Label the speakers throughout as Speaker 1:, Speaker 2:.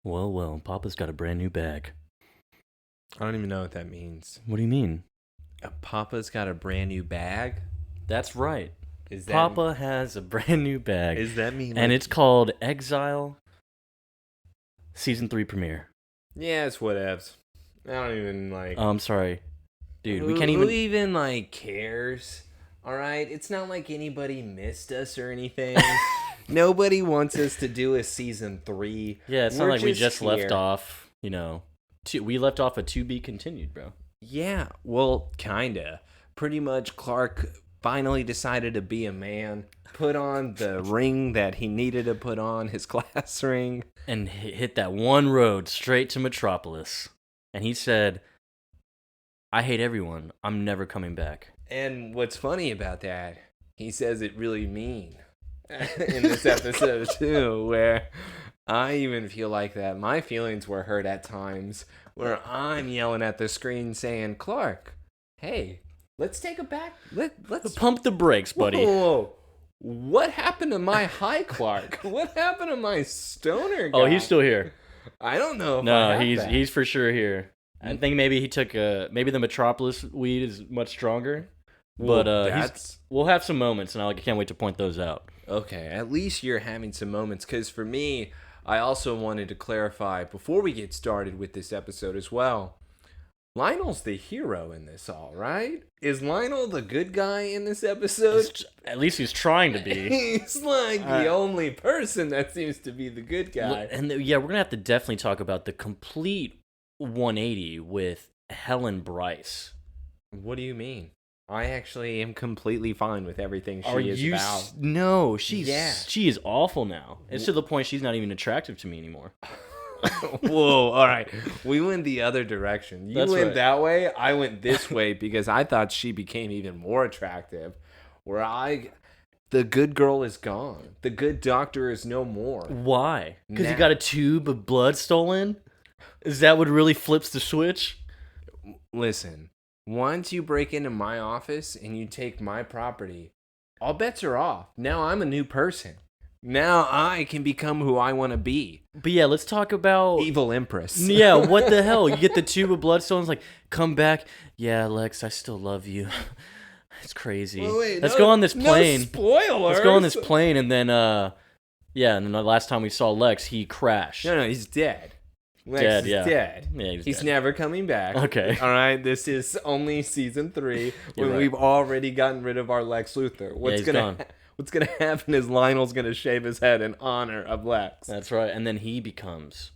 Speaker 1: Well, Papa's got a brand new bag.
Speaker 2: I don't even know what that means.
Speaker 1: What do you mean?
Speaker 2: Papa's got a brand new bag?
Speaker 1: That's right.
Speaker 2: Is that
Speaker 1: Papa has a brand new bag.
Speaker 2: Is that mean?
Speaker 1: And it's called Exile Season 3 premiere.
Speaker 2: Yeah, it's whatevs. I don't even like.
Speaker 1: I'm sorry. Dude, we
Speaker 2: who,
Speaker 1: can't
Speaker 2: Who
Speaker 1: even.
Speaker 2: even like cares? All right, it's not like anybody missed us or anything. Nobody wants us to do a season 3.
Speaker 1: Yeah, it's not
Speaker 2: We're
Speaker 1: like we just
Speaker 2: here.
Speaker 1: left off, we left off a to be continued, bro.
Speaker 2: Yeah, well, kinda. Pretty much Clark finally decided to be a man, put on the ring that he needed to put on, his class ring.
Speaker 1: And hit that one road straight to Metropolis. And he said, I hate everyone. I'm never coming back.
Speaker 2: And what's funny about that, he says it really mean in this episode too, where I even feel like that my feelings were hurt at times, where I'm yelling at the screen saying, Clark, hey, let's take it back. Let's
Speaker 1: pump the brakes, buddy.
Speaker 2: Whoa. What happened to my high Clark? What happened to my stoner guy?
Speaker 1: Oh, he's still here.
Speaker 2: I don't know.
Speaker 1: No, he's for sure here. I think maybe he took maybe the Metropolis weed is much stronger.
Speaker 2: Well,
Speaker 1: But we'll have some moments, and I can't wait to point those out.
Speaker 2: Okay, at least you're having some moments, because for me, I also wanted to clarify before we get started with this episode as well. Lionel's the hero in this all, right? Is Lionel the good guy in this episode?
Speaker 1: At least he's trying to be.
Speaker 2: He's like the only person that seems to be the good guy.
Speaker 1: And we're going to have to definitely talk about the complete 180 with Helen Bryce.
Speaker 2: What do you mean? I actually am completely fine with everything she is about.
Speaker 1: No, she is awful now. It's to the point she's not even attractive to me anymore.
Speaker 2: Whoa, all right. We went the other direction. You went that way, I went this way because I thought she became even more attractive. The good girl is gone. The good doctor is no more.
Speaker 1: Why? Because he got a tube of blood stolen? Is that what really flips the switch?
Speaker 2: Listen, once you break into my office and you take my property, all bets are off. Now I'm a new person. Now I can become who I want to be.
Speaker 1: But yeah, let's talk about...
Speaker 2: Evil Empress.
Speaker 1: Yeah, what the hell? You get the tube of bloodstones, like, come back. Yeah, Lex, I still love you. It's crazy.
Speaker 2: Wait,
Speaker 1: let's go on this plane.
Speaker 2: No spoilers.
Speaker 1: Let's go on this plane, and then, and then the last time we saw Lex, he crashed.
Speaker 2: No, he's dead. Lex is dead.
Speaker 1: Yeah,
Speaker 2: he's
Speaker 1: dead.
Speaker 2: Never coming back.
Speaker 1: Okay.
Speaker 2: All right, this is only season 3 when
Speaker 1: right.
Speaker 2: we've already gotten rid of our Lex Luthor. What's gonna happen is Lionel's gonna shave his head in honor of Lex.
Speaker 1: That's right, and then he becomes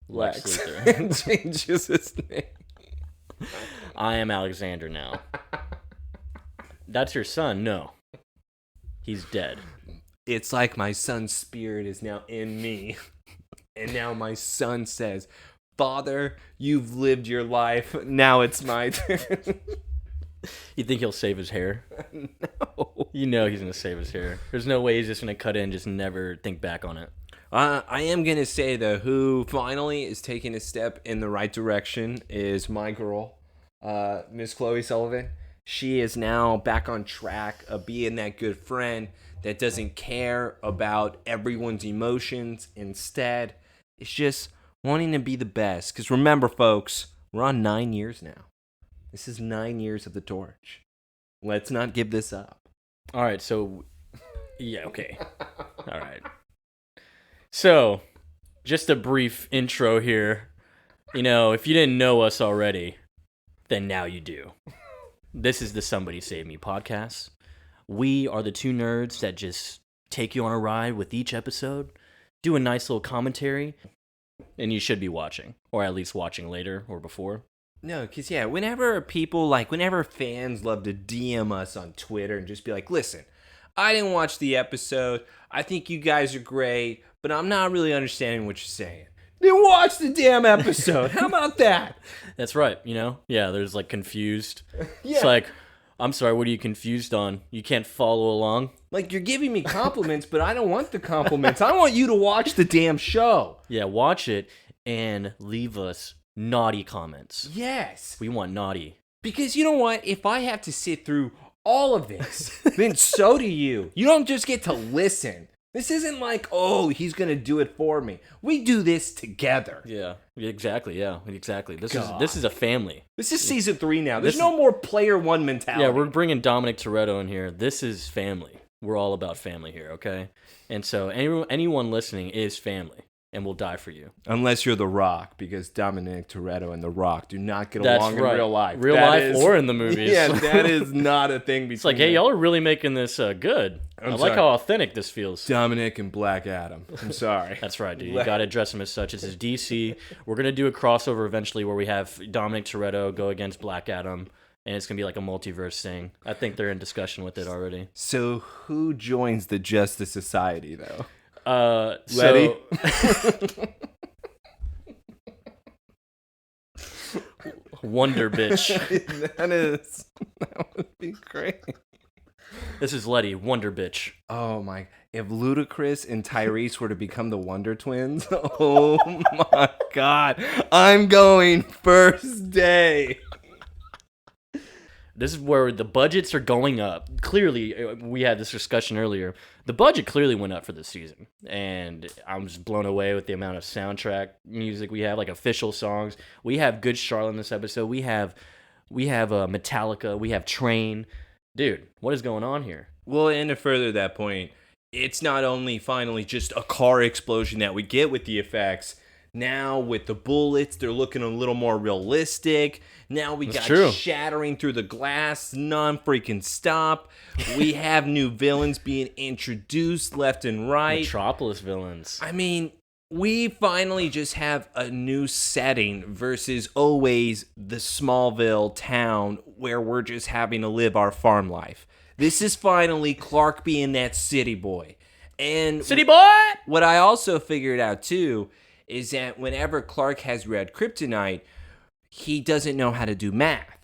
Speaker 1: Lex Luthor.
Speaker 2: And changes his name.
Speaker 1: I am Alexander now. That's your son? No. He's dead.
Speaker 2: It's like my son's spirit is now in me. And now my son says, Father, you've lived your life. Now it's my turn.
Speaker 1: You think he'll save his hair?
Speaker 2: No.
Speaker 1: You know he's going to save his hair. There's no way he's just going to cut in and just never think back on it.
Speaker 2: I am going to say, though, who finally is taking a step in the right direction is my girl, Miss Chloe Sullivan. She is now back on track of being that good friend that doesn't care about everyone's emotions. Instead, it's just wanting to be the best. Because remember, folks, we're on 9 years now. This is 9 years of the torch. Let's not give this up.
Speaker 1: All right, so... Yeah, okay. All right. So, just a brief intro here. If you didn't know us already, then now you do. This is the Somebody Save Me podcast. We are the two nerds that just take you on a ride with each episode, do a nice little commentary, and you should be watching, or at least watching later or before.
Speaker 2: No, because, whenever fans love to DM us on Twitter and just be like, listen, I didn't watch the episode, I think you guys are great, but I'm not really understanding what you're saying. Then watch the damn episode. How about that?
Speaker 1: That's right, Yeah, there's confused.
Speaker 2: Yeah.
Speaker 1: It's like, I'm sorry, what are you confused on? You can't follow along?
Speaker 2: Like, you're giving me compliments, but I don't want the compliments. I want you to watch the damn show.
Speaker 1: Yeah, watch it and leave us naughty comments.
Speaker 2: Yes.
Speaker 1: We want naughty.
Speaker 2: Because you know what? If I have to sit through all of this, then so do you. You don't just get to listen. This isn't like, oh, he's going to do it for me. We do this together.
Speaker 1: Yeah, exactly. Yeah, exactly. This is a family.
Speaker 2: This is season 3 now. There's no more player one mentality.
Speaker 1: Yeah, we're bringing Dominic Toretto in here. This is family. We're all about family here, okay? And so anyone listening is family and will die for you.
Speaker 2: Unless you're The Rock, because Dominic Toretto and The Rock do not get along in real life.
Speaker 1: Real life or in the movies.
Speaker 2: Yeah, that is not a thing between
Speaker 1: It's like, hey, y'all are really making this good. I like how authentic this feels.
Speaker 2: Dominic and Black Adam. I'm sorry.
Speaker 1: That's right, dude. You got to address him as such. This is DC. We're going to do a crossover eventually where we have Dominic Toretto go against Black Adam, and it's going to be like a multiverse thing. I think they're in discussion with it already.
Speaker 2: So who joins the Justice Society, though?
Speaker 1: Letty. Wonder Bitch.
Speaker 2: That would be great.
Speaker 1: This is Letty, Wonder Bitch.
Speaker 2: Oh my! If Ludacris and Tyrese were to become the Wonder Twins, oh my God! I'm going first day.
Speaker 1: This is where the budgets are going up. Clearly, we had this discussion earlier. The budget clearly went up for this season. And I'm just blown away with the amount of soundtrack music we have, like official songs. We have Good Charlotte in this episode. We have Metallica. We have Train. Dude, what is going on here?
Speaker 2: Well, and to further that point, it's not only finally just a car explosion that we get with the effects. Now with the bullets, they're looking a little more realistic. Now we got shattering through the glass, non-freaking stop. We have new villains being introduced left and right.
Speaker 1: Metropolis villains.
Speaker 2: I mean, we finally just have a new setting versus always the Smallville town where we're just having to live our farm life. This is finally Clark being that city boy. And
Speaker 1: city boy!
Speaker 2: What I also figured out too is that whenever Clark has red kryptonite, he doesn't know how to do math.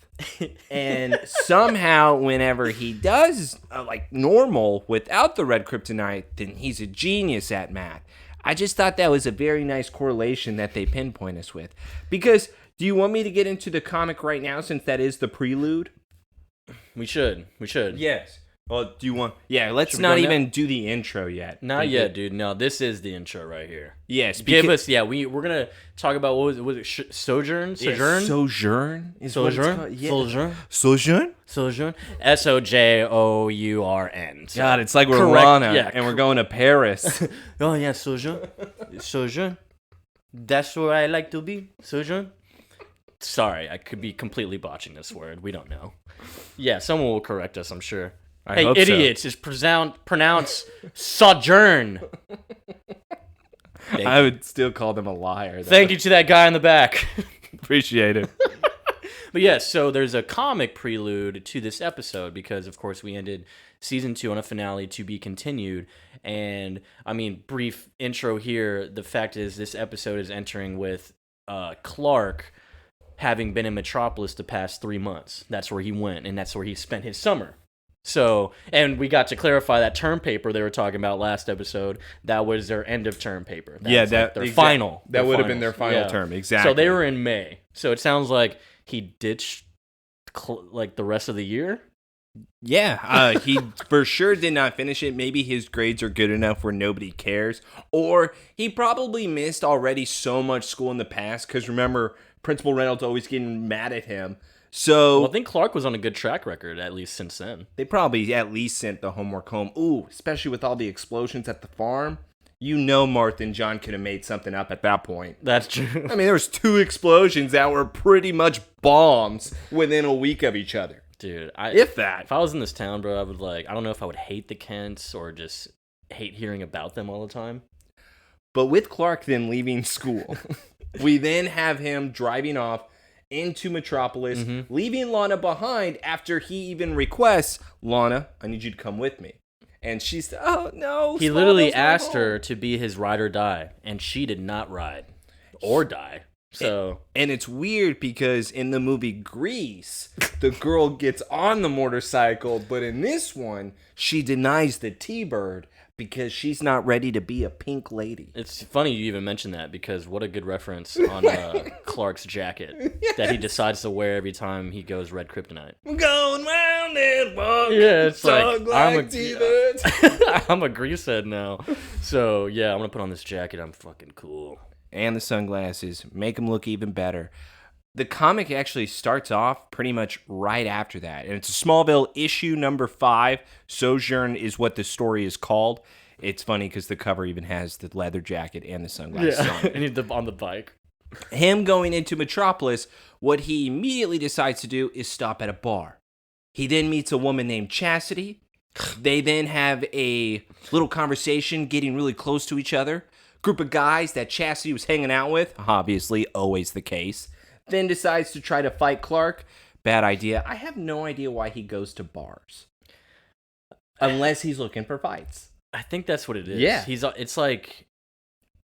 Speaker 2: And somehow, whenever he does like normal without the red kryptonite, then he's a genius at math. I just thought that was a very nice correlation that they pinpoint us with. Because, do you want me to get into the comic right now since that is the prelude?
Speaker 1: We should.
Speaker 2: Yes. Well, do you want... Yeah, let's not even do the intro yet.
Speaker 1: Not yet, dude. No, this is the intro right here.
Speaker 2: Yes.
Speaker 1: Give us... Yeah, we're going to talk about... What was it? Sojourn? Sojourn?
Speaker 2: Yeah, Sojourn?
Speaker 1: Sojourn?
Speaker 2: Yeah.
Speaker 1: Sojourn?
Speaker 2: Sojourn?
Speaker 1: Sojourn.
Speaker 2: God, it's like we're Rana and we're going to Paris.
Speaker 1: Oh, yeah, Sojourn. Sojourn. That's where I like to be. Sojourn. Sorry, I could be completely botching this word. We don't know. Yeah, someone will correct us, I'm sure. Hey, idiots, it's pronounced sojourn.
Speaker 2: I would still call them a liar, though.
Speaker 1: Thank you to that guy in the back.
Speaker 2: Appreciate it.
Speaker 1: But yes, so there's a comic prelude to this episode because, of course, we ended season 2 on a finale to be continued. And, I mean, brief intro here. The fact is this episode is entering with Clark having been in Metropolis the past 3 months. That's where he went, and that's where he spent his summer. So, and we got to clarify that term paper they were talking about last episode. That was their end of term paper. Their final.
Speaker 2: That would have been their final term, exactly.
Speaker 1: So they were in May. So it sounds like he ditched like the rest of the year.
Speaker 2: Yeah, he for sure did not finish it. Maybe his grades are good enough where nobody cares, or he probably missed already so much school in the past. Because remember, Principal Reynolds always getting mad at him. So
Speaker 1: I think Clark was on a good track record, at least since then.
Speaker 2: They probably at least sent the homework home. Ooh, especially with all the explosions at the farm. You know Martha and John could have made something up at that point.
Speaker 1: That's true.
Speaker 2: I mean, there was 2 explosions that were pretty much bombs within a week of each other.
Speaker 1: Dude,
Speaker 2: if I
Speaker 1: was in this town, bro, I would I don't know if I would hate the Kents or just hate hearing about them all the time.
Speaker 2: But with Clark then leaving school, we then have him driving off into Metropolis, leaving Lana behind after he even requests, Lana, I need you to come with me. And she's, oh, no.
Speaker 1: He literally asked her to be his ride or die, and she did not ride or die. So,
Speaker 2: and it's weird because in the movie Grease, the girl gets on the motorcycle, but in this one, she denies the T-Bird because she's not ready to be a pink lady.
Speaker 1: It's funny you even mentioned that because what a good reference on Clark's jacket that he decides to wear every time he goes red kryptonite.
Speaker 2: I'm going round running, walk,
Speaker 1: it's
Speaker 2: talk
Speaker 1: like
Speaker 2: T-birds.
Speaker 1: I'm a greasehead now. So yeah, I'm gonna put on this jacket. I'm fucking cool.
Speaker 2: And the sunglasses make them look even better. The comic actually starts off pretty much right after that. And it's a Smallville issue number 5. Sojourn is what the story is called. It's funny because the cover even has the leather jacket and the sunglasses on.
Speaker 1: And he's on the bike.
Speaker 2: Him going into Metropolis, what he immediately decides to do is stop at a bar. He then meets a woman named Chastity. They then have a little conversation, getting really close to each other. Group of guys that Chastity was hanging out with, obviously always the case, then decides to try to fight Clark. Bad idea. I have no idea why he goes to bars. Unless he's looking for fights.
Speaker 1: I think that's what it is.
Speaker 2: Yeah.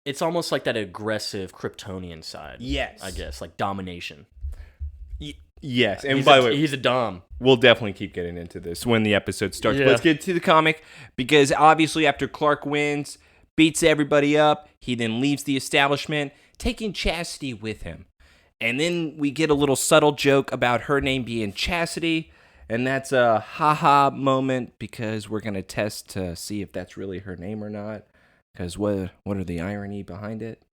Speaker 1: It's almost like that aggressive Kryptonian side.
Speaker 2: Yes.
Speaker 1: I guess, like domination.
Speaker 2: Yes. And
Speaker 1: By
Speaker 2: the way,
Speaker 1: he's a dom.
Speaker 2: we'll definitely keep getting into this when the episode starts.
Speaker 1: Yeah.
Speaker 2: Let's get to the comic, because obviously after Clark wins, beats everybody up, he then leaves the establishment, taking Chastity with him. And then we get a little subtle joke about her name being Chastity, and that's a haha moment because we're going to test to see if that's really her name or not, because what are the irony behind it?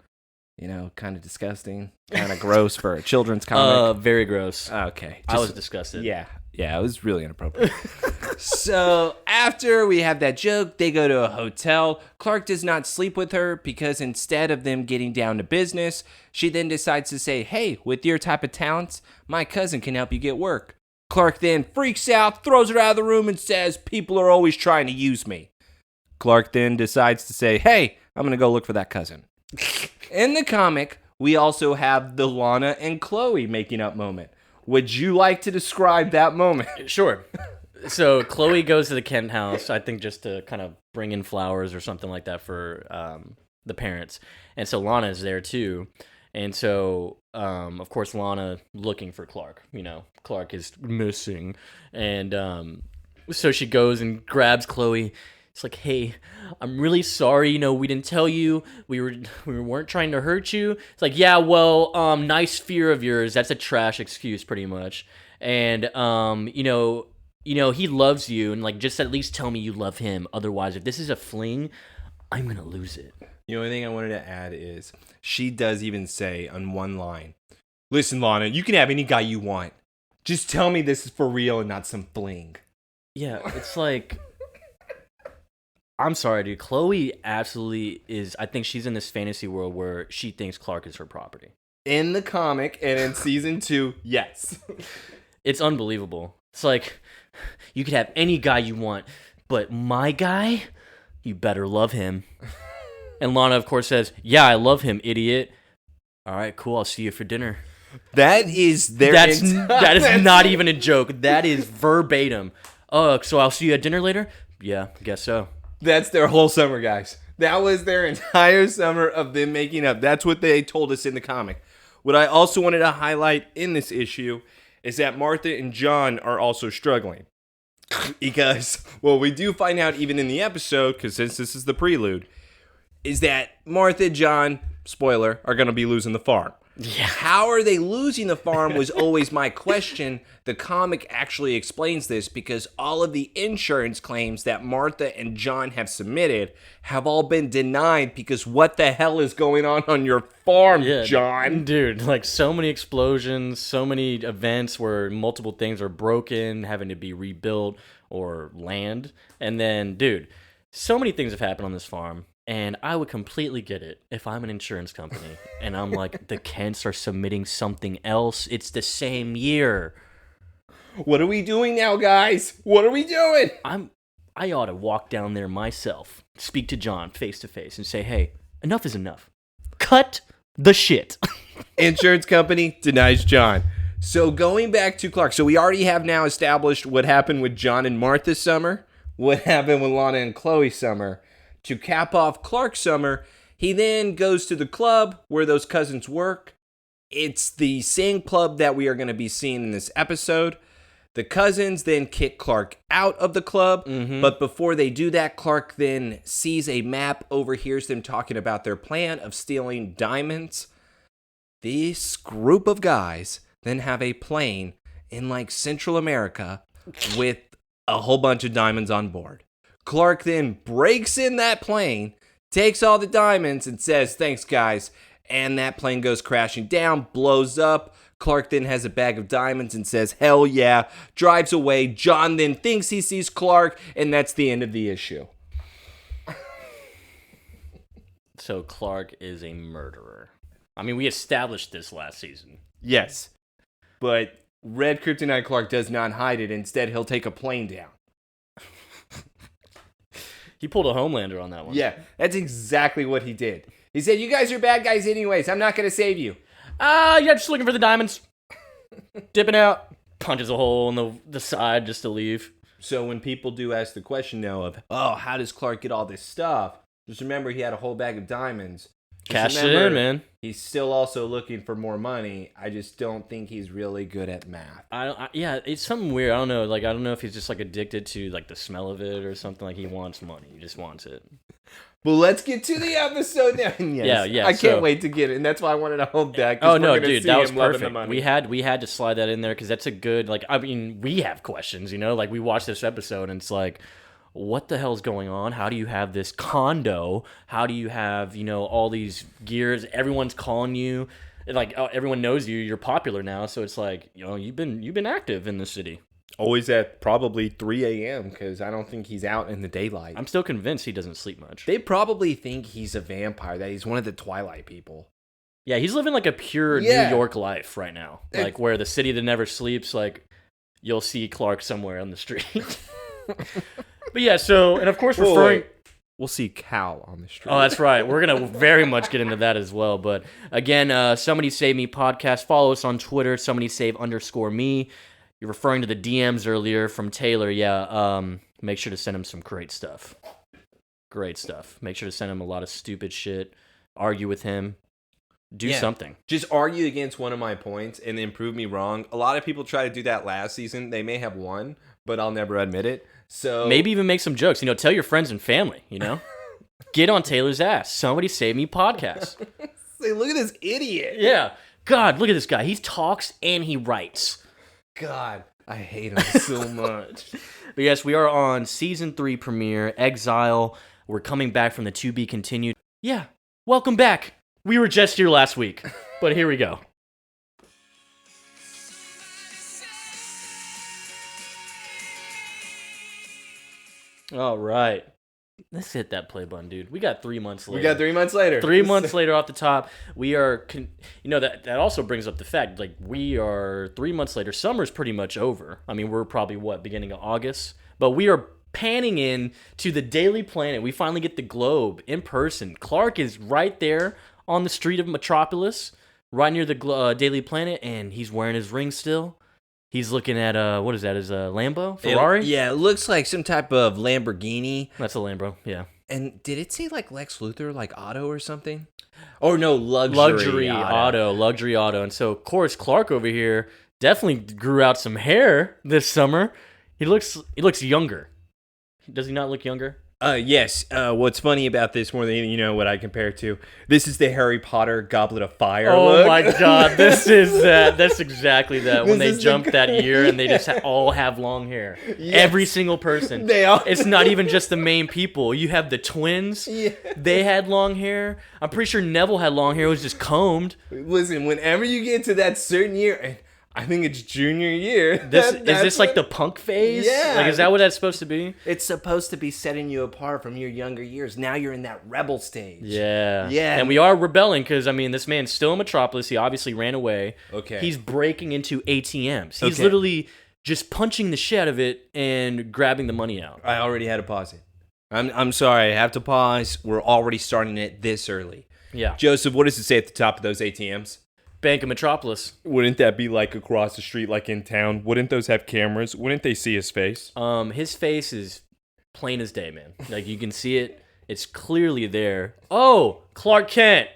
Speaker 2: You know, kind of disgusting, kind of gross for a children's comic.
Speaker 1: Very gross.
Speaker 2: Okay.
Speaker 1: I was disgusted.
Speaker 2: Yeah, it was really inappropriate. So after we have that joke, they go to a hotel. Clark does not sleep with her because instead of them getting down to business, she then decides to say, hey, with your type of talents, my cousin can help you get work. Clark then freaks out, throws her out of the room, and says, people are always trying to use me. Clark then decides to say, hey, I'm going to go look for that cousin. In the comic, we also have the Lana and Chloe making up moment. Would you like to describe that moment?
Speaker 1: Sure. So Chloe goes to the Kent house, I think just to kind of bring in flowers or something like that for the parents. And so Lana is there too. And so, of course, Lana looking for Clark. You know, Clark is missing. And so she goes and grabs Chloe. It's like, hey, I'm really sorry. You know, we didn't tell you. We weren't trying to hurt you. It's like, yeah, well, nice fear of yours. That's a trash excuse, pretty much. And you know, he loves you, and like, just at least tell me you love him. Otherwise, if this is a fling, I'm gonna lose it.
Speaker 2: The only thing I wanted to add is she does even say on one line, listen, Lana, you can have any guy you want. Just tell me this is for real and not some fling.
Speaker 1: Yeah, it's like, I'm sorry, dude. Chloe absolutely is. I think she's in this fantasy world where she thinks Clark is her property.
Speaker 2: In the comic and in season 2, yes.
Speaker 1: It's unbelievable. It's like, you could have any guy you want, but my guy, you better love him. And Lana, of course, says, yeah, I love him, idiot. All right, cool. I'll see you for dinner.
Speaker 2: That is their
Speaker 1: that is not even a joke. That is verbatim. Oh, so I'll see you at dinner later? Yeah, guess so.
Speaker 2: That's their whole summer, guys. That was their entire summer of them making up. That's what they told us in the comic. What I also wanted to highlight in this issue is that Martha and John are also struggling. Because, well, we do find out even in the episode, because since this is the prelude, is that Martha and John, spoiler, are going to be losing the farm.
Speaker 1: Yeah.
Speaker 2: How are they losing the farm was always my question. The comic actually explains this because all of the insurance claims that Martha and John have submitted have all been denied because what the hell is going on your farm, John?
Speaker 1: Dude, like so many explosions, so many events where multiple things are broken, having to be rebuilt or land. And then, dude, so many things have happened on this farm. And I would completely get it if I'm an insurance company and I'm like, the Kents are submitting something else. It's the same year.
Speaker 2: What are we doing now, guys? What are we doing?
Speaker 1: I ought to walk down there myself, speak to John face to face and say, hey, enough is enough. Cut the shit.
Speaker 2: Insurance company denies John. So going back to Clark. So we already have now established what happened with John and Martha's summer, what happened with Lana and Chloe's summer. To cap off Clark's summer, he then goes to the club where those cousins work. It's the same club that we are going to be seeing in this episode. The cousins then kick Clark out of the club, but before they do that, Clark then sees a map, overhears them talking about their plan of stealing diamonds. This group of guys then have a plane in like Central America with a whole bunch of diamonds on board. Clark then breaks in that plane, takes all the diamonds, and says, "Thanks, guys." And that plane goes crashing down, blows up. Clark then has a bag of diamonds and says, "Hell yeah," drives away. John then thinks he sees Clark, and that's the end of the issue.
Speaker 1: So Clark is a murderer. I mean, we established this last season.
Speaker 2: Yes, but Red Kryptonite Clark does not hide it. Instead, he'll take a plane down.
Speaker 1: He pulled a Homelander on that one.
Speaker 2: Yeah, that's exactly what he did. He said, "You guys are bad guys anyways. I'm not going to save you."
Speaker 1: Yeah, just looking for the diamonds. Dipping out. Punches a hole in the side just to leave.
Speaker 2: So when people do ask the question now of, "Oh, how does Clark get all this stuff?" Just remember he had a whole bag of diamonds.
Speaker 1: Cash it in, man.
Speaker 2: He's still also looking for more money. I just don't think he's really good at math.
Speaker 1: Yeah, it's something weird. I don't know. Like, I don't know if he's just like addicted to like the smell of it or something. Like he wants money. He just wants it.
Speaker 2: Well, let's get to the episode now. Yes,
Speaker 1: yeah.
Speaker 2: I can't wait to get it, and that's why I wanted to hold that.
Speaker 1: Oh no, dude, that was perfect. We had to slide that in there because that's a good. Like, I mean, we have questions. You know, like we watched this episode and it's like, what the hell's going on? How do you have this condo? How do you have, all these gears? Everyone's calling you. Like, everyone knows you. You're popular now. So it's like, you've been active in the city.
Speaker 2: Always at probably 3 a.m. because I don't think he's out in the daylight.
Speaker 1: I'm still convinced he doesn't sleep much.
Speaker 2: They probably think he's a vampire, that he's one of the Twilight people.
Speaker 1: Yeah, he's living like a pure New York life right now. Like where the city that never sleeps, like you'll see Clark somewhere on the street. But yeah, so, and of course
Speaker 2: we'll see Cal on the street.
Speaker 1: Oh, that's right. We're going to very much get into that as well. But again, Somebody Save Me podcast. Follow us on Twitter, SomebodySave_me. You're referring to the DMs earlier from Taylor. Yeah, make sure to send him some great stuff. Great stuff. Make sure to send him a lot of stupid shit. Argue with him. Do something.
Speaker 2: Just argue against one of my points and then prove me wrong. A lot of people try to do that last season. They may have won, but I'll never admit it. So
Speaker 1: maybe even make some jokes. Tell your friends and family, Get on Taylor's ass. Somebody Save Me podcast.
Speaker 2: Say, look at this idiot.
Speaker 1: Yeah. God, look at this guy. He talks and he writes.
Speaker 2: God, I hate him so much.
Speaker 1: But yes, we are on season 3 premiere, Exile. We're coming back from the To Be Continued. Yeah, welcome back. We were just here last week, but here we go. All right. Let's hit that play button, dude. We got 3 months later. 3 months later off the top. We are, that also brings up the fact, like, we are 3 months later. Summer's pretty much over. I mean, we're probably, beginning of August? But we are panning in to the Daily Planet. We finally get the Globe in person. Clark is right there on the street of Metropolis, right near the Daily Planet, and he's wearing his ring still. He's looking at, what is that, his Lambo? Ferrari?
Speaker 2: It looks like some type of Lamborghini.
Speaker 1: That's a Lambo, yeah.
Speaker 2: And did it say, like, Lex Luthor, like, auto or something? Or no, luxury
Speaker 1: auto. And so, of course, Clark over here definitely grew out some hair this summer. He looks younger. Does he not look younger?
Speaker 2: Yes. What's funny about this more than what I compare it to? This is the Harry Potter Goblet of Fire.
Speaker 1: Oh my God, this is that. That's exactly that. When they jumped that year and they just all have long hair. Yes. Every single person.
Speaker 2: They all.
Speaker 1: It's not even just the main people. You have the twins. Yeah. They had long hair. I'm pretty sure Neville had long hair. It was just combed.
Speaker 2: Listen, whenever you get to that certain year. I think it's junior year.
Speaker 1: Is this like the punk phase?
Speaker 2: Yeah.
Speaker 1: Like, is that what that's supposed to be?
Speaker 2: It's supposed to be setting you apart from your younger years. Now you're in that rebel stage.
Speaker 1: Yeah.
Speaker 2: Yeah.
Speaker 1: And we are rebelling because, I mean, this man's still in Metropolis. He obviously ran away.
Speaker 2: Okay.
Speaker 1: He's breaking into ATMs. He's literally just punching the shit out of it and grabbing the money out.
Speaker 2: I already had to pause it. I'm sorry. I have to pause. We're already starting it this early.
Speaker 1: Yeah.
Speaker 2: Joseph, what does it say at the top of those ATMs?
Speaker 1: Bank of Metropolis.
Speaker 2: Wouldn't that be like across the street, like in town? Wouldn't those have cameras? Wouldn't they see his face?
Speaker 1: His face is plain as day, man. Like, you can see it. It's clearly there. Oh, Clark Kent.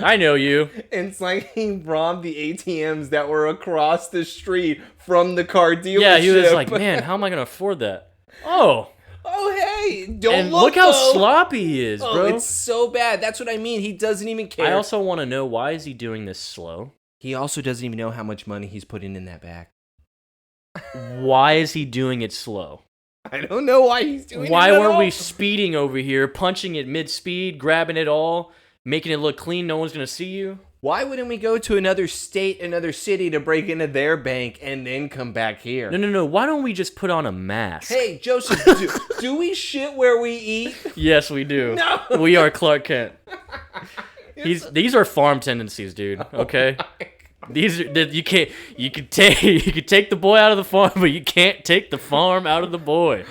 Speaker 1: I know you.
Speaker 2: It's like he robbed the ATMs that were across the street from the car dealership.
Speaker 1: Yeah, he was like, man, how am I going to afford that? Oh,
Speaker 2: hey,
Speaker 1: look how sloppy he is, bro.
Speaker 2: It's so bad. That's what I mean. He doesn't even care.
Speaker 1: I also want to know, why is he doing this slow?
Speaker 2: He also doesn't even know how much money he's putting in that bag.
Speaker 1: why is he doing it slow?
Speaker 2: I don't know why he's doing
Speaker 1: Why
Speaker 2: it at
Speaker 1: weren't
Speaker 2: all.
Speaker 1: we speeding over here, punching it mid-speed, grabbing it all, making it look clean, no one's going to see you?
Speaker 2: Why wouldn't we go to another state, another city to break into their bank and then come back here?
Speaker 1: No. Why don't we just put on a mask?
Speaker 2: Hey, Joseph, do we shit where we eat?
Speaker 1: Yes, we do.
Speaker 2: No.
Speaker 1: We are Clark Kent. These are farm tendencies, dude. Okay? These are you can take the boy out of the farm, but you can't take the farm out of the boy.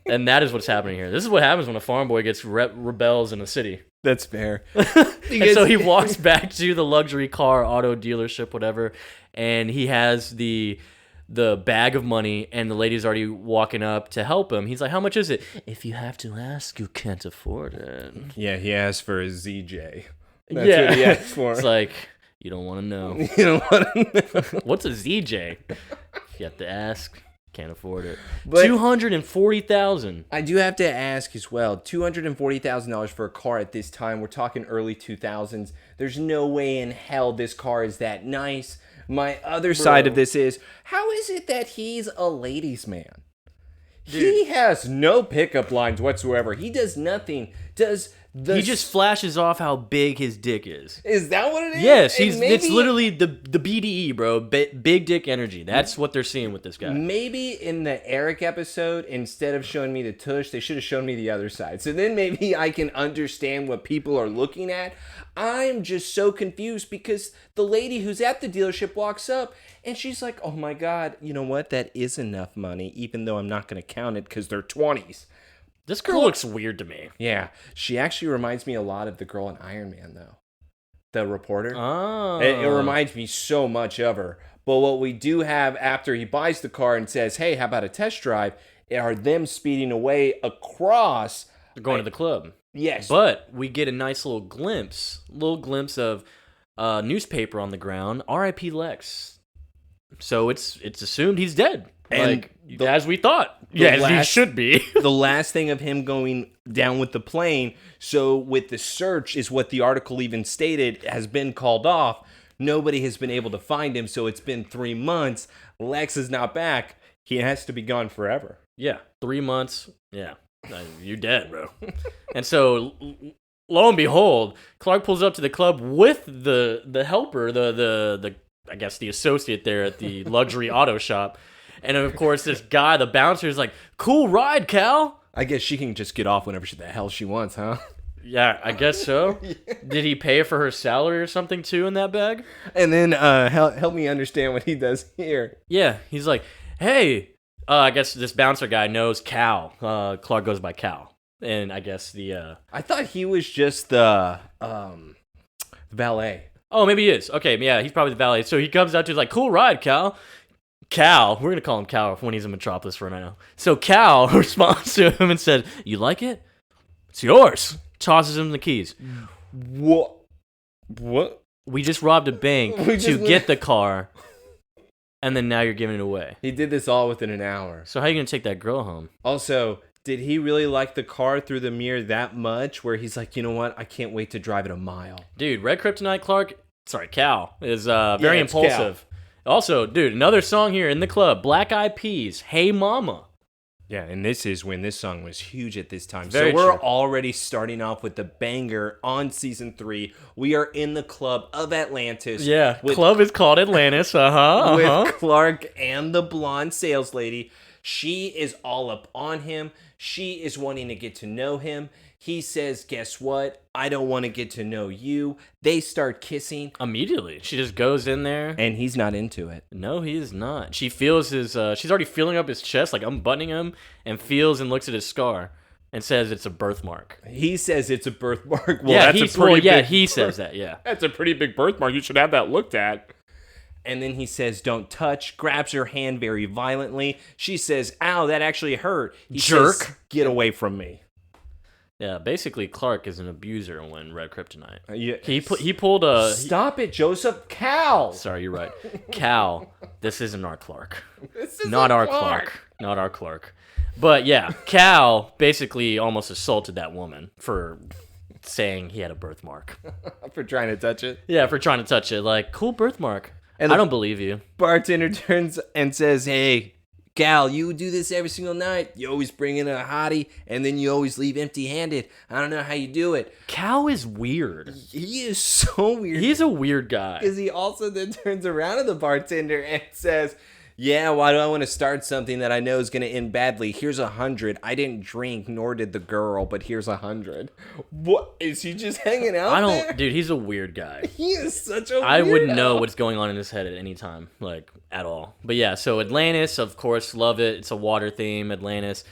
Speaker 1: And that is what's happening here. This is what happens when a farm boy gets rebels in a city.
Speaker 2: That's fair.
Speaker 1: And so he walks back to the luxury car auto dealership, whatever, and he has the bag of money, and the lady's already walking up to help him. He's like, "How much is it?" "If you have to ask, you can't afford it."
Speaker 2: Yeah, he asked for a ZJ. That's
Speaker 1: Yeah.
Speaker 2: what he asked for.
Speaker 1: It's like, you don't want to know.
Speaker 2: You know what?
Speaker 1: What's a ZJ? You have to ask. Can't afford it.
Speaker 2: But-
Speaker 1: $240,000.
Speaker 2: I do have to ask as well. $240,000 for a car at this time. We're talking early 2000s. There's no way in hell this car is that nice. My other side of this is, how is it that he's a ladies' man? He has no pickup lines whatsoever. He does nothing.
Speaker 1: He just flashes off how big his dick is.
Speaker 2: Is that what it is?
Speaker 1: Yes,
Speaker 2: And
Speaker 1: it's literally the BDE, bro. Big dick energy. That's what they're seeing with this guy.
Speaker 2: Maybe in the Eric episode, instead of showing me the tush, they should have shown me the other side. So then maybe I can understand what people are looking at. I'm just so confused because the lady who's at the dealership walks up and she's like, "Oh my God, you know what? That is enough money, even though I'm not going to count it because they're 20s.
Speaker 1: This girl looks weird to me.
Speaker 2: Yeah, she actually reminds me a lot of the girl in Iron Man, though. The reporter.
Speaker 1: Oh.
Speaker 2: It reminds me so much of her. But what we do have after he buys the car and says, "Hey, how about a test drive?" are them speeding away across.
Speaker 1: They're going to the club.
Speaker 2: Yes.
Speaker 1: But we get a nice little glimpse of newspaper on the ground. R.I.P. Lex. So it's assumed he's dead.
Speaker 2: And
Speaker 1: As we thought. Yes, he should be.
Speaker 2: The last thing of him going down with the plane, so with the search is what the article even stated, has been called off. Nobody has been able to find him, so it's been 3 months. Lex is not back. He has to be gone forever.
Speaker 1: Yeah, 3 months. Yeah, you're dead, bro. And so, lo and behold, Clark pulls up to the club with the helper, the I guess the associate there at the luxury auto shop. And of course, this guy, the bouncer, is like, "Cool ride, Cal."
Speaker 2: I guess she can just get off whenever the hell she wants, huh?
Speaker 1: Yeah, I guess so. Yeah. Did he pay for her salary or something too in that bag?
Speaker 2: And then help me understand what he does here.
Speaker 1: Yeah, he's like, "Hey, I guess this bouncer guy knows Cal." Clark goes by Cal, and I guess the.
Speaker 2: I thought he was just the valet.
Speaker 1: Oh, maybe he is. Okay, yeah, he's probably the valet. So he comes out to like, "Cool ride, Cal." Cal, we're gonna call him Cal when he's in Metropolis for now. So Cal responds to him and said, "You like it? It's yours." Tosses him the keys.
Speaker 2: What?
Speaker 1: We just robbed a bank to get the car, and then now you're giving it away.
Speaker 2: He did this all within an hour.
Speaker 1: So how are you gonna take that girl home?
Speaker 2: Also, did he really like the car through the mirror that much where he's like, "You know what? I can't wait to drive it a mile."
Speaker 1: Dude, Red Kryptonite Cal is very impulsive. Cal. Also, dude, another song here in the club, Black Eyed Peas, "Hey Mama."
Speaker 2: Yeah, and this is when this song was huge at this time.
Speaker 1: Very
Speaker 2: so we're
Speaker 1: true.
Speaker 2: already starting off with the banger on season 3. We are in the club of Atlantis.
Speaker 1: Yeah, club is called Atlantis.
Speaker 2: With Clark and the blonde sales lady. She is all up on him. She is wanting to get to know him. He says, "Guess what? I don't want to get to know you." They start kissing.
Speaker 1: Immediately. She just goes in there.
Speaker 2: And he's not into it.
Speaker 1: No, he is not. She feels his, she's already feeling up his chest, like unbuttoning him, and feels and looks at his scar and says it's a birthmark.
Speaker 2: He says it's a birthmark.
Speaker 1: Well, yeah, he says that, yeah.
Speaker 2: That's a pretty big birthmark. You should have that looked at. And then he says, "Don't touch," grabs her hand very violently. She says, "Ow, that actually hurt." He
Speaker 1: Jerk.
Speaker 2: Says, "Get away from me."
Speaker 1: Yeah, basically Clark is an abuser when Red Kryptonite.
Speaker 2: Yeah.
Speaker 1: He pulled a...
Speaker 2: Stop it, Joseph. Cal.
Speaker 1: Sorry, you're right. Cal, this isn't our Clark.
Speaker 2: This is
Speaker 1: Not our Clark. Not our Clark. But yeah, Cal basically almost assaulted that woman for saying he had a birthmark.
Speaker 2: For trying to touch it.
Speaker 1: Yeah, for trying to touch it. Like, cool birthmark.
Speaker 2: And
Speaker 1: I don't believe you.
Speaker 2: bartender turns and says, "Hey, Gal, you do this every single night. You always bring in a hottie, and then you always leave empty-handed. I don't know how you do it."
Speaker 1: Cal is weird.
Speaker 2: He is so weird.
Speaker 1: He's a weird guy.
Speaker 2: Because he also then turns around to the bartender and says, "Yeah, why do I want to start something that I know is going to end badly? Here's 100. I didn't drink, nor did the girl, but here's 100. What? Is he just hanging out there?
Speaker 1: Dude, he's a weird guy.
Speaker 2: He is such a
Speaker 1: I wouldn't
Speaker 2: weirdo.
Speaker 1: know what's going on in his head at any time, like, at all. But yeah, so Atlantis, of course, love it. It's a water theme, Atlantis.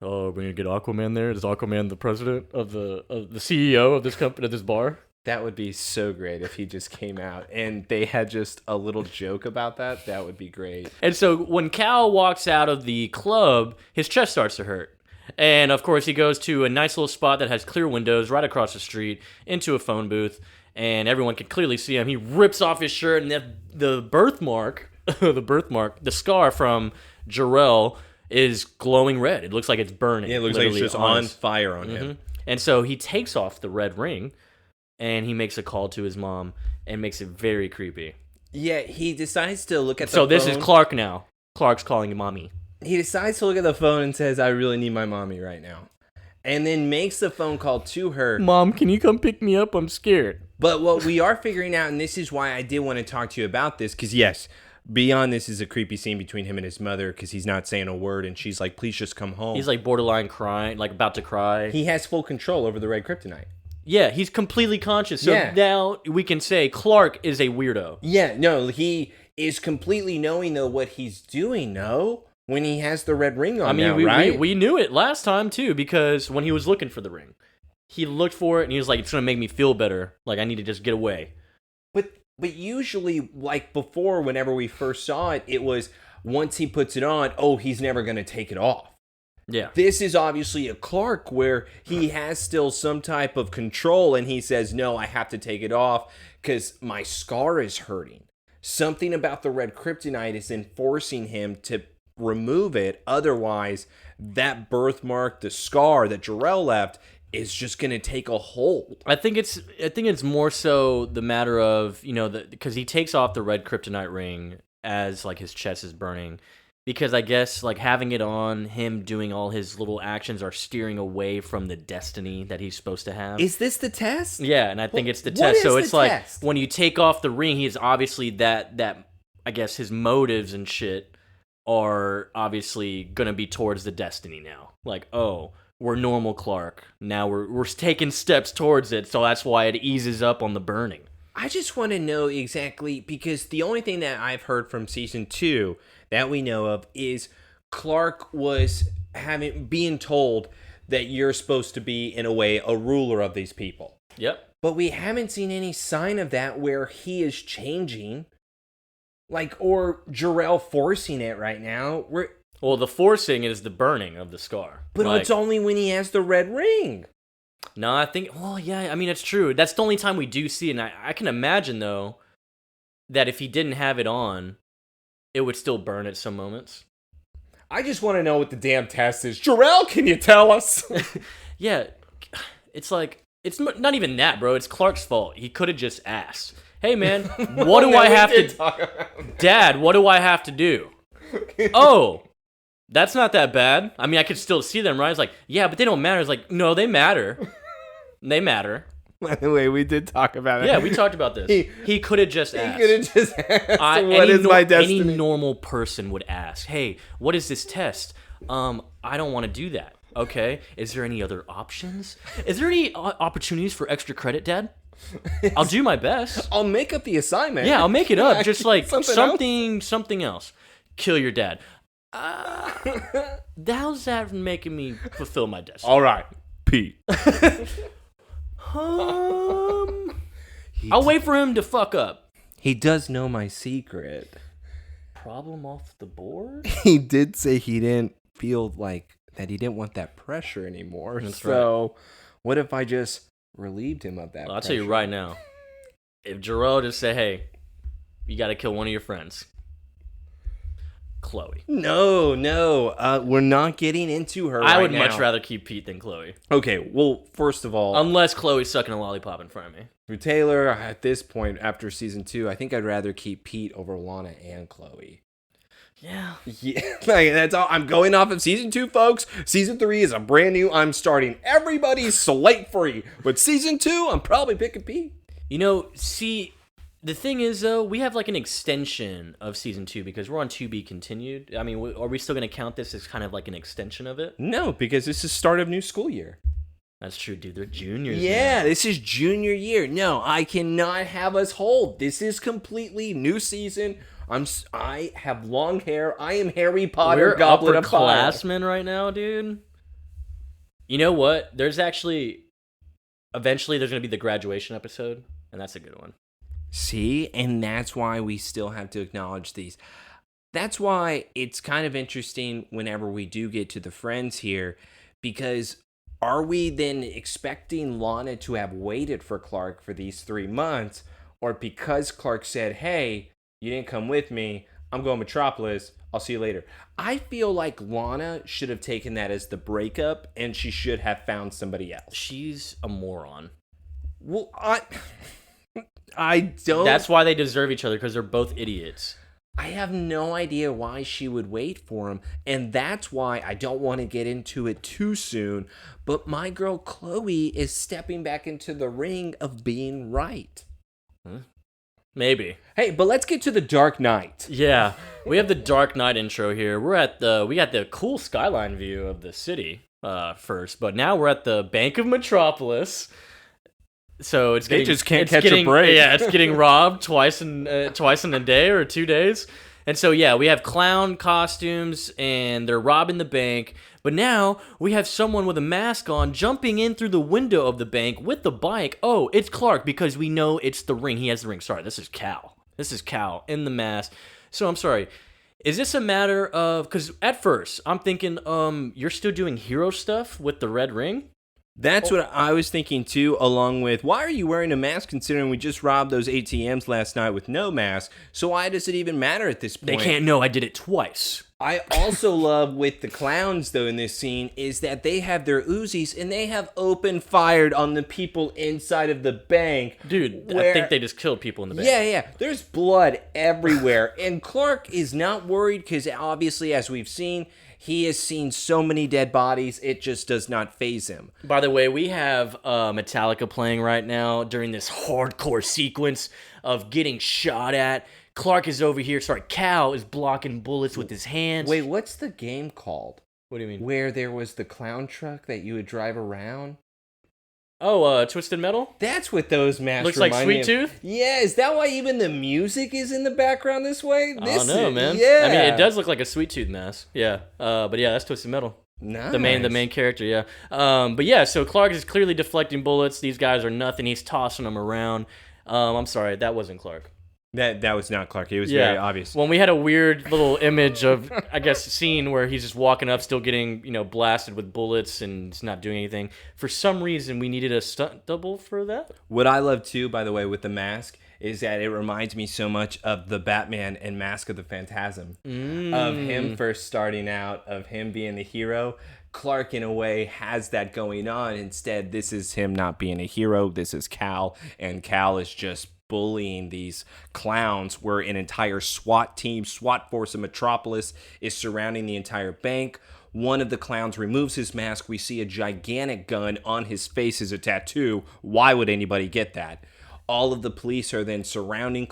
Speaker 1: Oh, we're going to get Aquaman there? Is Aquaman the president of the CEO of this company, of this bar?
Speaker 2: That would be so great if he just came out and they had just a little joke about that. That would be great.
Speaker 1: And so when Cal walks out of the club, his chest starts to hurt. And of course, he goes to a nice little spot that has clear windows right across the street into a phone booth, and everyone can clearly see him. He rips off his shirt, and the birthmark, the scar from Jarrell is glowing red. It looks like it's burning.
Speaker 2: Yeah, it looks like it's just on fire on him.
Speaker 1: And so he takes off the red ring, and he makes a call to his mom, and makes it very creepy.
Speaker 2: Yeah, he decides to look at the
Speaker 1: phone. So this
Speaker 2: phone.
Speaker 1: is Clark now. Clark's calling mommy.
Speaker 2: He decides to look at the phone and says, "I really need my mommy right now." And then makes the phone call to her.
Speaker 1: Mom, can you come pick me up? I'm scared.
Speaker 2: But what we are figuring out, and this is why I did want to talk to you about this, because yes, beyond this is a creepy scene between him and his mother, because he's not saying a word, and she's like, "Please just come home."
Speaker 1: He's like borderline crying, like about to cry.
Speaker 2: He has full control over the red kryptonite.
Speaker 1: Yeah, he's completely conscious. So
Speaker 2: Yeah.
Speaker 1: now we can say Clark is a weirdo.
Speaker 2: Yeah, no, he is completely knowing, though, what he's doing, no? When he has the red ring on now, right?
Speaker 1: we knew it last time, too, because when he was looking for the ring, he looked for it, and he was like, it's going to make me feel better. Like, I need to just get away.
Speaker 2: But usually, like before, whenever we first saw it, it was once he puts it on, oh, he's never going to take it off.
Speaker 1: Yeah.
Speaker 2: This is obviously a Clark where he has still some type of control, and he says, "No, I have to take it off because my scar is hurting." Something about the red kryptonite is enforcing him to remove it. Otherwise, that birthmark, the scar that Jarrell left, is just going to take a hold.
Speaker 1: I think it's more so the matter of, because he takes off the red kryptonite ring as like his chest is burning. Because I guess like having it on, him doing all his little actions are steering away from the destiny that he's supposed to have.
Speaker 2: Is this the test?
Speaker 1: Yeah, and I think it's the
Speaker 2: What
Speaker 1: test.
Speaker 2: is
Speaker 1: So
Speaker 2: the
Speaker 1: it's like
Speaker 2: test?
Speaker 1: when you take off the ring, he's obviously that I guess his motives and shit are obviously gonna be towards the destiny now. Like, oh, we're normal Clark. Now we're taking steps towards it, so that's why it eases up on the burning.
Speaker 2: I just want to know exactly, because the only thing that I've heard from season 2 that we know of is Clark was being told that you're supposed to be, in a way, a ruler of these people.
Speaker 1: Yep.
Speaker 2: But we haven't seen any sign of that where he is changing, like, or Jarrell forcing it right now.
Speaker 1: Well, the forcing is the burning of the scar.
Speaker 2: But
Speaker 1: Like,
Speaker 2: it's only when he has the red ring.
Speaker 1: No, I think, well, yeah, I mean, it's true. That's the only time we do see it. And I can imagine, though, that if he didn't have it on, it would still burn at some moments.
Speaker 2: I just want to know what the damn test is. Jarrell, can you tell us?
Speaker 1: Yeah, it's like, it's not even that, bro. It's Clark's fault. He could have just asked, hey, man, what do I have to... Dad, what do I have to do? Oh, that's not that bad. I mean, I could still see them, right? It's like, yeah, but they don't matter. It's like, no, they matter. They matter.
Speaker 2: By the way, we did talk about it.
Speaker 1: Yeah, we talked about this. He could have just asked.
Speaker 2: He could have just asked, what is my destiny?
Speaker 1: Any normal person would ask, hey, what is this test? I don't want to do that. Okay, is there any other options? Is there any opportunities for extra credit, Dad? I'll do my best.
Speaker 2: I'll make up the assignment.
Speaker 1: Yeah, I'll make it up. Just like
Speaker 2: Something
Speaker 1: something else. Kill your dad. How's that making me fulfill my destiny?
Speaker 2: All right, Pete.
Speaker 1: I'll wait for him to fuck up.
Speaker 2: He does know my secret.
Speaker 1: Problem off the board?
Speaker 2: He did say he didn't feel like that. He didn't want that pressure anymore.
Speaker 1: That's
Speaker 2: so, what if I just relieved him of that?
Speaker 1: Well, I'll tell you right now. If Jarrell just said, "Hey, you got to kill one of your friends," Chloe.
Speaker 2: No, we're not getting into her.
Speaker 1: I would
Speaker 2: now.
Speaker 1: much rather keep Pete than Chloe.
Speaker 2: Okay, well, first of all,
Speaker 1: Unless Chloe's sucking a lollipop in front of me.
Speaker 2: for Taylor, at this point, after season 2, I think I'd rather keep Pete over Lana and Chloe.
Speaker 1: Yeah.
Speaker 2: Yeah, like, that's all. I'm going off of season 2, folks. Season 3 is a brand new. I'm starting everybody's slate free. But season 2, I'm probably picking Pete.
Speaker 1: You know, see, the thing is, though, we have like an extension of season 2 because we're on To Be Continued. I mean, are we still going to count this as kind of like an extension of it?
Speaker 2: No, because this is start of new school year.
Speaker 1: That's true, dude. They're juniors.
Speaker 2: Yeah,
Speaker 1: now.
Speaker 2: this is junior year. No, I cannot have us hold. This is completely new season. I have long hair. I am Harry Potter.
Speaker 1: We're
Speaker 2: Goblet of Fire.
Speaker 1: upperclassmen right now, dude. You know what? There's actually eventually there's going to be the graduation episode, and that's a good one.
Speaker 2: See, and that's why we still have to acknowledge these. That's why it's kind of interesting whenever we do get to the friends here, because are we then expecting Lana to have waited for Clark for these 3 months, or because Clark said, hey, you didn't come with me, I'm going Metropolis, I'll see you later. I feel like Lana should have taken that as the breakup, and she should have found somebody else.
Speaker 1: She's a moron.
Speaker 2: Well, I don't...
Speaker 1: That's why they deserve each other, because they're both idiots.
Speaker 2: I have no idea why she would wait for him, and that's why I don't want to get into it too soon, but my girl Chloe is stepping back into the ring of being right.
Speaker 1: Maybe.
Speaker 2: Hey, but let's get to the Dark Knight.
Speaker 1: Yeah, we have the Dark Knight intro here. We got the cool skyline view of the city first, but now we're at the Bank of Metropolis. So it's
Speaker 2: They just can't catch a break.
Speaker 1: Yeah, it's getting robbed twice in a day or 2 days. And so yeah, we have clown costumes and they're robbing the bank. But now we have someone with a mask on jumping in through the window of the bank with the bike. Oh, it's Clark because we know it's the ring. He has the ring. Sorry, this is Cal. This is Cal in the mask. So I'm sorry. Is this a matter of, because at first I'm thinking you're still doing hero stuff with the red ring?
Speaker 2: That's what I was thinking too, along with, why are you wearing a mask considering we just robbed those ATMs last night with no mask? So why does it even matter at this point?
Speaker 1: They can't know I did it twice.
Speaker 2: I also love with the clowns, though, in this scene, is that they have their Uzis and they have open fired on the people inside of the bank.
Speaker 1: Dude, I think they just killed people in the bank.
Speaker 2: Yeah. There's blood everywhere. And Clark is not worried because obviously, as we've seen, he has seen so many dead bodies, it just does not faze him.
Speaker 1: By the way, we have Metallica playing right now during this hardcore sequence of getting shot at. Clark is over here. Sorry, Cal is blocking bullets with his hands.
Speaker 2: Wait, what's the game called?
Speaker 1: What do you mean?
Speaker 2: Where there was the clown truck that you would drive around?
Speaker 1: Oh, Twisted Metal?
Speaker 2: That's what those masks
Speaker 1: Looks like
Speaker 2: remind me
Speaker 1: Sweet
Speaker 2: of.
Speaker 1: Tooth?
Speaker 2: Yeah, is that why even the music is in the background this way?
Speaker 1: I don't know, man.
Speaker 2: Yeah.
Speaker 1: I mean, it does look like a Sweet Tooth mask. Yeah. But yeah, that's Twisted Metal.
Speaker 2: Nice.
Speaker 1: The main character, yeah. But yeah, so Clark is clearly deflecting bullets. These guys are nothing. He's tossing them around. I'm sorry, that wasn't Clark.
Speaker 2: That was not Clark. It was very obvious.
Speaker 1: When we had a weird little image of, I guess, scene where he's just walking up, still getting, blasted with bullets and it's not doing anything. For some reason, we needed a stunt double for that.
Speaker 2: What I love too, by the way, with the mask is that it reminds me so much of the Batman and Mask of the Phantasm. Of him first starting out, of him being the hero. Clark, in a way, has that going on. Instead, this is him not being a hero. This is Cal, and Cal is just bullying these clowns where an entire SWAT force of Metropolis is surrounding the entire bank. One of the clowns removes his mask. We see a gigantic gun on his face as a tattoo. Why would anybody get that? All of the police are then surrounding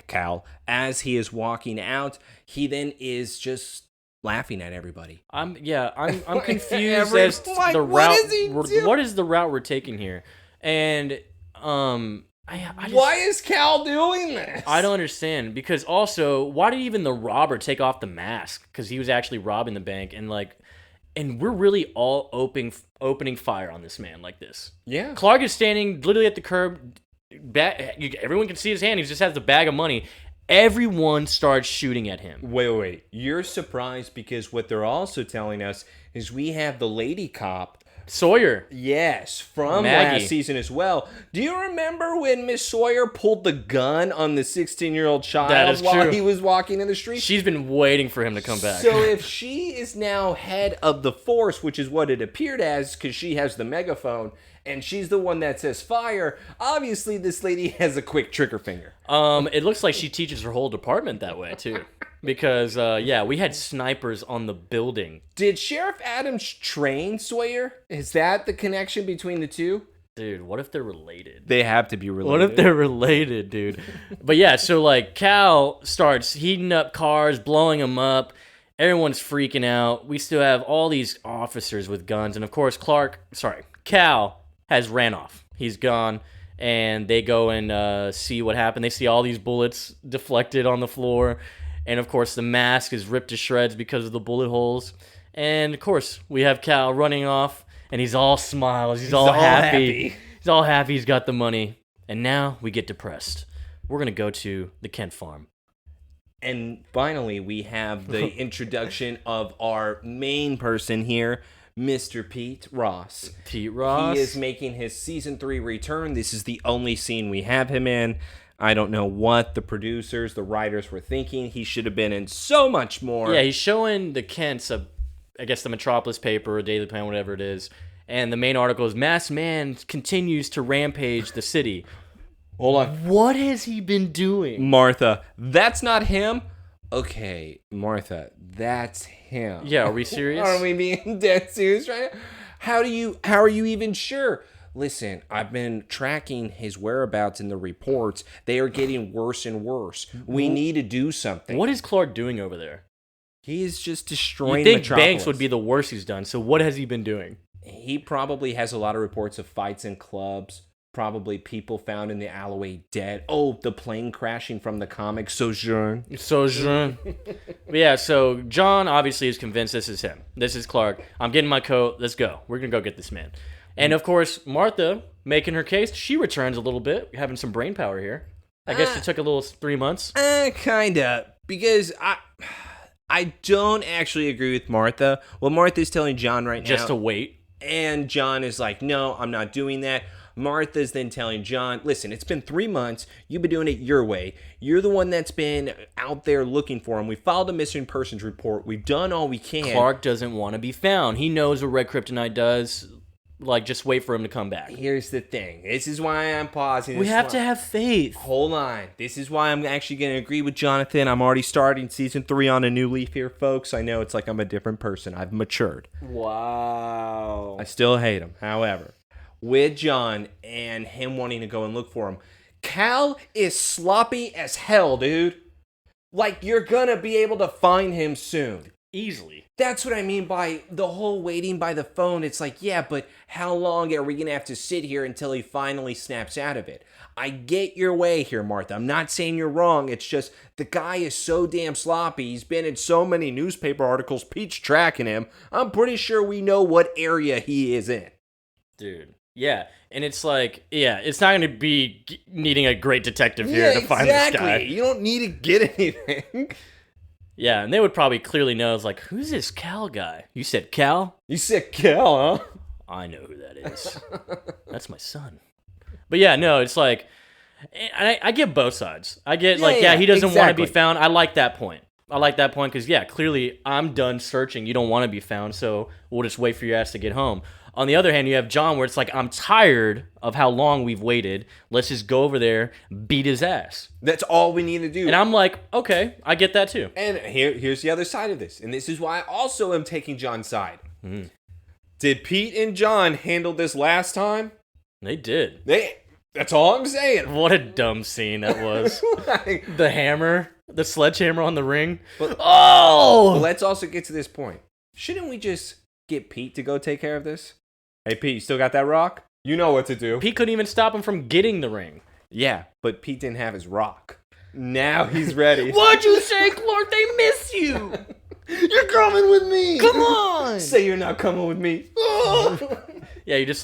Speaker 2: Cal, as he is walking out. He then is just laughing at everybody.
Speaker 1: I'm confused as to the route. What is the route we're taking here? And
Speaker 2: why is Cal doing this?
Speaker 1: I don't understand, because also, why did even the robber take off the mask? Because he was actually robbing the bank, and we're really all opening fire on this man like this.
Speaker 2: Yeah.
Speaker 1: Clark is standing literally at the curb. Everyone can see his hand. He just has the bag of money. Everyone starts shooting at him.
Speaker 2: Wait. You're surprised because what they're also telling us is we have the lady cop
Speaker 1: Sawyer.
Speaker 2: Yes, from
Speaker 1: Maggie.
Speaker 2: last season as well. Do you remember when Miss Sawyer pulled the gun on the 16-year-old child
Speaker 1: That is
Speaker 2: while
Speaker 1: true.
Speaker 2: he was walking in the street?
Speaker 1: She's been waiting for him to come back.
Speaker 2: So if she is now head of the force, which is what it appeared as because she has the megaphone, and she's the one that says fire, obviously this lady has a quick trigger finger.
Speaker 1: It looks like she teaches her whole department that way, too. Because, we had snipers on the building.
Speaker 2: Did Sheriff Adams train Sawyer? Is that the connection between the two?
Speaker 1: Dude, what if they're related?
Speaker 2: They have to be related.
Speaker 1: What if they're related, dude? But yeah, so like Cal starts heating up cars, blowing them up. Everyone's freaking out. We still have all these officers with guns. And of course, Cal has ran off. He's gone. And they go and see what happened. They see all these bullets deflected on the floor. And of course, the mask is ripped to shreds because of the bullet holes. And of course, we have Cal running off. And he's all smiles. He's all happy. He's all happy he's got the money. And now we get depressed. We're going to go to the Kent farm.
Speaker 2: And finally, we have the introduction of our main person here, Mr. Pete Ross.
Speaker 1: Pete Ross.
Speaker 2: He is making his season 3 return. This is the only scene we have him in. I don't know what the producers, the writers were thinking. He should have been in so much more.
Speaker 1: Yeah, he's showing the Kents, I guess the Metropolis paper or Daily Planet, whatever it is. And the main article is, Masked Man continues to rampage the city.
Speaker 2: Hold on.
Speaker 1: What has he been doing?
Speaker 2: Martha, that's not him? Okay, Martha, that's him.
Speaker 1: Yeah, are we serious?
Speaker 2: Are we being dead serious right now? How are you even sure? Listen, I've been tracking his whereabouts in the reports. They are getting worse and worse. We need to do something.
Speaker 1: What is Clark doing over there?
Speaker 2: He is just destroying
Speaker 1: You think
Speaker 2: Metropolis.
Speaker 1: Banks would be the worst he's done, so what has he been doing?
Speaker 2: He probably has a lot of reports of fights in clubs. Probably people found in the alleyway dead. Oh, the plane crashing from the comic Sojourn.
Speaker 1: But yeah, so John obviously is convinced this is him. This is Clark. I'm getting my coat. Let's go. We're going to go get this man. And of course, Martha, making her case, she returns a little bit, having some brain power here. I guess it took a little 3 months.
Speaker 2: Kinda. Because I don't actually agree with Martha. Well, Martha's telling John right now.
Speaker 1: Just to wait.
Speaker 2: And John is like, no, I'm not doing that. Martha's then telling John, listen, it's been 3 months. You've been doing it your way. You're the one that's been out there looking for him. We filed a missing persons report. We've done all we can.
Speaker 1: Clark doesn't want to be found. He knows what Red Kryptonite does. Like, just wait for him to come back.
Speaker 2: Here's the thing. This is why I'm pausing.
Speaker 1: We have to have faith.
Speaker 2: Hold on. This is why I'm actually going to agree with Jonathan. I'm already starting season 3 on a new leaf here, folks. I know it's like I'm a different person. I've matured.
Speaker 1: Wow.
Speaker 2: I still hate him. However, with John and him wanting to go and look for him, Cal is sloppy as hell, dude. Like, you're going to be able to find him soon.
Speaker 1: Easily.
Speaker 2: That's what I mean by the whole waiting by the phone. It's like, yeah, but how long are we going to have to sit here until he finally snaps out of it? I get your way here, Martha. I'm not saying you're wrong. It's just the guy is so damn sloppy. He's been in so many newspaper articles. Pete's tracking him. I'm pretty sure we know what area he is in.
Speaker 1: Dude. Yeah. And it's like, yeah, it's not going to be needing a great detective here to find this guy.
Speaker 2: You don't need to get anything.
Speaker 1: Yeah, and they would probably clearly know. It's like, who's this Cal guy? You said Cal?
Speaker 2: You said Cal, huh?
Speaker 1: I know who that is. That's my son. But yeah, no, it's like, I get both sides. I get, he doesn't want to be found. I like that point. Because, yeah, clearly I'm done searching. You don't want to be found, so we'll just wait for your ass to get home. On the other hand, you have John where it's like, I'm tired of how long we've waited. Let's just go over there, beat his ass.
Speaker 2: That's all we need to do.
Speaker 1: And I'm like, okay, I get that too.
Speaker 2: And here's the other side of this. And this is why I also am taking John's side. Mm. Did Pete and John handle this last time?
Speaker 1: They did.
Speaker 2: That's all I'm saying.
Speaker 1: What a dumb scene that was. The hammer, the sledgehammer on the ring.
Speaker 2: But let's also get to this point. Shouldn't we just get Pete to go take care of this? Hey, Pete, you still got that rock? You know what to do.
Speaker 1: Pete couldn't even stop him from getting the ring.
Speaker 2: Yeah, but Pete didn't have his rock. Now he's ready.
Speaker 1: What'd you say, Clark? They miss you.
Speaker 2: You're coming with me.
Speaker 1: Come on.
Speaker 2: Say you're not coming with me.
Speaker 1: Yeah, he just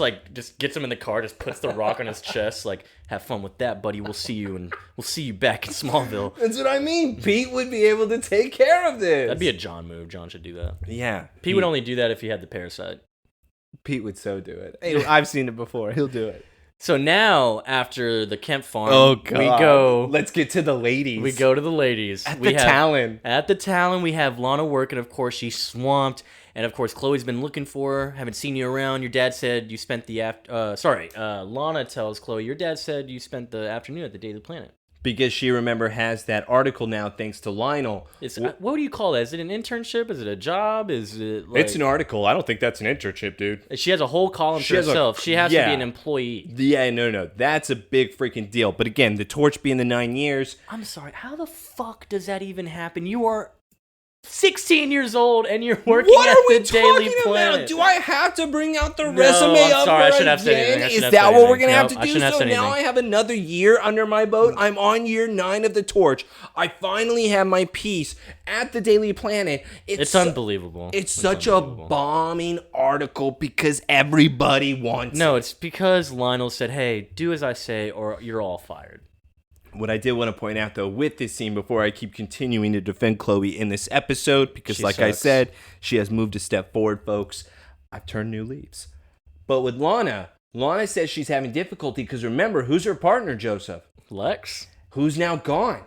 Speaker 1: gets him in the car, just puts the rock on his chest, like, have fun with that, buddy. We'll see you back in Smallville.
Speaker 2: That's what I mean. Pete would be able to take care of this.
Speaker 1: That'd be a John move. John should do that.
Speaker 2: Yeah.
Speaker 1: Pete would only do that if he had the parasite.
Speaker 2: Pete would so do it. Hey, I've seen it before. He'll do it.
Speaker 1: So now, after the Kemp farm, we go.
Speaker 2: Let's get to the ladies.
Speaker 1: We go to the ladies.
Speaker 2: At the Talon.
Speaker 1: At the Talon, we have Lana working. Of course, she's swamped. And of course, Chloe's been looking for her. Haven't seen you around. Your dad said you spent the Lana tells Chloe, your dad said you spent the afternoon at the Daily Planet.
Speaker 2: Because she, remember, has that article now thanks to Lionel.
Speaker 1: What do you call that? Is it an internship? Is it a job? Is it like...
Speaker 2: It's an article. I don't think that's an internship, dude.
Speaker 1: She has a whole column to herself. She has to be an employee.
Speaker 2: Yeah, no. That's a big freaking deal. But again, the torch being the 9 years.
Speaker 1: I'm sorry. How the fuck does that even happen? You are 16 years old and you're working at the Daily Planet.
Speaker 2: About? Do I have to bring out the resume
Speaker 1: I'm sorry, I shouldn't have said anything.
Speaker 2: Is that what we're going to have to do? So now I have another year under my boat. I'm on year 9 of the torch. I finally have my piece at the Daily Planet.
Speaker 1: It's unbelievable.
Speaker 2: It's such a bombing article because everybody wants it.
Speaker 1: No, it's because Lionel said, hey, do as I say or you're all fired.
Speaker 2: What I did want to point out, though, with this scene, before I keep continuing to defend Chloe in this episode, because like I said, she has moved a step forward, folks. I've turned new leaves. But with Lana says she's having difficulty because remember, who's her partner, Joseph?
Speaker 1: Lex.
Speaker 2: Who's now gone?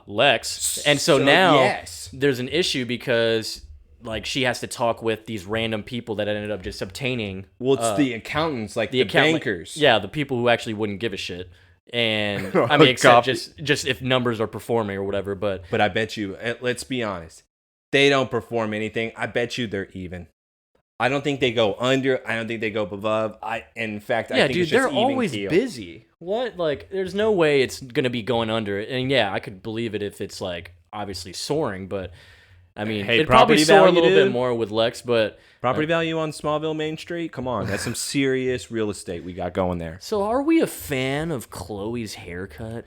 Speaker 1: Lex. And so now there's an issue because... like, she has to talk with these random people that ended up just obtaining...
Speaker 2: Well, it's the accountants, like the bankers.
Speaker 1: Yeah, the people who actually wouldn't give a shit. And, I mean, except just if numbers are performing or whatever, but...
Speaker 2: But I bet you, let's be honest, they don't perform anything. I bet you they're even. I don't think they go under. I don't think they go above. In fact, I think it's just even
Speaker 1: they're always
Speaker 2: keel.
Speaker 1: Busy. What? Like, there's no way it's going to be going under. And, yeah, I could believe it if it's, like, obviously soaring, but... I mean, it'd probably soar a little bit more with Lex, but...
Speaker 2: Property value on Smallville Main Street? Come on, that's some serious real estate we got going there.
Speaker 1: So are we a fan of Chloe's haircut?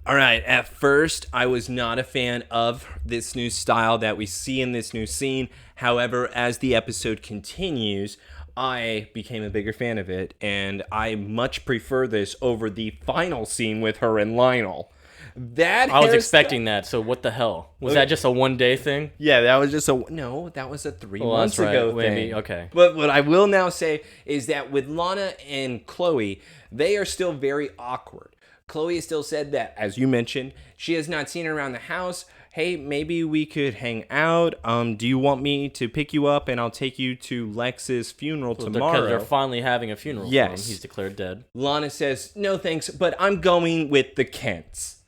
Speaker 2: All right, at first, I was not a fan of this new style that we see in this new scene. However, as the episode continues, I became a bigger fan of it, and I much prefer this over the final scene with her and Lionel. I
Speaker 1: was expecting that, so what the hell? Was that just a one-day thing?
Speaker 2: Yeah, that was just that was a 3 months ago thing.
Speaker 1: Maybe, okay.
Speaker 2: But what I will now say is that with Lana and Chloe, they are still very awkward. Chloe has still said that, as you mentioned, she has not seen her around the house. Hey, maybe we could hang out. Do you want me to pick you up and I'll take you to Lex's funeral tomorrow?
Speaker 1: Because they're finally having a funeral for him. He's declared dead.
Speaker 2: Lana says, no thanks, but I'm going with the Kents.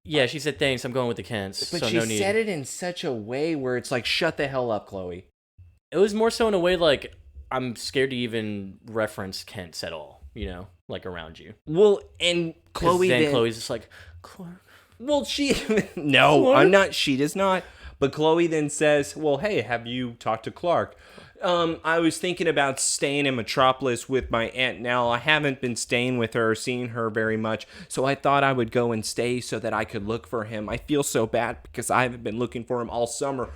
Speaker 1: Yeah, she said thanks. I'm going with the Kents.
Speaker 2: But
Speaker 1: so
Speaker 2: she
Speaker 1: no need.
Speaker 2: said it in such a way where it's like, shut the hell up, Chloe.
Speaker 1: It was more so in a way like I'm scared to even reference Kents at all. You know, like around you.
Speaker 2: Well, and Chloe
Speaker 1: then Chloe's just like, Clark.
Speaker 2: Well, no, Clark? I'm not. She does not. But Chloe then says, well, hey, have you talked to Clark? I was thinking about staying in Metropolis with my Aunt Nell. I haven't been staying with her or seeing her very much, so I thought I would go and stay so that I could look for him. I feel so bad because I haven't been looking for him all summer.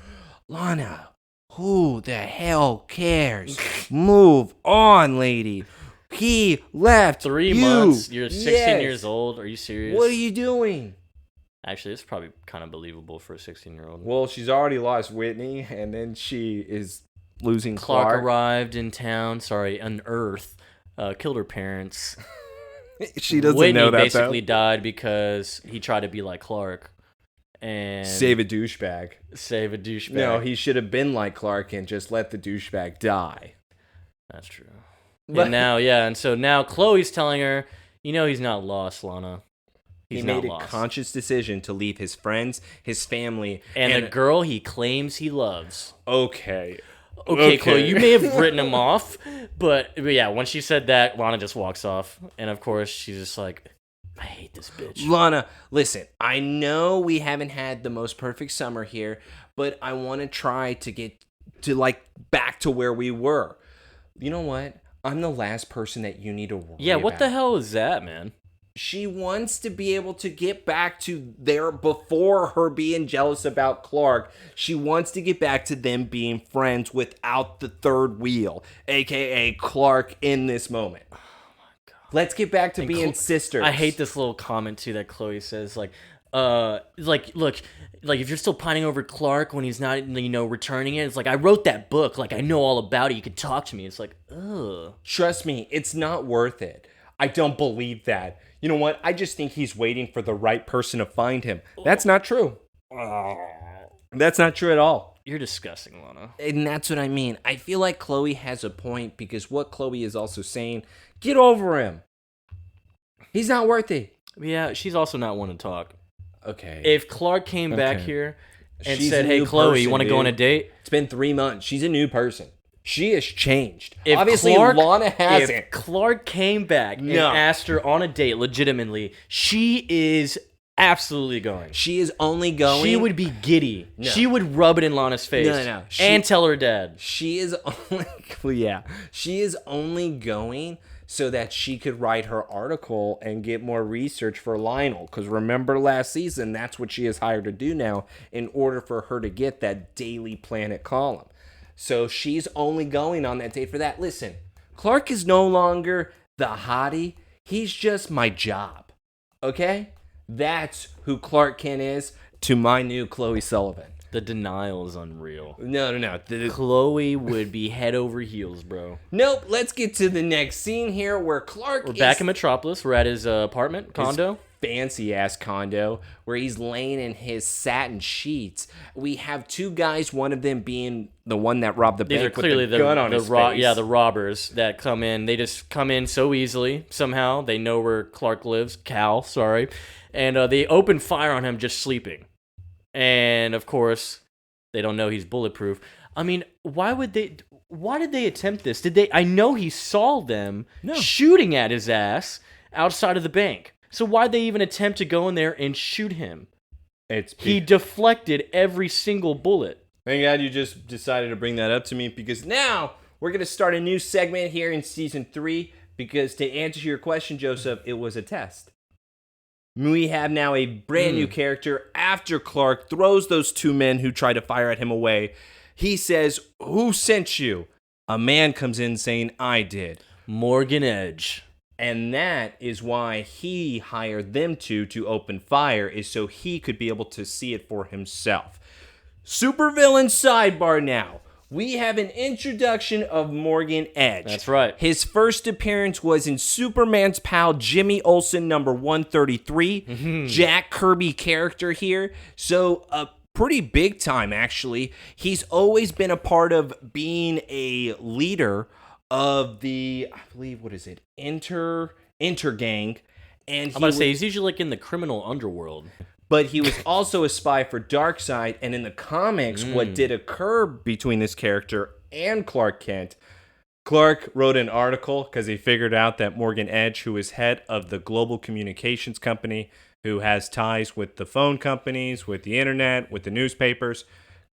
Speaker 2: Lana, who the hell cares? Move on, lady. He left
Speaker 1: 3 months. You're 16 years old. Are you serious?
Speaker 2: What are you doing?
Speaker 1: Actually, it's probably kind of believable for a 16-year-old.
Speaker 2: Well, she's already lost Whitney, and then she is... losing
Speaker 1: Clark arrived in town. On Earth, killed her parents.
Speaker 2: She doesn't
Speaker 1: Whitney
Speaker 2: know that.
Speaker 1: Whitney basically died because he tried to be like Clark and
Speaker 2: save a douchebag. No, he should have been like Clark and just let the douchebag die.
Speaker 1: That's true. But now, and so now Chloe's telling her, he's not lost, Lana.
Speaker 2: He made a conscious decision to leave his friends, his family,
Speaker 1: and the girl he claims he loves.
Speaker 2: Okay,
Speaker 1: Chloe, you may have written him off, but yeah, when she said that, Lana just walks off. And of course, she's just like, I hate this bitch.
Speaker 2: Lana, listen, I know we haven't had the most perfect summer here, but I want to try to get to back to where we were. You know what? I'm the last person that you need to worry about.
Speaker 1: Yeah, what the hell is that, man?
Speaker 2: She wants to be able to get back to there before her being jealous about Clark. She wants to get back to them being friends without the third wheel, a.k.a. Clark in this moment. Oh, my God. Let's get back to being sisters.
Speaker 1: I hate this little comment, too, that Chloe says, like, like, look, like if you're still pining over Clark when he's not, returning it, it's like, I wrote that book, like I know all about it. You could talk to me. It's like, ugh.
Speaker 2: Trust me, it's not worth it. I don't believe that. You know what? I just think he's waiting for the right person to find him. That's not true. That's not true at all.
Speaker 1: You're disgusting, Lana.
Speaker 2: And that's what I mean. I feel like Chloe has a point because what Chloe is also saying, get over him. He's not worth it.
Speaker 1: Yeah, she's also not one to talk.
Speaker 2: Okay.
Speaker 1: If Clark came back here and
Speaker 2: She's
Speaker 1: said,
Speaker 2: a
Speaker 1: hey,
Speaker 2: new
Speaker 1: Chloe, you
Speaker 2: person,
Speaker 1: want to go on a
Speaker 2: dude.
Speaker 1: date?
Speaker 2: It's been 3 months. She's a new person. She has changed.
Speaker 1: If
Speaker 2: Obviously,
Speaker 1: Clark,
Speaker 2: Lana hasn't.
Speaker 1: If Clark came back and
Speaker 2: No.
Speaker 1: asked her on a date legitimately, she is absolutely going.
Speaker 2: She is only going.
Speaker 1: She would be giddy.
Speaker 2: No.
Speaker 1: She would rub it in Lana's face.
Speaker 2: No.
Speaker 1: And tell her dad.
Speaker 2: She is only. Yeah. She is only going so that she could write her article and get more research for Lionel. Because remember last season, that's what she is hired to do now in order for her to get that Daily Planet column. So she's only going on that date for that. Listen, Clark is no longer the hottie. He's just my job. Okay? That's who Clark Kent is to my new Chloe Sullivan.
Speaker 1: The denial is unreal.
Speaker 2: No.
Speaker 1: Chloe would be head over heels, bro.
Speaker 2: Nope. Let's get to the next scene here where Clark
Speaker 1: We're back in Metropolis. We're at his apartment, condo.
Speaker 2: Fancy ass condo where he's laying in his satin sheets. We have two guys, one of them being the one that robbed the
Speaker 1: These
Speaker 2: bank
Speaker 1: are clearly
Speaker 2: with the gun on his face.
Speaker 1: Yeah, the robbers that come in. They just come in so easily. Somehow they know where Clark lives. Cal, sorry, and they open fire on him just sleeping. And of course, they don't know he's bulletproof. I mean, why did they attempt this? I know he saw them shooting at his ass outside of the bank. So why'd they even attempt to go in there and shoot him? He deflected every single bullet.
Speaker 2: Thank God you just decided to bring that up to me, because now we're going to start a new segment here in season 3, because to answer your question, Joseph, it was a test. We have now a brand new character. After Clark throws those two men who try to fire at him away, he says, "Who sent you?" A man comes in saying, "I did."
Speaker 1: Morgan Edge.
Speaker 2: And that is why he hired them to open fire, is so he could be able to see it for himself. Supervillain sidebar now. We have an introduction of Morgan Edge.
Speaker 1: That's right.
Speaker 2: His first appearance was in Superman's pal Jimmy Olsen number 133. Jack Kirby character here. So pretty big time, actually. He's always been a part of being a leader of the, I believe, what is it? Inter gang. And
Speaker 1: I'm about to say, he's usually like in the criminal underworld.
Speaker 2: But he was also a spy for Darkseid, and in the comics, what did occur between this character and Clark Kent, Clark wrote an article because he figured out that Morgan Edge, who is head of the global communications company, who has ties with the phone companies, with the internet, with the newspapers,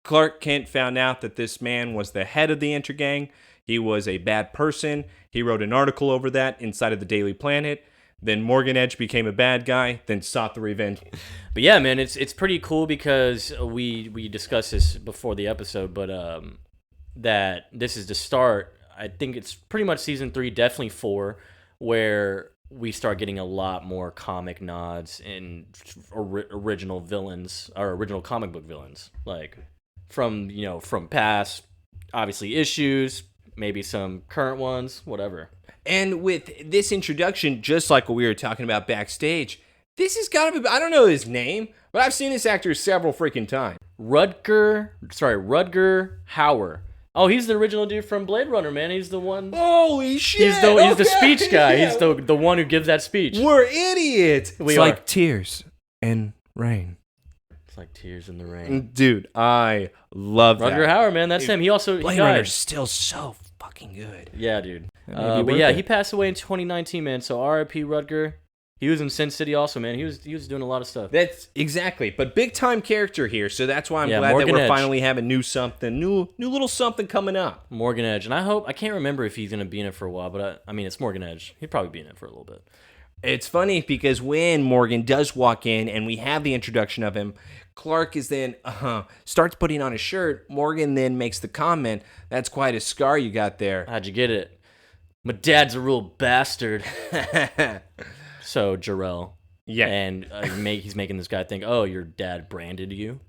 Speaker 2: Clark Kent found out that this man was the head of the Intergang. He was a bad person. He wrote an article over that inside of the Daily Planet. Then Morgan Edge became a bad guy, then sought the revenge.
Speaker 1: But yeah, man, it's pretty cool because we discussed this before the episode, but that this is the start. I think it's pretty much season 3, definitely 4, where we start getting a lot more comic nods and original villains, or original comic book villains, like from past, obviously, issues, maybe some current ones, whatever.
Speaker 2: And with this introduction, just like what we were talking about backstage, this has got to be, I don't know his name, but I've seen this actor several freaking times.
Speaker 1: Rutger Hauer. Oh, he's the original dude from Blade Runner, man. He's the one.
Speaker 2: Holy shit!
Speaker 1: He's the speech guy. Yeah. He's the one who gives that speech.
Speaker 2: We're idiots.
Speaker 1: We are.
Speaker 2: Like tears and rain.
Speaker 1: It's like tears in the rain.
Speaker 2: Dude, I love that.
Speaker 1: Rutger Hauer, man. That's him. He
Speaker 2: Blade Runner's still so fucking good.
Speaker 1: Yeah, dude. But yeah, he passed away in 2019, man. So R.I.P. Rutger. He was in Sin City also, man. He was doing a lot of stuff.
Speaker 2: That's exactly. But big time character here, so that's why I'm glad
Speaker 1: Morgan
Speaker 2: that we're
Speaker 1: Edge.
Speaker 2: finally having new little something coming up.
Speaker 1: Morgan Edge, and I can't remember if he's gonna be in it for a while, but I mean it's Morgan Edge. He'd probably be in it for a little bit.
Speaker 2: It's funny because when Morgan does walk in and we have the introduction of him, Clark is then starts putting on a shirt. Morgan then makes the comment, "That's quite a scar you got there."
Speaker 1: How'd you get it? My dad's a real bastard. So Jarrell.
Speaker 2: Yeah.
Speaker 1: And he's making this guy think, oh, your dad branded you.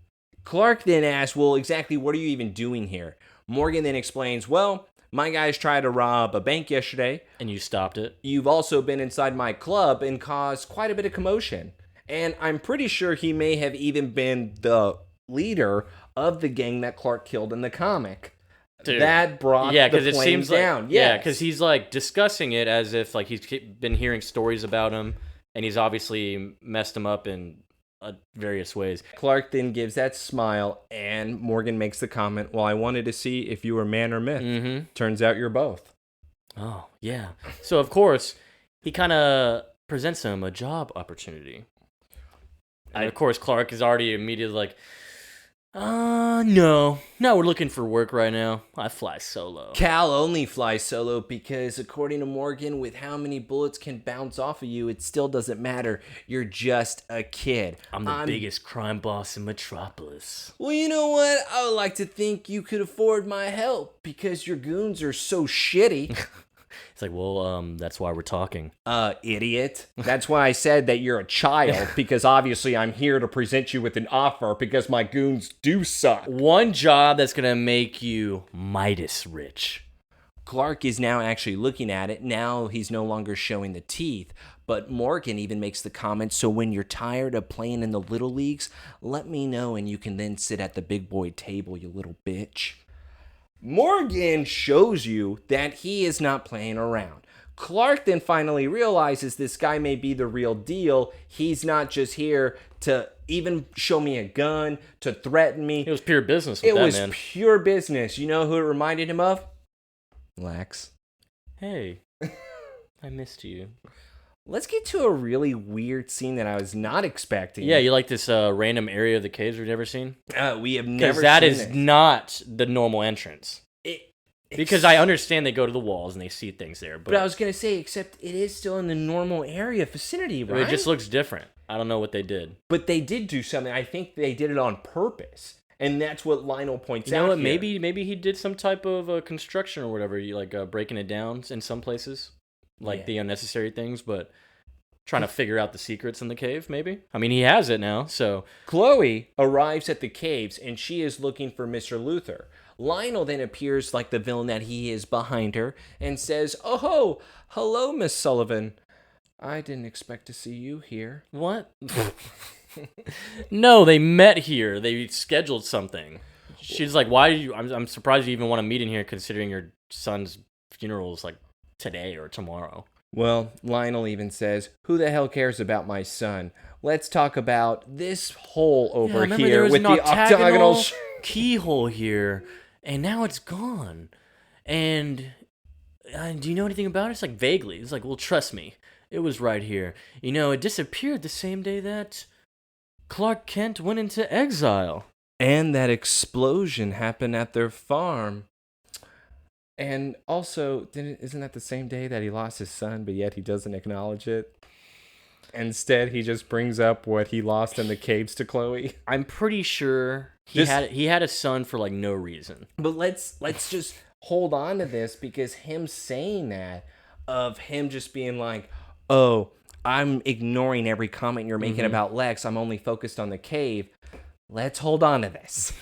Speaker 2: Clark then asks, well, exactly what are you even doing here? Morgan then explains, well, my guys tried to rob a bank yesterday.
Speaker 1: And you stopped it.
Speaker 2: You've also been inside my club and caused quite a bit of commotion. And I'm pretty sure he may have even been the leader of the gang that Clark killed in the comic.
Speaker 1: Dude.
Speaker 2: That brought the flames down.
Speaker 1: Like, yeah, because he's like discussing it as if like he's been hearing stories about him, and he's obviously messed him up in various ways.
Speaker 2: Clark then gives that smile, and Morgan makes the comment, well, I wanted to see if you were man or myth.
Speaker 1: Mm-hmm.
Speaker 2: Turns out you're both.
Speaker 1: Oh, yeah. So, of course, he kind of presents him a job opportunity. And, of course, Clark is already immediately like, no, we're looking for work right now. I fly solo.
Speaker 2: Cal only flies solo because, according to Morgan, with how many bullets can bounce off of you, it still doesn't matter. You're just a kid.
Speaker 1: I'm the biggest crime boss in Metropolis.
Speaker 2: Well, you know what? I would like to think you could afford my help because your goons are so shitty.
Speaker 1: It's like, well, that's why we're talking.
Speaker 2: Idiot. That's why I said that you're a child, because obviously I'm here to present you with an offer because my goons do suck.
Speaker 1: One job that's going to make you Midas rich.
Speaker 2: Clark is now actually looking at it. Now he's no longer showing the teeth. But Morgan even makes the comment, so when you're tired of playing in the little leagues, let me know and you can then sit at the big boy table, you little bitch. Morgan shows you that he is not playing around. Clark then finally realizes this guy may be the real deal. He's not just here to even show me a gun, to threaten me.
Speaker 1: It was pure business with that, man.
Speaker 2: It was pure business. You know who it reminded him of? Lex.
Speaker 1: Hey, I missed you.
Speaker 2: Let's get to a really weird scene that I was not expecting.
Speaker 1: Yeah, you like this random area of the caves we've never seen?
Speaker 2: We have never seen it.
Speaker 1: Because that is not the normal entrance. Because I understand they go to the walls and they see things there.
Speaker 2: But I was going to say, except it is still in the normal area vicinity, right?
Speaker 1: It just looks different. I don't know what they did.
Speaker 2: But they did do something. I think they did it on purpose. And that's what Lionel points out.
Speaker 1: You know what?
Speaker 2: Here.
Speaker 1: Maybe he did some type of construction or whatever, like breaking it down in some places. Like the unnecessary things, but trying to figure out the secrets in the cave, maybe? I mean, he has it now, so...
Speaker 2: Chloe arrives at the caves, and she is looking for Mr. Luthor. Lionel then appears like the villain that he is behind her, and says, oh, hello, Miss Sullivan. I didn't expect to see you here.
Speaker 1: What? No, they met here. They scheduled something. She's like, why do you... I'm surprised you even want to meet in here, considering your son's funeral is like today or tomorrow.
Speaker 2: Well, Lionel even says, who the hell cares about my son? Let's talk about this hole over here with the octagonal
Speaker 1: keyhole here, and now it's gone. And do you know anything about it? It's like vaguely. It's like, well, trust me, it was right here. You know, it disappeared the same day that Clark Kent went into exile.
Speaker 2: And that explosion happened at their farm. And also, isn't that the same day that he lost his son, but yet he doesn't acknowledge it? Instead, he just brings up what he lost in the caves to Chloe.
Speaker 1: I'm pretty sure he had a son for like no reason.
Speaker 2: But let's just hold on to this, because him saying that, of him just being like, oh, I'm ignoring every comment you're making about Lex. I'm only focused on the cave. Let's hold on to this.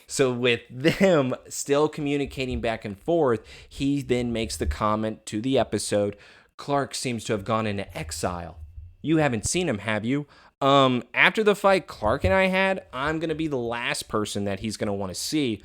Speaker 2: So with them still communicating back and forth, he then makes the comment to the episode, Clark seems to have gone into exile. You haven't seen him, have you? After the fight Clark and I had, I'm going to be the last person that he's going to want to see.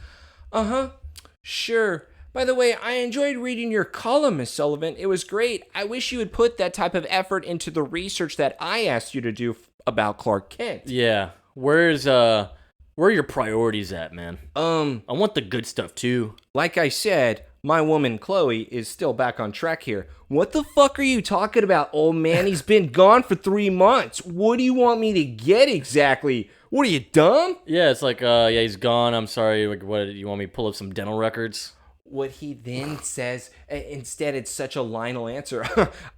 Speaker 2: Sure. By the way, I enjoyed reading your column, Miss Sullivan. It was great. I wish you would put that type of effort into the research that I asked you to do about Clark Kent.
Speaker 1: Yeah. Where are your priorities at, man? I want the good stuff too.
Speaker 2: Like I said, my woman Chloe is still back on track here. What the fuck are you talking about, old man? He's been gone for 3 months. What do you want me to get exactly? What are you, dumb?
Speaker 1: Yeah, it's like, he's gone. I'm sorry. Like, what, you want me to pull up some dental records?
Speaker 2: What he then says, instead it's such a Lionel answer.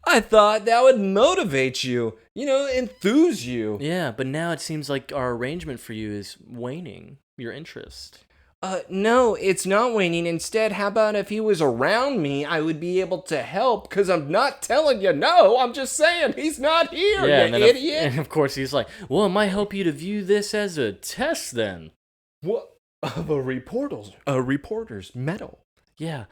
Speaker 2: I thought that would motivate you, enthuse you.
Speaker 1: Yeah, but now it seems like our arrangement for you is waning your interest.
Speaker 2: No, it's not waning. Instead, how about if he was around me, I would be able to help? Because I'm not telling you no. I'm just saying he's not here,
Speaker 1: Yeah,
Speaker 2: you
Speaker 1: and
Speaker 2: idiot.
Speaker 1: and of course he's like, well, it might help you to view this as a test then.
Speaker 2: What? Of a reporter's medal.
Speaker 1: Yeah.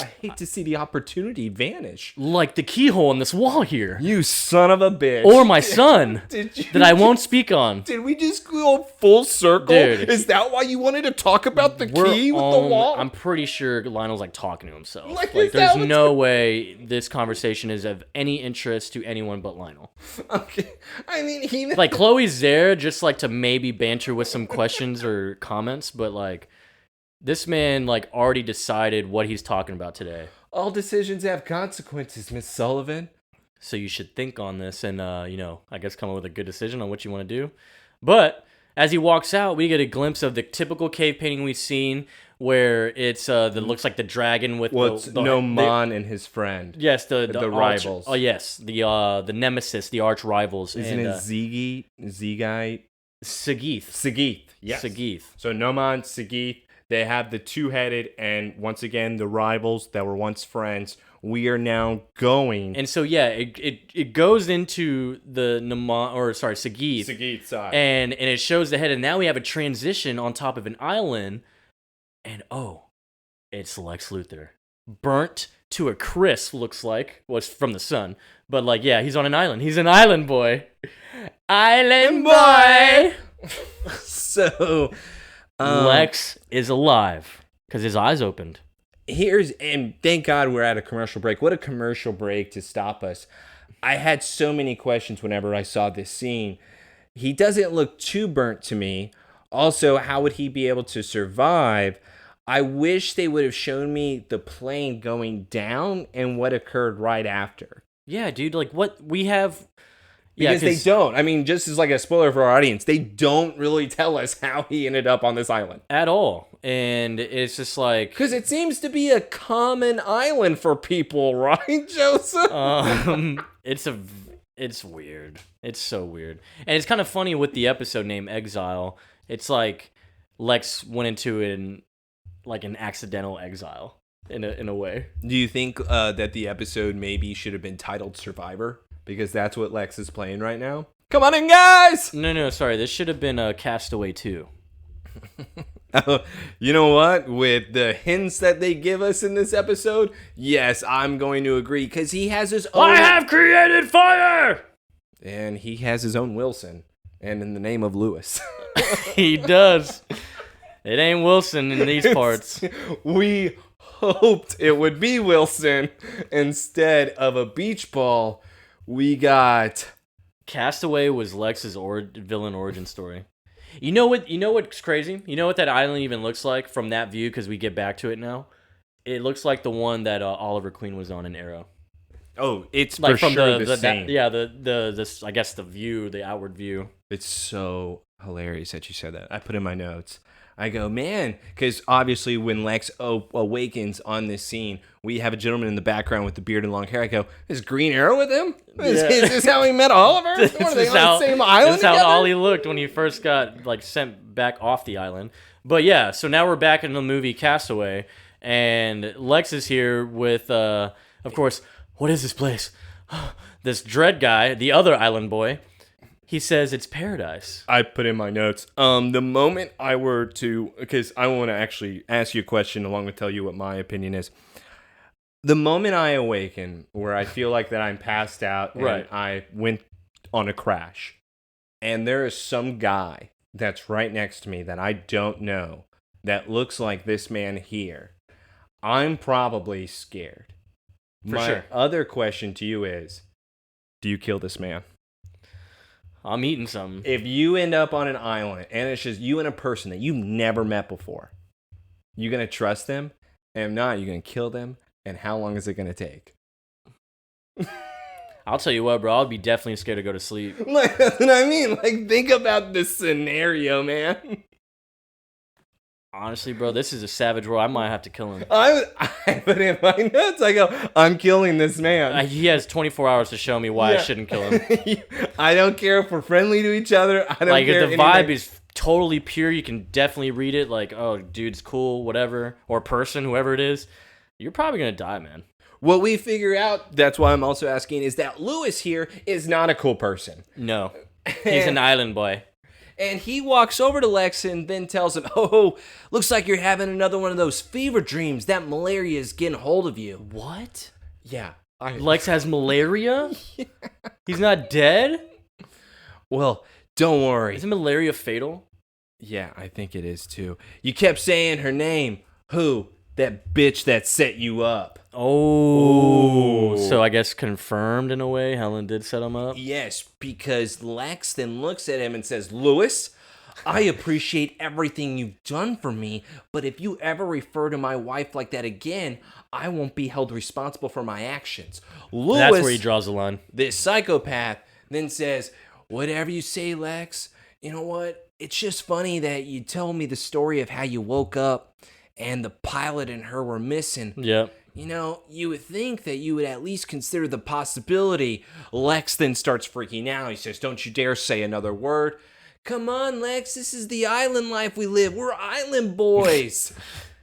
Speaker 2: I hate to see the opportunity vanish.
Speaker 1: Like the keyhole in this wall here.
Speaker 2: You son of a bitch.
Speaker 1: Or my son. That I won't speak on.
Speaker 2: Did we just go full circle?
Speaker 1: Dude.
Speaker 2: Is that why you wanted to talk about the key with the wall?
Speaker 1: I'm pretty sure Lionel's like talking to himself.
Speaker 2: Like,
Speaker 1: there's no way this conversation is of any interest to anyone but Lionel.
Speaker 2: Okay. I mean, he...
Speaker 1: Like, Chloe's there just like to maybe banter with some questions or comments, but like... This man, like, already decided what he's talking about today.
Speaker 2: All decisions have consequences, Miss Sullivan.
Speaker 1: So you should think on this and, I guess come up with a good decision on what you want to do. But as he walks out, we get a glimpse of the typical cave painting we've seen where it's that looks like the dragon with
Speaker 2: Noman and his friend.
Speaker 1: Yes, the
Speaker 2: rivals.
Speaker 1: Oh, yes, the nemesis, the arch rivals.
Speaker 2: Isn't it Zegite?
Speaker 1: Sagith.
Speaker 2: Yes.
Speaker 1: Sagith.
Speaker 2: So Noman, Sagith. They have the two-headed, and once again, the rivals that were once friends. We are now going.
Speaker 1: And so, yeah, it goes into the Sagith.
Speaker 2: Sagith side.
Speaker 1: And it shows the head, and now we have a transition on top of an island, and it's Lex Luthor. Burnt to a crisp, looks like. Well, it's from the sun. But, like, yeah, he's on an island. He's an island boy. Island boy!
Speaker 2: So...
Speaker 1: Lex is alive because his eyes opened.
Speaker 2: And thank God we're at a commercial break. What a commercial break to stop us. I had so many questions whenever I saw this scene. He doesn't look too burnt to me. Also, how would he be able to survive? I wish they would have shown me the plane going down and what occurred right after.
Speaker 1: Yeah, dude, like what we have...
Speaker 2: Because they don't. I mean, just as like a spoiler for our audience, they don't really tell us how he ended up on this island.
Speaker 1: At all. And it's just like...
Speaker 2: Because it seems to be a common island for people, right, Joseph?
Speaker 1: It's weird. It's so weird. And it's kind of funny with the episode name, Exile. It's like Lex went into an accidental exile in a way.
Speaker 2: Do you think that the episode maybe should have been titled Survivor? Because that's what Lex is playing right now. Come on in, guys!
Speaker 1: No, sorry. This should have been Castaway 2.
Speaker 2: You know what? With the hints that they give us in this episode, yes, I'm going to agree. Because he has his own...
Speaker 1: I have created fire!
Speaker 2: And he has his own Wilson. And in the name of Lewis.
Speaker 1: He does. It ain't Wilson in these parts.
Speaker 2: We hoped it would be Wilson. Instead of a beach ball... We got
Speaker 1: Castaway was Lex's villain origin story. You know what's crazy? You know what that island even looks like from that view? Because we get back to it now. It looks like the one that Oliver Queen was on in Arrow.
Speaker 2: Oh, it's
Speaker 1: like
Speaker 2: for
Speaker 1: from
Speaker 2: sure
Speaker 1: the
Speaker 2: same.
Speaker 1: the I guess the outward view.
Speaker 2: It's so hilarious that you said that. I put in my notes. I go, man, because obviously when Lex awakens on this scene, we have a gentleman in the background with the beard and long hair. I go, is Green Arrow with him? Is this how he met Oliver? What, are they on the same island
Speaker 1: This is how Ollie looked when he first got sent back off the island. But yeah, so now we're back in the movie Castaway, and Lex is here with, of course, what is this place? This Dread guy, the other island boy. He says it's paradise.
Speaker 2: I put in my notes. The moment I were to, because I want to actually ask you a question along with tell you what my opinion is. The moment I awaken, where I feel like that I'm passed out and I went on a crash, and there is some guy that's right next to me that I don't know that looks like this man here, I'm probably scared. My other question to you is, do you kill this man?
Speaker 1: I'm eating something.
Speaker 2: If you end up on an island and it's just you and a person that you've never met before, you going to trust them? And if not, you're going to kill them? And how long is it going to take?
Speaker 1: I'll tell you what, bro. I'll be definitely scared to go to sleep.
Speaker 2: Like, that's what I mean. Like, think about this scenario, man.
Speaker 1: Honestly, bro, this is a savage world. I might have to kill him.
Speaker 2: I put in my notes. I go, I'm killing this man.
Speaker 1: He has 24 hours to show me why I shouldn't kill him.
Speaker 2: I don't care if we're friendly to each other. I don't care.
Speaker 1: The vibe is totally pure, you can definitely read it like, oh, dude's cool, whatever, or person, whoever it is, you're probably gonna die, man.
Speaker 2: What we figure out, that's why I'm also asking, is that Lewis here is not a cool person.
Speaker 1: No, he's an island boy.
Speaker 2: And he walks over to Lex and then tells him, oh, looks like you're having another one of those fever dreams. That malaria is getting hold of you.
Speaker 1: What?
Speaker 2: Yeah.
Speaker 1: Lex has malaria? Yeah. He's not dead?
Speaker 2: Well, don't worry.
Speaker 1: Isn't malaria fatal?
Speaker 2: Yeah, I think it is too. You kept saying her name. Who? That bitch that set you up.
Speaker 1: Oh. So I guess confirmed in a way, Helen did set him up?
Speaker 2: Yes, because Lex then looks at him and says, Lewis, I appreciate everything you've done for me, but if you ever refer to my wife like that again, I won't be held responsible for my actions. Lewis,
Speaker 1: that's where he draws the line.
Speaker 2: This psychopath then says, whatever you say, Lex, you know what? It's just funny that you tell me the story of how you woke up and the pilot and her were missing.
Speaker 1: Yep.
Speaker 2: You know, you would think that you would at least consider the possibility. Lex then starts freaking out. He says, don't you dare say another word. Come on, Lex, this is the island life we live. We're island boys.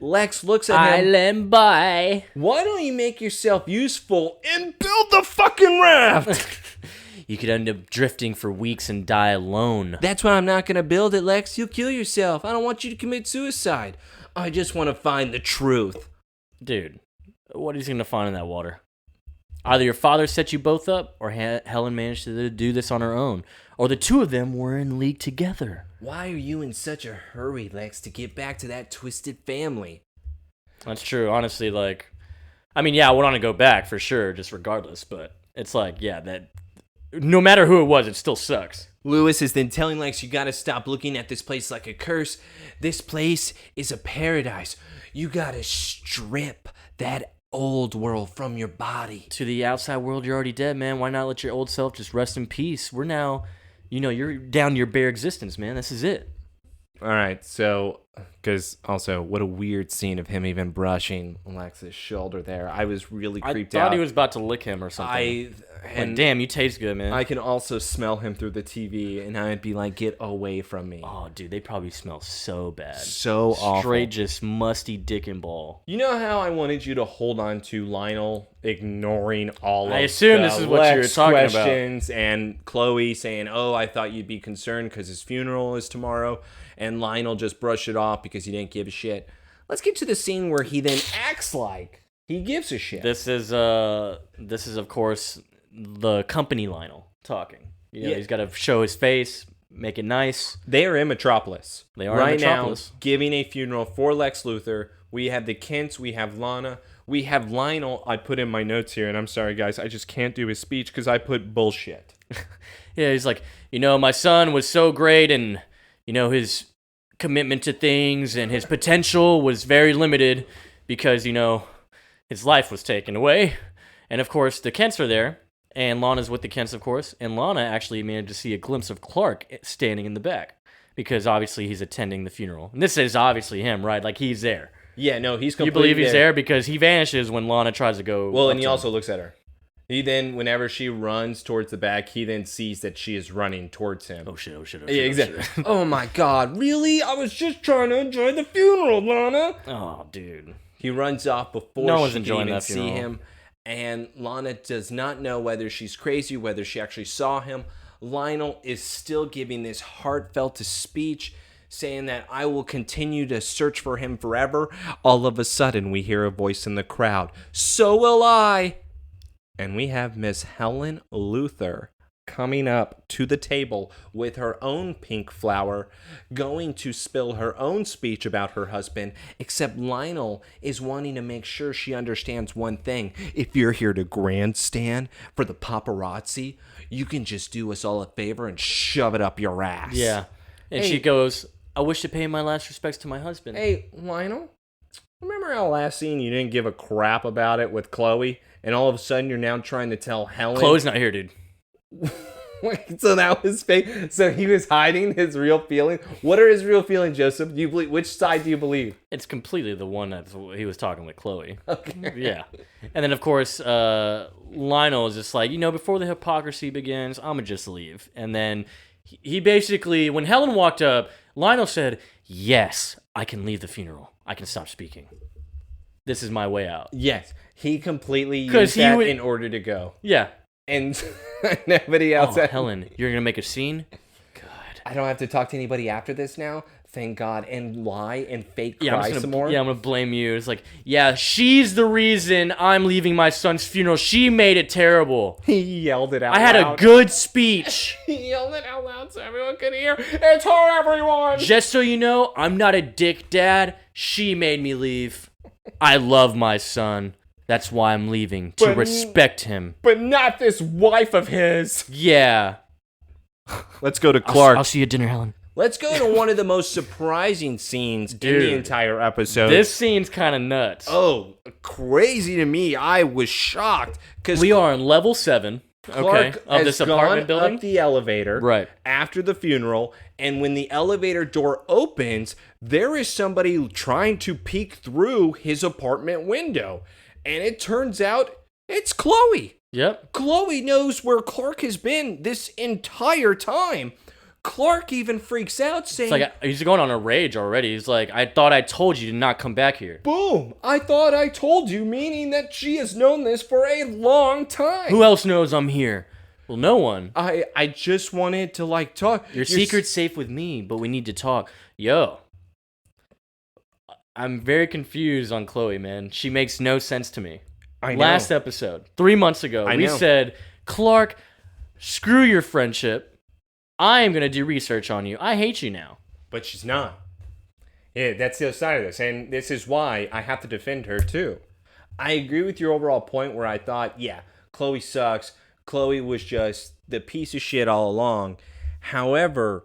Speaker 2: Lex looks at him.
Speaker 1: Island boy.
Speaker 2: Why don't you make yourself useful and build the fucking raft?
Speaker 1: You could end up drifting for weeks and die alone.
Speaker 2: That's why I'm not going to build it, Lex. You'll kill yourself. I don't want you to commit suicide. I just want to find the truth.
Speaker 1: Dude, what is he going to find in that water? Either your father set you both up, or Helen managed to do this on her own. Or the two of them were in league together.
Speaker 2: Why are you in such a hurry, Lex, to get back to that twisted family?
Speaker 1: That's true. Honestly, I would want to go back for sure, just regardless. But it's that no matter who it was, it still sucks.
Speaker 2: Lewis is then telling Lex, you gotta stop looking at this place like a curse. This place is a paradise. You gotta strip that old world from your body.
Speaker 1: To the outside world, you're already dead, man. Why not let your old self just rest in peace? We're now, you're down to your bare existence, man. This is it.
Speaker 2: All right, so, because also, what a weird scene of him even brushing Lex's shoulder there. I was really creeped out.
Speaker 1: I thought he was about to lick him or something. Damn, you taste good, man.
Speaker 2: I can also smell him through the TV, and I'd be like, get away from me.
Speaker 1: Oh, dude, they probably smell so bad.
Speaker 2: So awful.
Speaker 1: Straight just musty dick and ball.
Speaker 2: You know how I wanted you to hold on to Lionel ignoring all of
Speaker 1: I assume this is what you were talking
Speaker 2: questions about. And Chloe saying, oh, I thought you'd be concerned because his funeral is tomorrow. And Lionel just brushed it off because he didn't give a shit. Let's get to the scene where he then acts like he gives a shit.
Speaker 1: This is of course the company Lionel talking. He's got to show his face, make it nice.
Speaker 2: They are in Metropolis.
Speaker 1: They are in Metropolis.
Speaker 2: Now, giving a funeral for Lex Luthor. We have the Kents. We have Lana. We have Lionel. I put in my notes here, and I'm sorry, guys. I just can't do his speech because I put bullshit.
Speaker 1: Yeah, he's like, my son was so great, and his commitment to things and his potential was very limited because, his life was taken away. And, of course, the Kents are there, and Lana's with the Kents, of course, and Lana actually managed to see a glimpse of Clark standing in the back because, obviously, he's attending the funeral. And this is obviously him, right? Like, he's there.
Speaker 2: Yeah, no, he's completely
Speaker 1: You believe he's there because he vanishes when Lana tries to go.
Speaker 2: Well, and he also looks at her. He then, whenever she runs towards the back, he then sees that she is running towards him.
Speaker 1: Oh shit.
Speaker 2: Yeah, exactly. Oh my god, really? I was just trying to enjoy the funeral, Lana.
Speaker 1: Oh, dude.
Speaker 2: He runs off before
Speaker 1: no one's
Speaker 2: she
Speaker 1: enjoying
Speaker 2: can even
Speaker 1: that funeral.
Speaker 2: see him. And Lana does not know whether she's crazy, whether she actually saw him. Lionel is still giving this heartfelt speech, saying that I will continue to search for him forever. All of a sudden, we hear a voice in the crowd. So will I. And we have Miss Helen Luthor coming up to the table with her own pink flower, going to spill her own speech about her husband, except Lionel is wanting to make sure she understands one thing. If you're here to grandstand for the paparazzi, you can just do us all a favor and shove it up your ass.
Speaker 1: Yeah. And she goes, I wish to pay my last respects to my husband.
Speaker 2: Hey, Lionel, remember how last scene you didn't give a crap about it with Chloe? And all of a sudden, you're now trying to tell Helen.
Speaker 1: Chloe's not here, dude.
Speaker 2: Wait, so that was fake. So he was hiding his real feelings. What are his real feelings, Joseph? Do you believe? Which side do you believe?
Speaker 1: It's completely the one that he was talking with Chloe.
Speaker 2: Okay.
Speaker 1: Yeah. And then, of course, Lionel is just like, before the hypocrisy begins, I'm going to just leave. And then he basically, when Helen walked up, Lionel said, yes, I can leave the funeral. I can stop speaking. This is my way out.
Speaker 2: Yes, he completely used
Speaker 1: 'Cause he
Speaker 2: that
Speaker 1: would-
Speaker 2: in order to go.
Speaker 1: Yeah.
Speaker 2: And nobody else.
Speaker 1: Oh, Helen, you're going to make a scene? Good.
Speaker 2: I don't have to talk to anybody after this now. Thank God. And lie and fake
Speaker 1: Yeah,
Speaker 2: cry some more.
Speaker 1: Yeah, I'm going to blame you. It's like, yeah, she's the reason I'm leaving my son's funeral. She made it terrible.
Speaker 2: He yelled it out
Speaker 1: I had
Speaker 2: loud.
Speaker 1: a good speech.
Speaker 2: He yelled it out loud so everyone could hear. It's her, everyone.
Speaker 1: Just so you know, I'm not a dick dad. She made me leave. I love my son. That's why I'm leaving, to respect him.
Speaker 2: But not this wife of his.
Speaker 1: Yeah.
Speaker 2: Let's go to Clark.
Speaker 1: I'll see you at dinner, Helen.
Speaker 2: Let's go to one of the most surprising scenes in
Speaker 1: Dude.
Speaker 2: the entire episode.
Speaker 1: This scene's kind of nuts.
Speaker 2: Oh, crazy to me. I was shocked. Because
Speaker 1: We are on level 7,
Speaker 2: Clark
Speaker 1: of
Speaker 2: has
Speaker 1: this apartment
Speaker 2: gone
Speaker 1: building.
Speaker 2: up the elevator
Speaker 1: Right.
Speaker 2: after the funeral, and when the elevator door opens, there is somebody trying to peek through his apartment window. And it turns out it's Chloe.
Speaker 1: Yep.
Speaker 2: Chloe knows where Clark has been this entire time. Clark even freaks out, saying,
Speaker 1: It's like he's going on a rage already. He's like, I thought I told you to not come back here.
Speaker 2: boom, I thought I told you, meaning that she has known this for a long time.
Speaker 1: Who else knows I'm here? Well, no one.
Speaker 2: I just wanted to, like, talk.
Speaker 1: Your secret's safe with me, but we need to talk. Yo. I'm very confused on Chloe, man. She makes no sense to me.
Speaker 2: I know.
Speaker 1: Last episode, 3 months ago, we
Speaker 2: know.
Speaker 1: said, Clark, screw your friendship. I am going to do research on you. I hate you now.
Speaker 2: But she's not. Yeah, that's the other side of this. And this is why I have to defend her, too. I agree with your overall point where I thought, yeah, Chloe sucks. Chloe was just the piece of shit all along. However,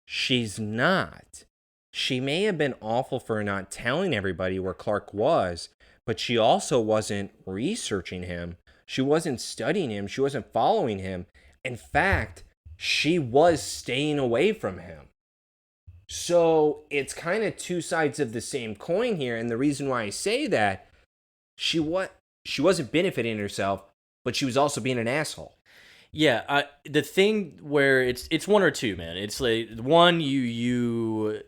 Speaker 2: she's not. She may have been awful for not telling everybody where Clark was, but she also wasn't researching him. She wasn't studying him. She wasn't following him. In fact, she was staying away from him. So it's kind of two sides of the same coin here. And the reason why I say that, she wasn't benefiting herself, but she was also being an asshole.
Speaker 1: Yeah, the thing where it's one or two, man. It's like, one, you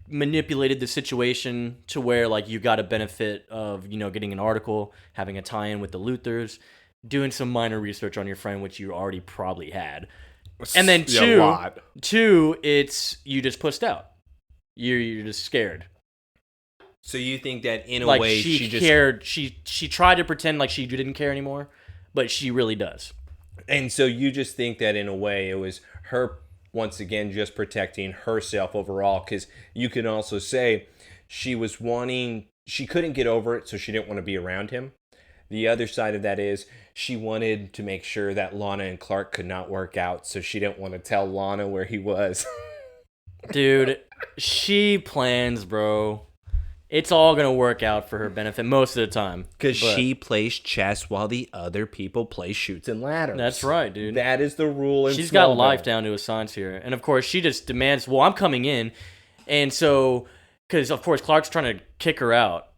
Speaker 1: manipulated the situation to where, like, you got a benefit of, getting an article, having a tie-in with the Luthors, doing some minor research on your friend, which you already probably had. And then two, it's you just pussed out. You're just scared.
Speaker 2: So you think that in a
Speaker 1: Like,
Speaker 2: way
Speaker 1: she
Speaker 2: just
Speaker 1: cared. She tried to pretend like she didn't care anymore, but she really does.
Speaker 2: And so you just think that in a way it was her, once again, just protecting herself overall. Because you can also say she couldn't get over it, so she didn't want to be around him. The other side of that is she wanted to make sure that Lana and Clark could not work out, so she didn't want to tell Lana where he was.
Speaker 1: Dude, she plans, bro. It's all going to work out for her benefit most of the time.
Speaker 2: Because she plays chess while the other people play shoots and ladders.
Speaker 1: That's right, dude.
Speaker 2: That is the rule in
Speaker 1: She's got
Speaker 2: Smallville.
Speaker 1: life down to a science here. And, of course, she just demands, well, I'm coming in. And so, because, of course, Clark's trying to kick her out.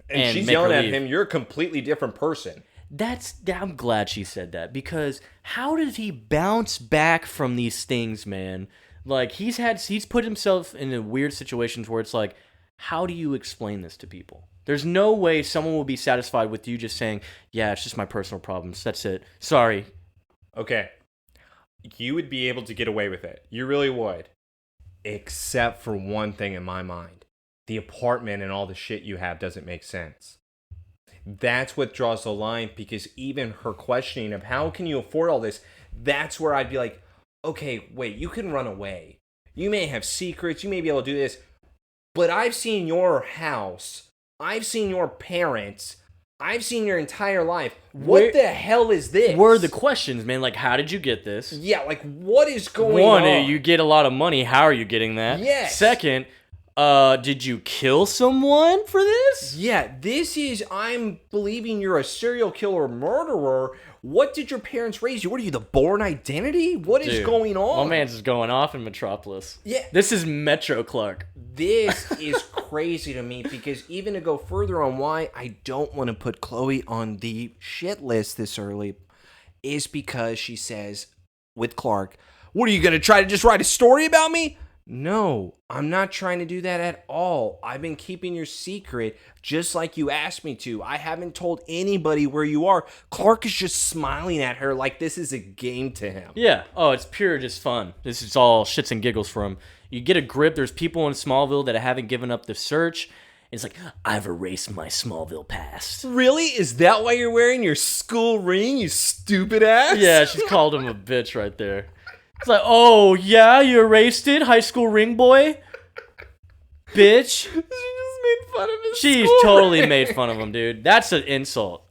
Speaker 2: And she's
Speaker 1: make her
Speaker 2: yelling at
Speaker 1: leave.
Speaker 2: him, you're a completely different person.
Speaker 1: I'm glad she said that, because how did he bounce back from these things, man? Like, he's put himself in weird situations where it's like, how do you explain this to people? There's no way someone will be satisfied with you just saying, yeah, it's just my personal problems. That's it. Sorry.
Speaker 2: Okay. You would be able to get away with it. You really would. Except for one thing in my mind. The apartment and all the shit you have doesn't make sense. That's what draws the line, because even her questioning of how can you afford all this, that's where I'd be like, okay, wait, you can run away. You may have secrets. You may be able to do this. But I've seen your house. I've seen your parents. I've seen your entire life. What the hell is this?
Speaker 1: Where are the questions, man? Like, how did you get this?
Speaker 2: Yeah, like, what is going
Speaker 1: One,
Speaker 2: on?
Speaker 1: you get a lot of money. How are you getting that?
Speaker 2: Yes.
Speaker 1: Second, did you kill someone for this?
Speaker 2: Yeah, I'm believing you're a serial killer murderer. What did your parents raise you? What are you, the Born Identity? What is going on?
Speaker 1: My man's just going off in Metropolis.
Speaker 2: Yeah.
Speaker 1: This is Metro Clark.
Speaker 2: This is crazy to me, because even to go further on why I don't want to put Chloe on the shit list this early is because she says with Clark, what are you going to try to just write a story about me? No, I'm not trying to do that at all. I've been keeping your secret just like you asked me to. I haven't told anybody where you are. Clark is just smiling at her like this is a game to him.
Speaker 1: Yeah. Oh, it's pure just fun. This is all shits and giggles for him. You get a grip. There's people in Smallville that haven't given up the search. It's like, I've erased my Smallville past.
Speaker 2: Really? Is that why you're wearing your school ring, you stupid ass?
Speaker 1: Yeah, she's called him a bitch right there. It's like, oh, yeah, you erased it, high school ring boy? Bitch.
Speaker 2: She just made fun of his
Speaker 1: She's
Speaker 2: school
Speaker 1: totally
Speaker 2: ring.
Speaker 1: made fun of him, dude. That's an insult.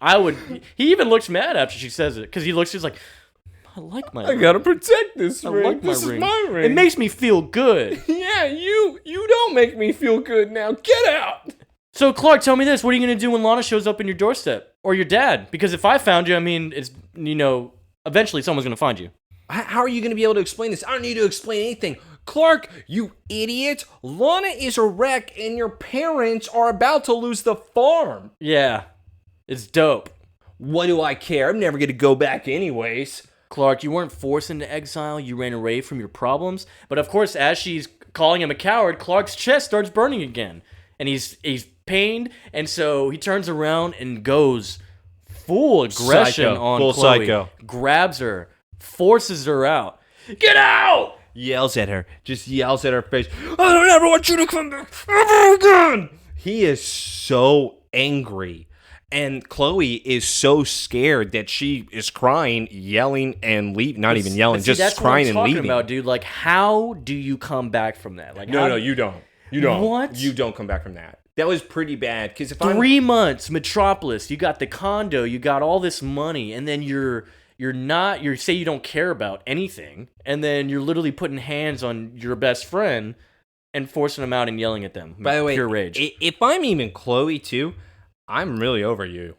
Speaker 1: He even looks mad after she says it, because he looks just like, I like my
Speaker 2: I
Speaker 1: ring.
Speaker 2: gotta protect this
Speaker 1: I
Speaker 2: ring.
Speaker 1: like my
Speaker 2: This
Speaker 1: ring.
Speaker 2: is my ring.
Speaker 1: It makes me feel good.
Speaker 2: Yeah, you don't make me feel good now. Get out.
Speaker 1: So, Clark, tell me this. What are you going to do when Lana shows up in your doorstep? Or your dad? Because if I found you, I mean, it's, eventually someone's going to find you.
Speaker 2: How are you going to be able to explain this? I don't need to explain anything. Clark, you idiot. Lana is a wreck and your parents are about to lose the farm.
Speaker 1: Yeah, it's dope.
Speaker 2: What do I care? I'm never going to go back anyways.
Speaker 1: Clark, you weren't forced into exile. You ran away from your problems. But of course, as she's calling him a coward, Clark's chest starts burning again. And he's pained, and so he turns around and goes full aggression
Speaker 2: Psycho.
Speaker 1: on
Speaker 2: Full
Speaker 1: Chloe.
Speaker 2: psycho.
Speaker 1: Grabs her, forces her out. Get out!
Speaker 2: Yells at her. Just yells at her face. I don't ever want you to come back ever again. He is so angry. And Chloe is so scared that she is crying, yelling, and leaving. Not even yelling, just
Speaker 1: that's
Speaker 2: crying
Speaker 1: what I'm
Speaker 2: and
Speaker 1: talking
Speaker 2: leaving.
Speaker 1: About, dude. Like, how do you come back from that? Like,
Speaker 2: No, you don't. You don't.
Speaker 1: What?
Speaker 2: You don't come back from that. That was pretty bad. Because if
Speaker 1: 3 months, Metropolis. You got the condo. You got all this money, and then you say you don't care about anything, and then you're literally putting hands on your best friend and forcing them out and yelling at them.
Speaker 2: By the way,
Speaker 1: pure rage.
Speaker 2: If I'm even Chloe too, I'm really over you.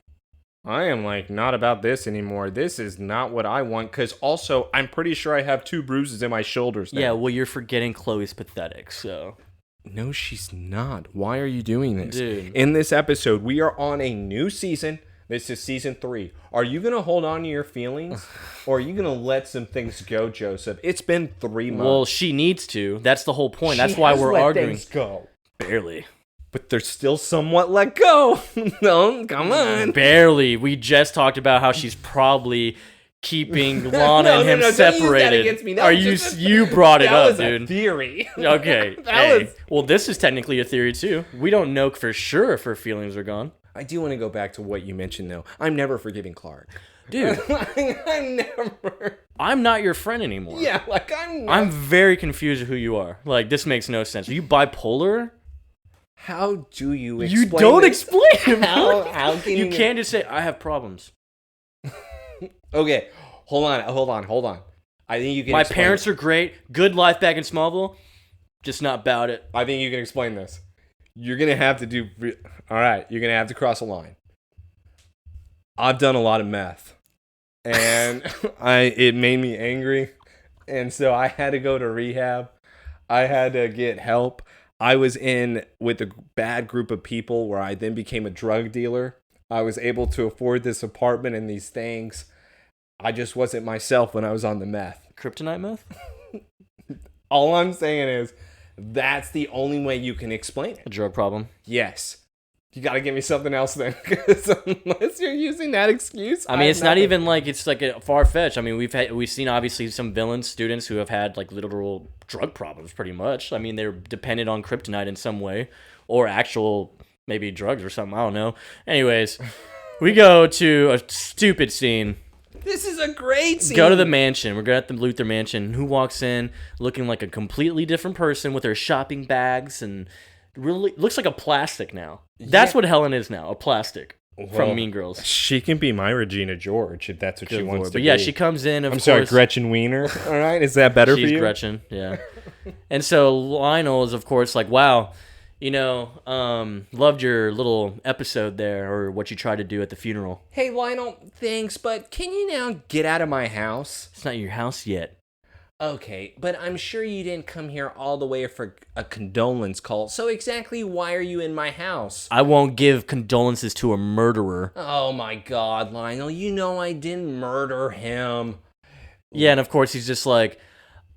Speaker 2: I am like not about this anymore. This is not what I want. Because also, I'm pretty sure I have 2 bruises in my shoulders now.
Speaker 1: Yeah, well, you're forgetting Chloe's pathetic, so.
Speaker 2: No, she's not. Why are you doing this?
Speaker 1: Dude.
Speaker 2: In this episode, we are on a new season. This is season 3. Are you going to hold on to your feelings? Or are you going to let some things go, Joseph? It's been 3 months.
Speaker 1: Well, she needs to. That's the whole point. That's
Speaker 2: She
Speaker 1: why
Speaker 2: has
Speaker 1: we're
Speaker 2: let
Speaker 1: arguing.
Speaker 2: things go.
Speaker 1: Barely.
Speaker 2: But there's still somewhat let go. No, come on.
Speaker 1: Barely. We just talked about how she's probably keeping Lana and him
Speaker 2: don't use
Speaker 1: separated.
Speaker 2: that against me. That
Speaker 1: Are
Speaker 2: was
Speaker 1: you?
Speaker 2: just a-
Speaker 1: You brought it
Speaker 2: that
Speaker 1: up,
Speaker 2: was a
Speaker 1: dude.
Speaker 2: theory.
Speaker 1: Okay.
Speaker 2: That
Speaker 1: hey.
Speaker 2: was-
Speaker 1: Well, this is technically a theory too. We don't know for sure if her feelings are gone,
Speaker 2: I do want to go back to what you mentioned, though. I'm never forgiving Clark.
Speaker 1: dude.
Speaker 2: I'm never.
Speaker 1: I'm not your friend anymore.
Speaker 2: Yeah, like I'm. Not.
Speaker 1: I'm very confused of who you are. Like, this makes no sense. Are you bipolar?
Speaker 2: How do you explain?
Speaker 1: You don't
Speaker 2: this?
Speaker 1: explain it.
Speaker 2: How can
Speaker 1: You can't just say I have problems.
Speaker 2: Okay, hold on. I think you can.
Speaker 1: My
Speaker 2: explain
Speaker 1: parents
Speaker 2: it.
Speaker 1: are great. Good life back in Smallville. Just not about it.
Speaker 2: I think you can explain this. You're gonna have to do. All right, you're gonna have to cross a line. I've done a lot of meth, and it made me angry, and so I had to go to rehab. I had to get help. I was in with a bad group of people where I then became a drug dealer. I was able to afford this apartment and these things. I just wasn't myself when I was on the meth.
Speaker 1: Kryptonite meth?
Speaker 2: All I'm saying is that's the only way you can explain
Speaker 1: A
Speaker 2: it.
Speaker 1: drug problem.
Speaker 2: Yes. You got to give me something else then. Because unless you're using that excuse.
Speaker 1: I mean, it's not
Speaker 2: nothing.
Speaker 1: even like it's like a far fetched. I mean, we've seen obviously some villain students who have had like literal drug problems, pretty much. I mean, they're dependent on kryptonite in some way, or actual maybe drugs or something. I don't know. Anyways, we go to a stupid scene.
Speaker 2: This is a great scene.
Speaker 1: Go to the mansion. We're at the Luthor mansion. Who walks in looking like a completely different person with her shopping bags and really looks like a plastic now. That's what Helen is now, a plastic from Mean Girls.
Speaker 2: She can be my Regina George if that's what she wants to
Speaker 1: But
Speaker 2: be.
Speaker 1: yeah, she comes in. Of
Speaker 2: I'm
Speaker 1: course,
Speaker 2: sorry, Gretchen Wiener. All right, is that better for
Speaker 1: she's
Speaker 2: you?
Speaker 1: Gretchen. Yeah. And so Lionel is, of course, like, wow, loved your little episode there, or what you tried to do at the funeral.
Speaker 2: Hey, Lionel, thanks, but can you now get out of my house?
Speaker 1: It's not your house yet.
Speaker 2: Okay, but I'm sure you didn't come here all the way for a condolence call. So exactly why are you in my house?
Speaker 1: I won't give condolences to a murderer.
Speaker 2: Oh my God, Lionel, you know I didn't murder him.
Speaker 1: Yeah, and of course he's just like,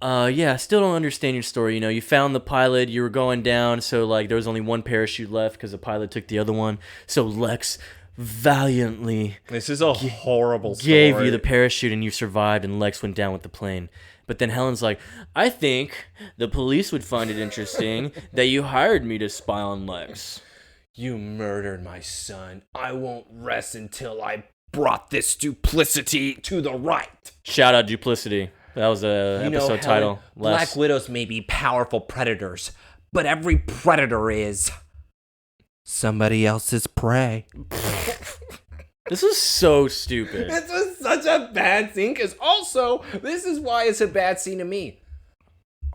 Speaker 1: Yeah, I still don't understand your story. You know, you found the pilot, you were going down, so, like, there was only one parachute left because the pilot took the other one. So Lex valiantly
Speaker 2: This is a horrible story.
Speaker 1: gave you the parachute and you survived, and Lex went down with the plane. But then Helen's like, I think the police would find it interesting that you hired me to spy on Lex.
Speaker 2: You murdered my son. I won't rest until I brought this duplicity to the right.
Speaker 1: Shout out Duplicity. That was the episode title.
Speaker 2: Black Widows may be powerful predators, but every predator is somebody else's prey.
Speaker 1: This is so stupid.
Speaker 2: This was such a bad scene, because also, this is why it's a bad scene to me.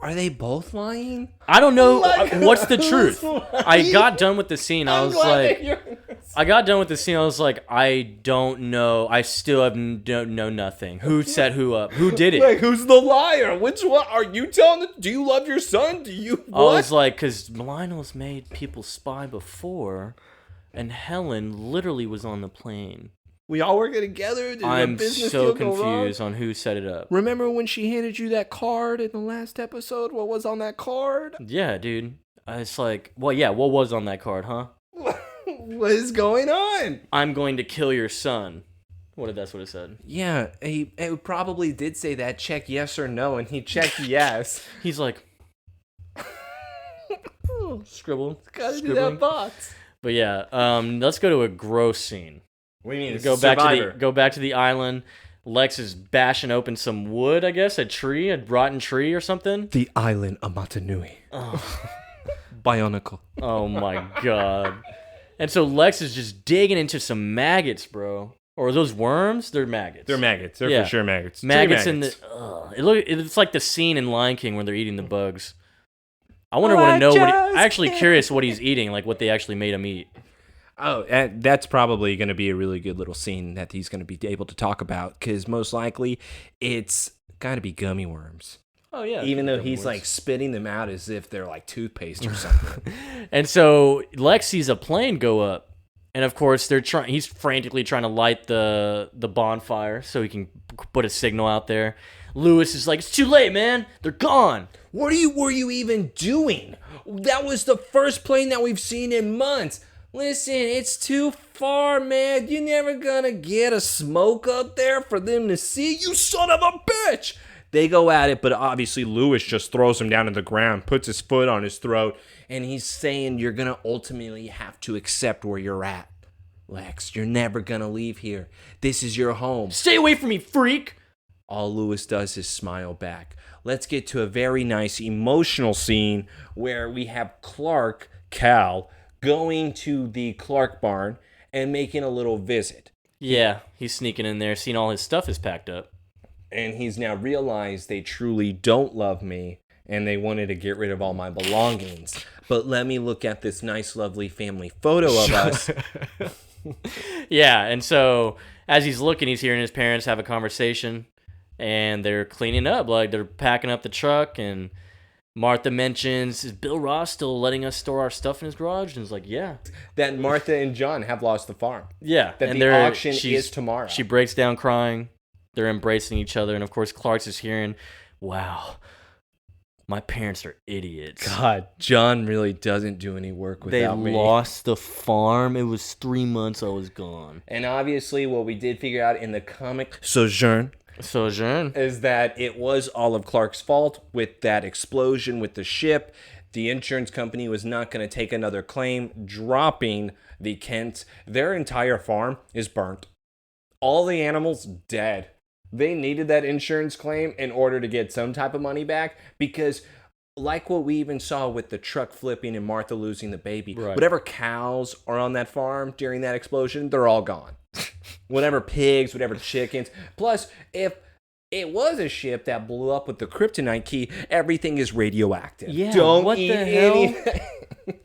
Speaker 2: Are they both lying?
Speaker 1: I don't know what's the
Speaker 2: who's
Speaker 1: truth.
Speaker 2: lying?
Speaker 1: I got done with the scene. I was like, I don't know. I still don't know nothing. Who set who up? Who did it?
Speaker 2: Like, who's the liar? Which one? Are you telling it? Do you love your son? Do you what?
Speaker 1: I was like, because Lionel's made people spy before, and Helen literally was on the plane.
Speaker 2: We all working together? Did
Speaker 1: I'm so confused on who set it up.
Speaker 2: Remember when she handed you that card in the last episode? What was on that card?
Speaker 1: Yeah, dude. It's like, well, yeah, what was on that card, huh?
Speaker 2: What is going on?
Speaker 1: I'm going to kill your son. That's what it said.
Speaker 2: Yeah, he probably did say that. Check yes or no, and he checked yes.
Speaker 1: He's like, scribbled.
Speaker 2: Gotta do that box.
Speaker 1: But yeah, let's go to a gross scene.
Speaker 2: What do you mean?
Speaker 1: Go back to the island. Lex is bashing open some wood, I guess, a rotten tree or something.
Speaker 2: The island of Matanui.
Speaker 1: Oh.
Speaker 2: Bionicle.
Speaker 1: Oh my god. And so Lex is just digging into some maggots, bro. Or are those worms? They're maggots.
Speaker 2: They're maggots. They're for sure maggots.
Speaker 1: Maggots in the. It's like the scene in Lion King when they're eating the bugs. I wonder what to know. I'm actually curious what he's eating, like what they actually made him eat.
Speaker 2: Oh, that's probably going to be a really good little scene that he's going to be able to talk about, because most likely it's got to be gummy worms.
Speaker 1: Oh, yeah.
Speaker 2: Even though he's like spitting them out as if they're like toothpaste or something.
Speaker 1: And so Lex sees a plane go up. And of course, he's frantically trying to light the bonfire so he can put a signal out there. Lewis is like, it's too late, man. They're gone.
Speaker 2: What were you even doing? That was the first plane that we've seen in months. Listen, it's too far, man. You're never gonna get a smoke up there for them to see. You son of a bitch! They go at it, but obviously Lewis just throws him down to the ground, puts his foot on his throat, and he's saying you're gonna ultimately have to accept where you're at. Lex, you're never gonna leave here. This is your home.
Speaker 1: Stay away from me, freak!
Speaker 2: All Lewis does is smile back. Let's get to a very nice emotional scene where we have Cal, going to the Clark barn and making a little visit.
Speaker 1: Yeah, he's sneaking in there, seeing all his stuff is packed up.
Speaker 2: And he's now realized they truly don't love me, and they wanted to get rid of all my belongings. But let me look at this nice, lovely family photo of us.
Speaker 1: Yeah, and so as he's looking, he's hearing his parents have a conversation, and they're cleaning up, like they're packing up the truck, and Martha mentions, is Bill Ross still letting us store our stuff in his garage? And it's like, yeah.
Speaker 2: That Martha and John have lost the farm.
Speaker 1: Yeah.
Speaker 2: That the auction is tomorrow.
Speaker 1: She breaks down crying. They're embracing each other. And, of course, Clark's is hearing, wow, my parents are idiots.
Speaker 2: God, John really doesn't do any work without me.
Speaker 1: They lost the farm. It was 3 months I was gone.
Speaker 2: And obviously what we did figure out in the comic Sojourn is that it was all of Clark's fault with that explosion with the ship. The insurance company was not going to take another claim, dropping the Kents. Their entire farm is burnt. All the animals dead. They needed that insurance claim in order to get some type of money back, because like what we even saw with the truck flipping and Martha losing the baby, whatever cows are on that farm during that explosion, they're all gone. Whatever pigs, whatever chickens. Plus, if it was a ship that blew up with the kryptonite key, everything is radioactive.
Speaker 1: Yeah,
Speaker 2: Don't eat anything.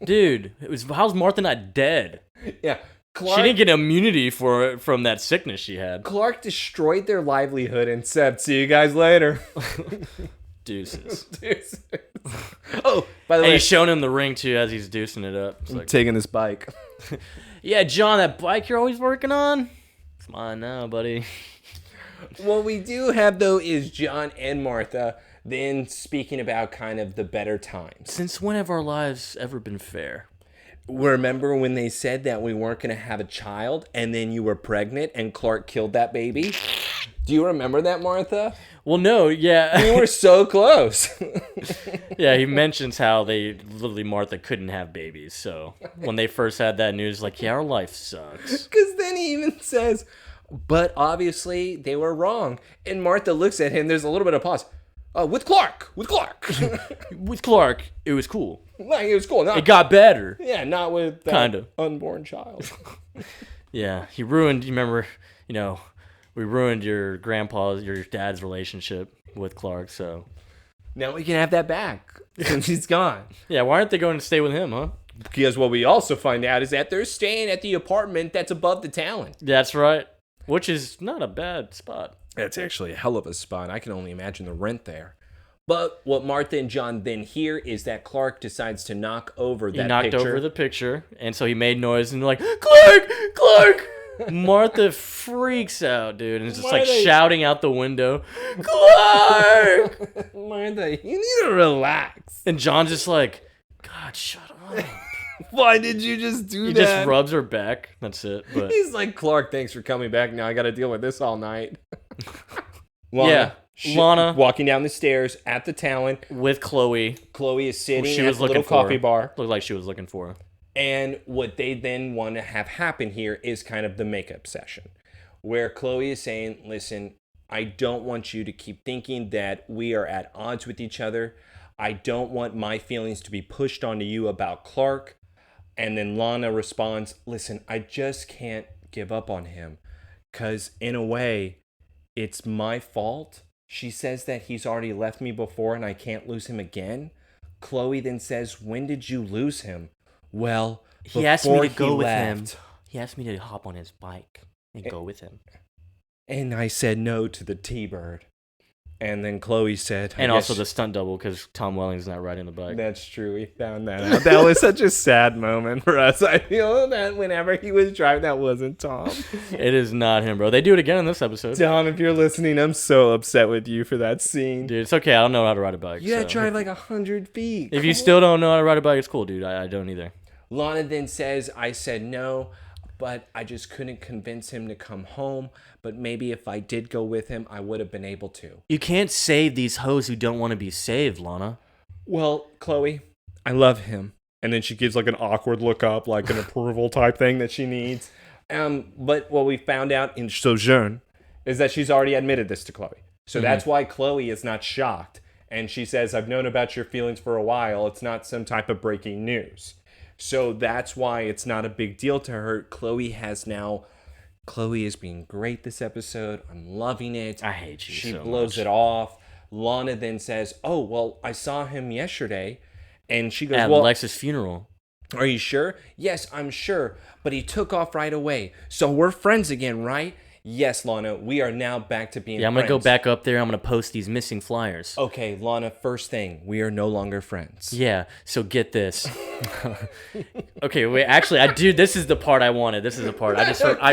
Speaker 1: Dude, how's Martha not dead?
Speaker 2: Yeah.
Speaker 1: She didn't get immunity from that sickness she had.
Speaker 2: Clark destroyed their livelihood and said, see you guys later.
Speaker 1: Deuces.
Speaker 2: Oh, by the way.
Speaker 1: And he's showing him the ring, too, as he's deucing it up.
Speaker 2: I'm taking this bike.
Speaker 1: Yeah, John, that bike you're always working on? It's mine now, buddy.
Speaker 2: What we do have, though, is John and Martha Then speaking about kind of the better times.
Speaker 1: Since when have our lives ever been fair?
Speaker 2: Remember when they said that we weren't going to have a child and then you were pregnant and Clark killed that baby? Do you remember that, Martha?
Speaker 1: Well, no, yeah.
Speaker 2: We were so close.
Speaker 1: Yeah, he mentions how Martha couldn't have babies. So when they first had that news, like, yeah, our life sucks.
Speaker 2: Because then he even says, but obviously they were wrong. And Martha looks at him. There's a little bit of pause. With Clark.
Speaker 1: With Clark, it was cool.
Speaker 2: Like, it was cool.
Speaker 1: It got better.
Speaker 2: Yeah, not with that
Speaker 1: Kinda.
Speaker 2: unborn child.
Speaker 1: Yeah, he ruined, you remember, we ruined your dad's relationship with Clark, so.
Speaker 2: Now we can have that back since he's gone.
Speaker 1: Yeah, why aren't they going to stay with him, huh?
Speaker 2: Because what we also find out is that they're staying at the apartment that's above the Talon.
Speaker 1: That's right, which is not a bad spot.
Speaker 2: That's actually a hell of a spot. I can only imagine the rent there. But what Martha and John then hear is that Clark decides to knock over that picture.
Speaker 1: He knocked over the picture, and so he made noise, and they're like, Clark! Martha freaks out, dude, and is just like shouting out the window, Clark!
Speaker 2: Martha, you need to relax.
Speaker 1: And John's just like, God, shut up.
Speaker 2: Why did you just do that?
Speaker 1: He just rubs her back. That's it. But
Speaker 2: he's like, Clark, thanks for coming back. Now I got to deal with this all night. Lana walking down the stairs at the Talon
Speaker 1: with Chloe.
Speaker 2: Chloe is sitting at the little coffee bar.
Speaker 1: Looked like she was looking for her.
Speaker 2: And what they then want to have happen here is kind of the makeup session, where Chloe is saying, listen, I don't want you to keep thinking that we are at odds with each other. I don't want my feelings to be pushed onto you about Clark. And then Lana responds, listen, I just can't give up on him because in a way, it's my fault. She says that he's already left me before and I can't lose him again. Chloe then says, when did you lose him? Well,
Speaker 1: he asked me to go with him. He asked me to hop on his bike and go with him.
Speaker 2: And I said no to the T-Bird. And then Chloe said...
Speaker 1: And also the stunt double, because Tom Welling's not riding the bike.
Speaker 2: That's true. We found that out. That was such a sad moment for us. I feel that whenever he was driving, that wasn't Tom.
Speaker 1: It is not him, bro. They do it again in this episode.
Speaker 2: Tom, if you're listening, I'm so upset with you for that scene.
Speaker 1: Dude, it's okay. I don't know how to ride a bike.
Speaker 2: You gotta drive like 100 feet.
Speaker 1: If you still don't know how to ride a bike, it's cool, dude. I don't either.
Speaker 2: Lana then says, I said no, but I just couldn't convince him to come home. But maybe if I did go with him, I would have been able to.
Speaker 1: You can't save these hoes who don't want to be saved, Lana.
Speaker 2: Well, Chloe, I love him. And then she gives like an awkward look up, like an approval type thing that she needs. But what we found out in Sojourn is that she's already admitted this to Chloe. So that's why Chloe is not shocked. And she says, I've known about your feelings for a while. It's not some type of breaking news. So that's why it's not a big deal to her. Chloe is being great this episode. I'm loving it.
Speaker 1: I hate you.
Speaker 2: She
Speaker 1: so
Speaker 2: blows
Speaker 1: much.
Speaker 2: it off. Lana then says, oh, well, I saw him yesterday. And she goes,
Speaker 1: at
Speaker 2: well,
Speaker 1: Lex's funeral.
Speaker 2: Are you sure? Yes, I'm sure. But he took off right away. So we're friends again, right? Yes, Lana, we are now back to being friends.
Speaker 1: Yeah, I'm going to go back up there. I'm going to post these missing flyers.
Speaker 2: Okay, Lana, first thing, we are no longer friends.
Speaker 1: Yeah, so get this. Okay, wait, actually, dude, this is the part I wanted. This is the part. I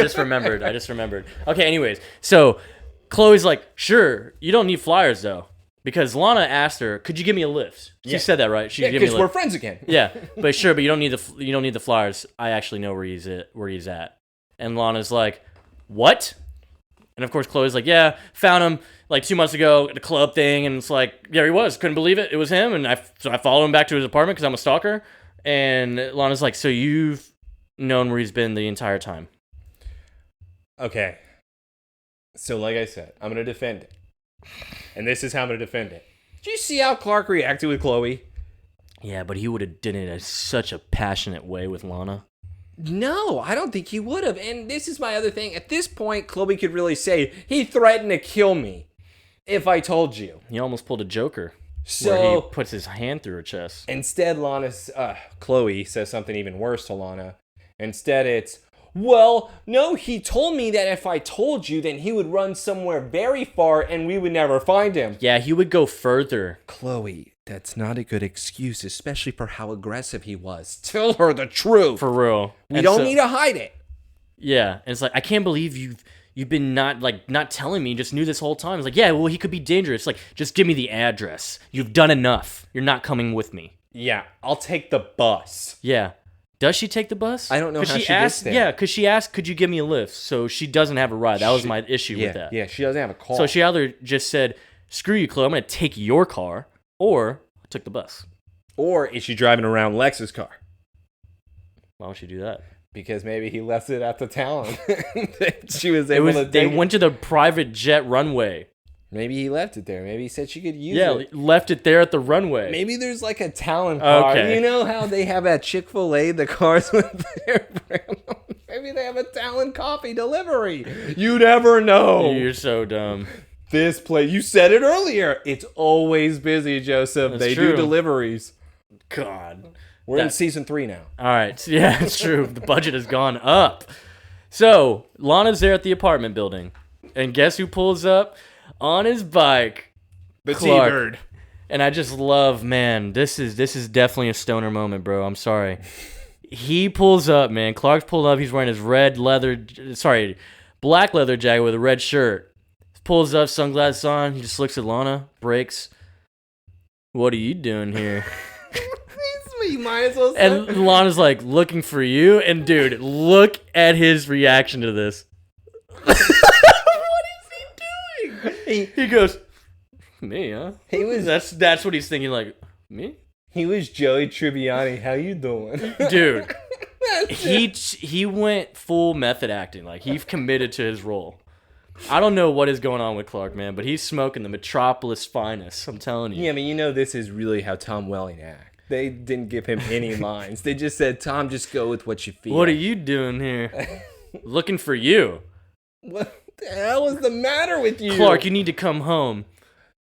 Speaker 1: just remembered. Okay, anyways, so Chloe's like, sure, you don't need flyers, though. Because Lana asked her, could you give me a lift? She said that, right?
Speaker 2: Yeah, because we're friends again.
Speaker 1: Yeah, but sure, but you don't need the flyers. I actually know where he's at. And Lana's like, what? And of course, Chloe's like, yeah, found him like 2 months ago at a club thing. And it's like, there he was. Couldn't believe it. It was him. And so I followed him back to his apartment because I'm a stalker. And Lana's like, so you've known where he's been the entire time.
Speaker 2: Okay. So like I said, I'm going to defend it. And this is how I'm going to defend it. Did you see how Clark reacted with Chloe?
Speaker 1: Yeah, but he would have done it in such a passionate way with Lana.
Speaker 2: No, I don't think he would have. And this is my other thing. At this point, Chloe could really say, he threatened to kill me if I told you.
Speaker 1: He almost pulled a Joker.
Speaker 2: So
Speaker 1: where he puts his hand through her chest.
Speaker 2: Instead, Chloe says something even worse to Lana. Instead, it's, well, no, he told me that if I told you, then he would run somewhere very far and we would never find him.
Speaker 1: Yeah, he would go further.
Speaker 2: Chloe, that's not a good excuse, especially for how aggressive he was. Tell her the truth.
Speaker 1: For real.
Speaker 2: We don't need to hide it.
Speaker 1: Yeah, and it's like, I can't believe you You've been not telling me, just knew this whole time. It's like, yeah, well, he could be dangerous. Like, just give me the address. You've done enough. You're not coming with me.
Speaker 2: Yeah, I'll take the bus.
Speaker 1: Yeah. Does she take the bus?
Speaker 2: I don't know how she
Speaker 1: asked,
Speaker 2: gets there.
Speaker 1: Yeah, because she asked, could you give me a lift? So she doesn't have a ride. That was my issue with that.
Speaker 2: Yeah, she doesn't have a car.
Speaker 1: So she either just said, screw you, Chloe, I'm going to take your car, or I took the bus.
Speaker 2: Or is she driving around Lex's car?
Speaker 1: Why would she do that?
Speaker 2: Because maybe he left it at the town. She was able to
Speaker 1: They went to the private jet runway.
Speaker 2: Maybe he left it there. Maybe he said she could use it.
Speaker 1: Yeah, left it there at the runway.
Speaker 2: Maybe there's like a Talon car.
Speaker 1: Okay.
Speaker 2: You know how they have at Chick-fil-A the cars with their brand on? Maybe they have a Talon coffee delivery. You never know.
Speaker 1: You're so dumb.
Speaker 2: This place, you said it earlier. It's always busy, Joseph.
Speaker 1: That's
Speaker 2: they
Speaker 1: true.
Speaker 2: do deliveries.
Speaker 1: God.
Speaker 2: We're in season 3 now.
Speaker 1: All right. Yeah, it's true. The budget has gone up. So, Lana's there at the apartment building. And guess who pulls up on his bike?
Speaker 2: The
Speaker 1: Clark.
Speaker 2: T-Bird.
Speaker 1: And I just love, man, this is definitely a stoner moment, bro. I'm sorry. He pulls up, man. Clark's pulled up. He's wearing his black leather jacket with a red shirt. Pulls up, sunglasses on. He just looks at Lana, breaks. What are you doing here?
Speaker 2: You might as well say.
Speaker 1: And Lana's like, looking for you. And dude, look at his reaction to this.
Speaker 2: What is he doing?
Speaker 1: He goes, me, huh?
Speaker 2: He was.
Speaker 1: That's what he's thinking, like, me?
Speaker 2: He was Joey Tribbiani. How you doing?
Speaker 1: Dude, he went full method acting. Like, he committed to his role. I don't know what is going on with Clark, man, but he's smoking the Metropolis finest. I'm telling you.
Speaker 2: Yeah, I mean, you know this is really how Tom Welling acts. They didn't give him any lines. They just said, Tom, just go with what you feel.
Speaker 1: What are you doing here? Looking for you.
Speaker 2: What the hell is the matter with you?
Speaker 1: Clark, you need to come home.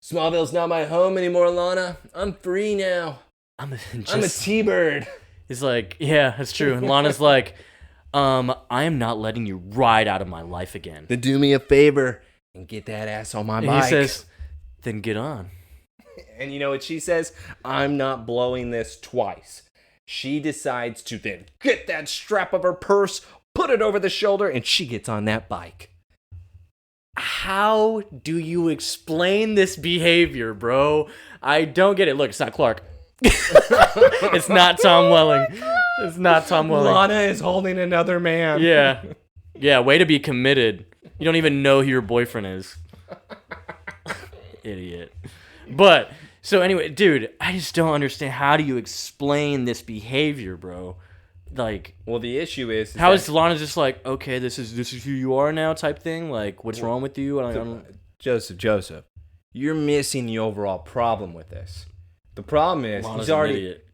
Speaker 2: Smallville's not my home anymore, Lana. I'm free now. I'm a T-Bird.
Speaker 1: He's like, yeah, that's true. And Lana's like, I am not letting you ride out of my life again.
Speaker 2: Then do me a favor and get that ass on my bike.
Speaker 1: He says, then get on.
Speaker 2: And you know what she says? I'm not blowing this twice. She decides to then get that strap of her purse, put it over the shoulder, and she gets on that bike.
Speaker 1: How do you explain this behavior, bro? I don't get it. Look, it's not Clark. It's not Tom Welling. It's not Tom Welling.
Speaker 2: Lana is holding another man.
Speaker 1: Yeah. Yeah, way to be committed. You don't even know who your boyfriend is. Idiot. But, so anyway, dude, I just don't understand. How do you explain this behavior, bro? Like,
Speaker 2: well, the issue is
Speaker 1: how is Lana just like, okay, this is who you are now type thing? Like, what's wrong with you? I don't...
Speaker 2: Joseph, you're missing the overall problem with this. The problem is
Speaker 1: Lana's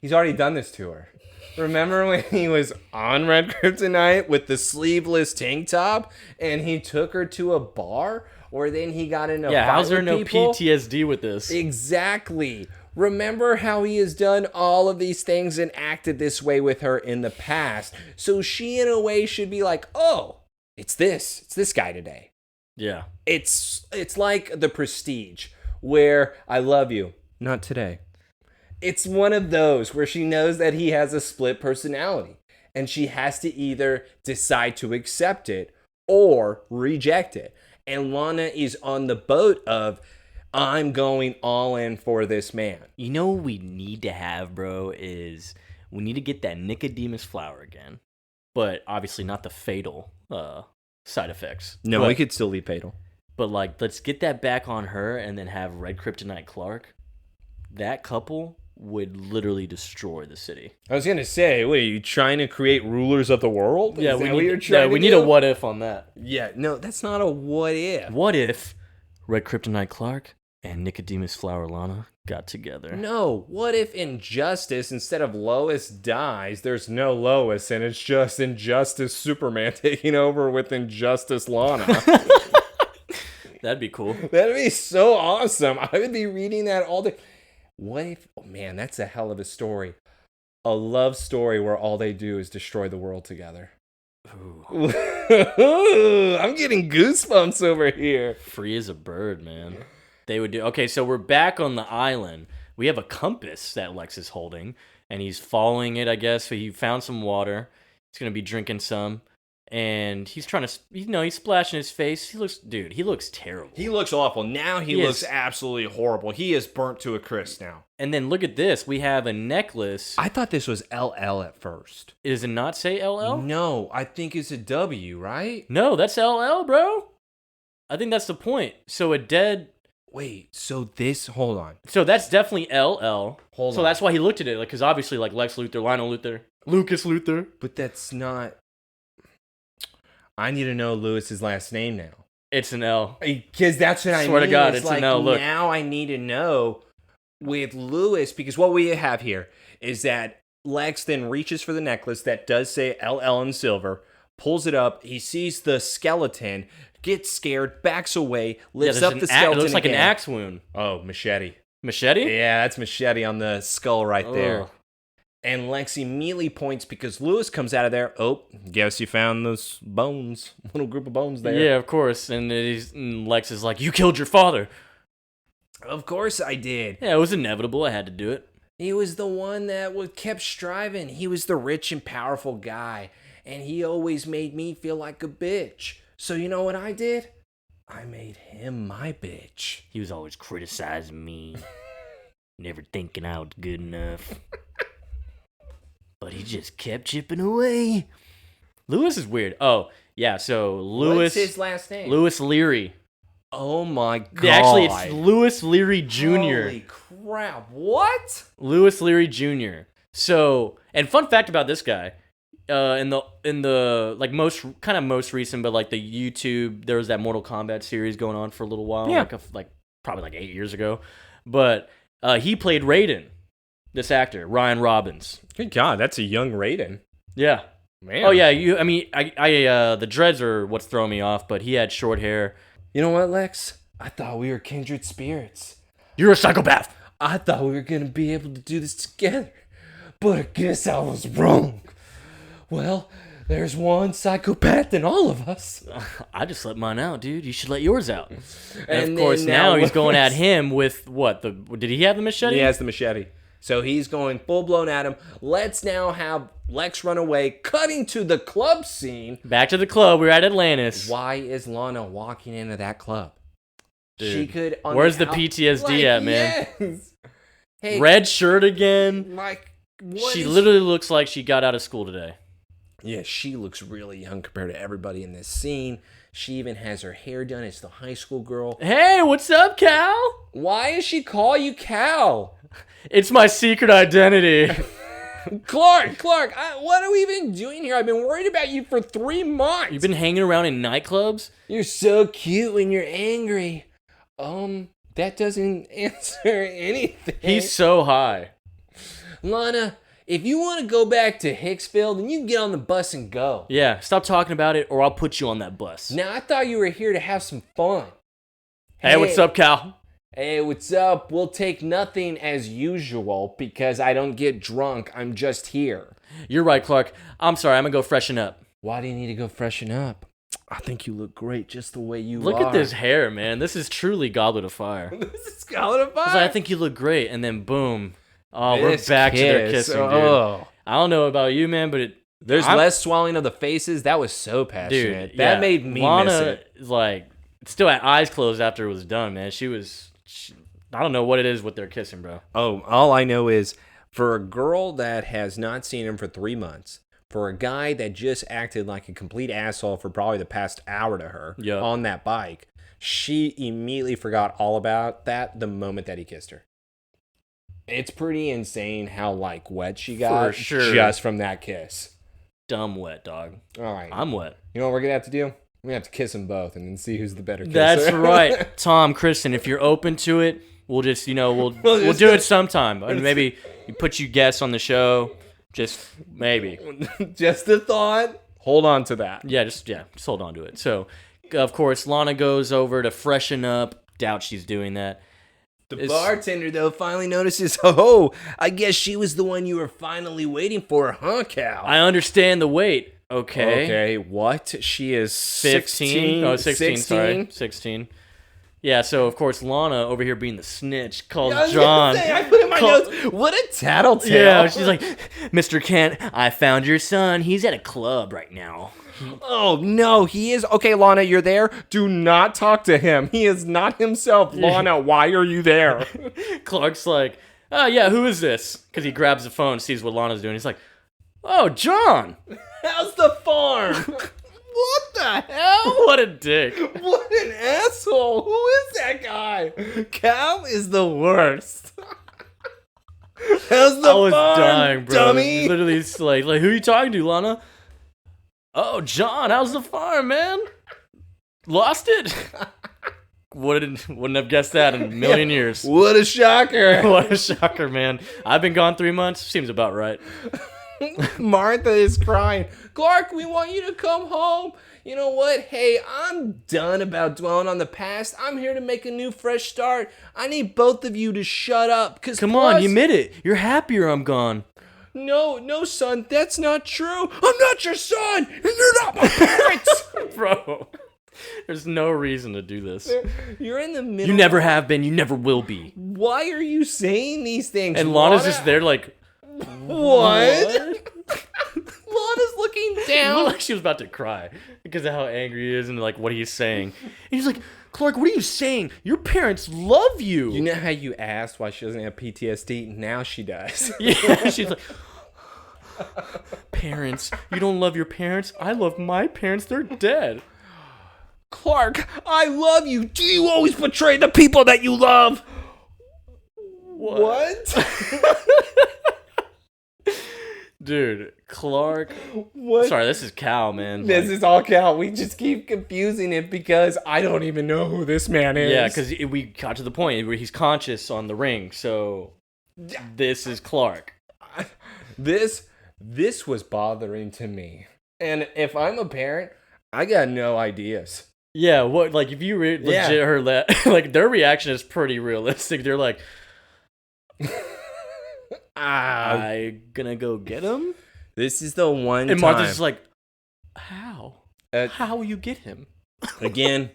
Speaker 2: he's already done this to her. Remember when he was on Red Kryptonite with the sleeveless tank top and he took her to a bar? Or then he got in a fight
Speaker 1: how's there
Speaker 2: with
Speaker 1: no
Speaker 2: people?
Speaker 1: PTSD with this?
Speaker 2: Exactly. Remember how he has done all of these things and acted this way with her in the past. So she, in a way, should be like, oh, it's this guy today.
Speaker 1: Yeah.
Speaker 2: It's like The Prestige, where I love you, not today. It's one of those where she knows that he has a split personality. And she has to either decide to accept it or reject it. And Lana is on the boat of, I'm going all in for this man.
Speaker 1: You know what we need to have, bro, is we need to get that Nicodemus flower again. But obviously not the fatal side effects.
Speaker 2: No, it could still be fatal.
Speaker 1: But, like, let's get that back on her and then have Red Kryptonite Clark. That couple would literally destroy the city.
Speaker 2: I was going to say, wait, are you trying to create rulers of the world?
Speaker 1: Yeah, we need a what if on that.
Speaker 2: Yeah, no, that's not a what if.
Speaker 1: What if Red Kryptonite Clark and Nicodemus Flower Lana got together?
Speaker 2: No, what if Injustice, instead of Lois dies, there's no Lois and it's just Injustice Superman taking over with Injustice Lana?
Speaker 1: That'd be cool.
Speaker 2: That'd be so awesome. I would be reading that all day. What if, oh man, that's a hell of a story. A love story where all they do is destroy the world together. Ooh. I'm getting goosebumps over here.
Speaker 1: Free as a bird, man. They would do. Okay, so we're back on the island. We have a compass that Lex is holding, and he's following it, I guess. So he found some water. He's going to be drinking some. and he's trying to, he's splashing his face. He looks terrible.
Speaker 2: He looks awful. Now he looks absolutely horrible. He is burnt to a crisp now.
Speaker 1: And then look at this. We have a necklace.
Speaker 2: I thought this was LL at first.
Speaker 1: Does it not say LL?
Speaker 2: No, I think it's a W, right?
Speaker 1: No, that's LL, bro. I think that's the point. So a dead...
Speaker 2: Wait, hold on.
Speaker 1: So that's definitely LL.
Speaker 2: Hold on.
Speaker 1: So that's why he looked at it, because obviously Lex Luthor, Lionel Luthor, Lucas Luthor.
Speaker 2: But that's not... I need to know Lewis's last name now.
Speaker 1: It's an L.
Speaker 2: Because that's what I mean.
Speaker 1: Swear to God, it's an L. Look.
Speaker 2: Now I need to know with Lewis, because what we have here is that Lex then reaches for the necklace that does say LL in silver, pulls it up, he sees the skeleton, gets scared, backs away, lifts up the skeleton.
Speaker 1: It looks like an axe wound.
Speaker 2: Oh, machete.
Speaker 1: Machete?
Speaker 2: Yeah, that's machete on the skull right there.
Speaker 1: Oh.
Speaker 2: And Lex immediately points because Lewis comes out of there. Oh, guess you found those bones. Little group of bones there.
Speaker 1: Yeah, of course. And Lex is like, you killed your father.
Speaker 2: Of course I did.
Speaker 1: Yeah, it was inevitable. I had to do it.
Speaker 2: He was the one that kept striving. He was the rich and powerful guy. And he always made me feel like a bitch. So you know what I did? I made him my bitch.
Speaker 1: He was always criticizing me. Never thinking I was good enough. But he just kept chipping away. Lewis is weird. Oh, yeah, so Lewis...
Speaker 2: What's his last name?
Speaker 1: Louis Leary.
Speaker 2: Oh my God.
Speaker 1: Actually, it's Louis Leary Jr.
Speaker 2: Holy crap. What?
Speaker 1: Louis Leary Jr. So, and fun fact about this guy, in the like most recent, but like the YouTube, there was that Mortal Kombat series going on for a little while.
Speaker 2: Yeah.
Speaker 1: Like probably like 8 years ago. But he played Raiden. This actor, Ryan Robbins.
Speaker 2: Good God, that's a young Raiden.
Speaker 1: Yeah.
Speaker 2: Man.
Speaker 1: Oh yeah, the dreads are what's throwing me off, but he had short hair.
Speaker 2: You know what, Lex? I thought we were kindred spirits.
Speaker 1: You're a psychopath.
Speaker 2: I thought we were going to be able to do this together. But I guess I was wrong. Well, there's one psychopath in all of us.
Speaker 1: I just let mine out, dude. You should let yours out. And of
Speaker 2: And
Speaker 1: course,
Speaker 2: then
Speaker 1: now
Speaker 2: now
Speaker 1: he's going at
Speaker 2: Lewis-
Speaker 1: him with what? Did he have the machete?
Speaker 2: He has the machete. So he's going full blown at him. Let's now have Lex run away, cutting to the club scene.
Speaker 1: Back to the club. We're at Atlantis.
Speaker 2: Why is Lana walking into that club?
Speaker 1: Dude,
Speaker 2: She could.
Speaker 1: where's the PTSD at, man?
Speaker 2: Yes. Hey,
Speaker 1: Red shirt again.
Speaker 2: like what
Speaker 1: She
Speaker 2: is-
Speaker 1: literally looks like she got out of school today.
Speaker 2: Yeah, she looks really young compared to everybody in this scene. She even has her hair done as the high school girl.
Speaker 1: Hey, what's up, Cal?
Speaker 2: Why does she call you Cal?
Speaker 1: It's my secret identity.
Speaker 2: Clark, what are we even doing here? I've been worried about you for 3 months.
Speaker 1: You've been hanging around in nightclubs?
Speaker 2: You're so cute when you're angry. That doesn't answer anything.
Speaker 1: He's so high.
Speaker 2: Lana, if you want to go back to Hicksville, then you can get on the bus and go.
Speaker 1: Yeah, stop talking about it or I'll put you on that bus.
Speaker 2: Now, I thought you were here to have some fun.
Speaker 1: Hey, what's up, Cal?
Speaker 2: Hey, what's up? We'll take nothing as usual because I don't get drunk. I'm just here.
Speaker 1: You're right, Clark. I'm sorry, I'm gonna go freshen up.
Speaker 2: Why do you need to go freshen up? I think you look great just the way you
Speaker 1: Look
Speaker 2: are.
Speaker 1: at this hair, man. This is truly Goblet of Fire.
Speaker 2: This is Goblet of Fire.
Speaker 1: I think you look great, and then boom. Oh,
Speaker 2: This
Speaker 1: we're back to their
Speaker 2: kiss.
Speaker 1: kissing, dude.
Speaker 2: Oh.
Speaker 1: I don't know about you, man, but
Speaker 2: There's less swelling of the faces. That was so passionate.
Speaker 1: dude,
Speaker 2: That
Speaker 1: yeah.
Speaker 2: made me
Speaker 1: Lana,
Speaker 2: miss it.
Speaker 1: like, still had eyes closed after it was done, man. I don't know what it is with their kissing, bro.
Speaker 2: Oh, all I know is for a girl that has not seen him for 3 months, for a guy that just acted like a complete asshole for probably the past hour to her
Speaker 1: Yep.
Speaker 2: on that bike, she immediately forgot all about that the moment that he kissed her. It's pretty insane how like wet she got
Speaker 1: For sure.
Speaker 2: just from that kiss.
Speaker 1: Dumb wet, dog.
Speaker 2: All right.
Speaker 1: I'm wet.
Speaker 2: You know what we're going to have to do? We're going to have to kiss them both and then see who's the better kisser.
Speaker 1: That's right. Tom, Kristen, if you're open to it, we'll just, we'll do it sometime. And maybe you put you guests on the show. Just maybe.
Speaker 2: Just a thought. Hold on to that.
Speaker 1: Just hold on to it. So, of course, Lana goes over to freshen up. Doubt she's doing that.
Speaker 2: The bartender, though, finally notices, oh, I guess she was the one you were finally waiting for, huh, Cal?
Speaker 1: I understand the wait. Okay.
Speaker 2: Okay, what? She is
Speaker 1: 15?
Speaker 2: 16?
Speaker 1: Oh, 16, sorry. 16. Yeah, so of course Lana over here being the snitch calls
Speaker 2: I was
Speaker 1: John.
Speaker 2: gonna say, I put in my notes, what a tattletale.
Speaker 1: Yeah, she's like, Mr. Kent, I found your son. He's at a club right now.
Speaker 2: Oh, no, he is. Okay, Lana, you're there. Do not talk to him. He is not himself. Lana, why are you there?
Speaker 1: Clark's like, oh, yeah, who is this? Because he grabs the phone, sees what Lana's doing. He's like, oh, John.
Speaker 2: How's the farm? What the hell?
Speaker 1: What a dick.
Speaker 2: What an asshole. Who is that guy? Cal is the worst. How's the
Speaker 1: I was
Speaker 2: farm,
Speaker 1: dying, bro.
Speaker 2: dummy?
Speaker 1: Literally, it's like, who are you talking to, Lana? Oh, John, how's the farm, man? Lost it? Wouldn't have guessed that in a million years.
Speaker 2: What a shocker.
Speaker 1: What a shocker, man. I've been gone 3 months. Seems about right.
Speaker 2: Martha is crying. Clark, we want you to come home. You know what? Hey, I'm done about dwelling on the past. I'm here to make a new fresh start. I need both of you to shut up.
Speaker 1: Come on, you admit it. You're happier I'm gone.
Speaker 2: No, son, that's not true. I'm not your son, and you're not my parents.
Speaker 1: Bro, there's no reason to do this.
Speaker 2: You're in the middle.
Speaker 1: You never have been. You never will be.
Speaker 2: Why are you saying these things?
Speaker 1: And Lana's just there like,
Speaker 2: what? Lana's looking down.
Speaker 1: Like she was about to cry because of how angry he is and like what he's saying. And he's like, Clark, what are you saying? Your parents love you.
Speaker 2: You know how you asked why she doesn't have PTSD? Now she does.
Speaker 1: Yeah, she's like, parents, you don't love your parents? I love my parents. They're dead.
Speaker 2: Clark, I love you. Do you always betray the people that you love? What?
Speaker 1: Dude, Clark.
Speaker 2: What?
Speaker 1: Sorry, this is Cal, man.
Speaker 2: This is all Cal. We just keep confusing it because I don't even know who this man is.
Speaker 1: Yeah, because we got to the point where he's conscious on the ring, so this is Clark.
Speaker 2: This was bothering to me. And if I'm a parent, I got no ideas.
Speaker 1: Yeah, what, like, if you legit heard that, like, their reaction is pretty realistic. They're like, I gonna go get him?
Speaker 2: This is the one
Speaker 1: and
Speaker 2: time.
Speaker 1: Martha's just like, how? How will you get him?
Speaker 2: Again,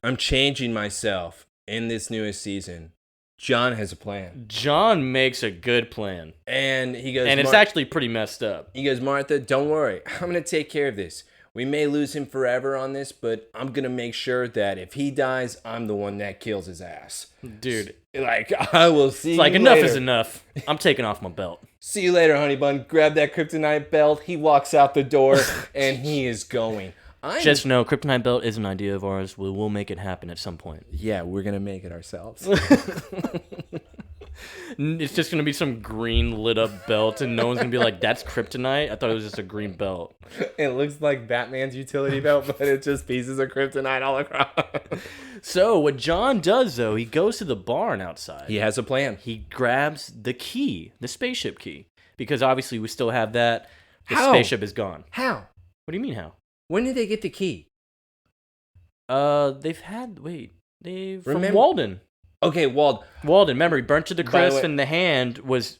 Speaker 2: I'm changing myself in this newest season. John has a plan.
Speaker 1: John makes a good plan.
Speaker 2: And he goes...
Speaker 1: And it's actually pretty messed up.
Speaker 2: He goes, Martha, don't worry. I'm going to take care of this. We may lose him forever on this, but I'm going to make sure that if he dies, I'm the one that kills his ass.
Speaker 1: Dude.
Speaker 2: Like, I will see you later.
Speaker 1: Enough is enough. I'm taking off my belt.
Speaker 2: See you later, honey bun. Grab that kryptonite belt. He walks out the door, and he is going.
Speaker 1: Just know, kryptonite belt is an idea of ours. We will make it happen at some point.
Speaker 2: Yeah, we're going to make it ourselves.
Speaker 1: It's just going to be some green lit up belt, and no one's going to be like, that's kryptonite? I thought it was just a green belt.
Speaker 2: It looks like Batman's utility belt, but it's just pieces of kryptonite all across.
Speaker 1: So, what John does, though, he goes to the barn outside.
Speaker 2: He has a plan.
Speaker 1: He grabs the key, the spaceship key, because obviously we still have that. The
Speaker 2: How?
Speaker 1: spaceship is gone.
Speaker 2: How?
Speaker 1: What do you mean, how?
Speaker 2: When did they get the key?
Speaker 1: They've had, from Walden.
Speaker 2: Okay,
Speaker 1: Walden, remember, he burnt to the crisp and the hand was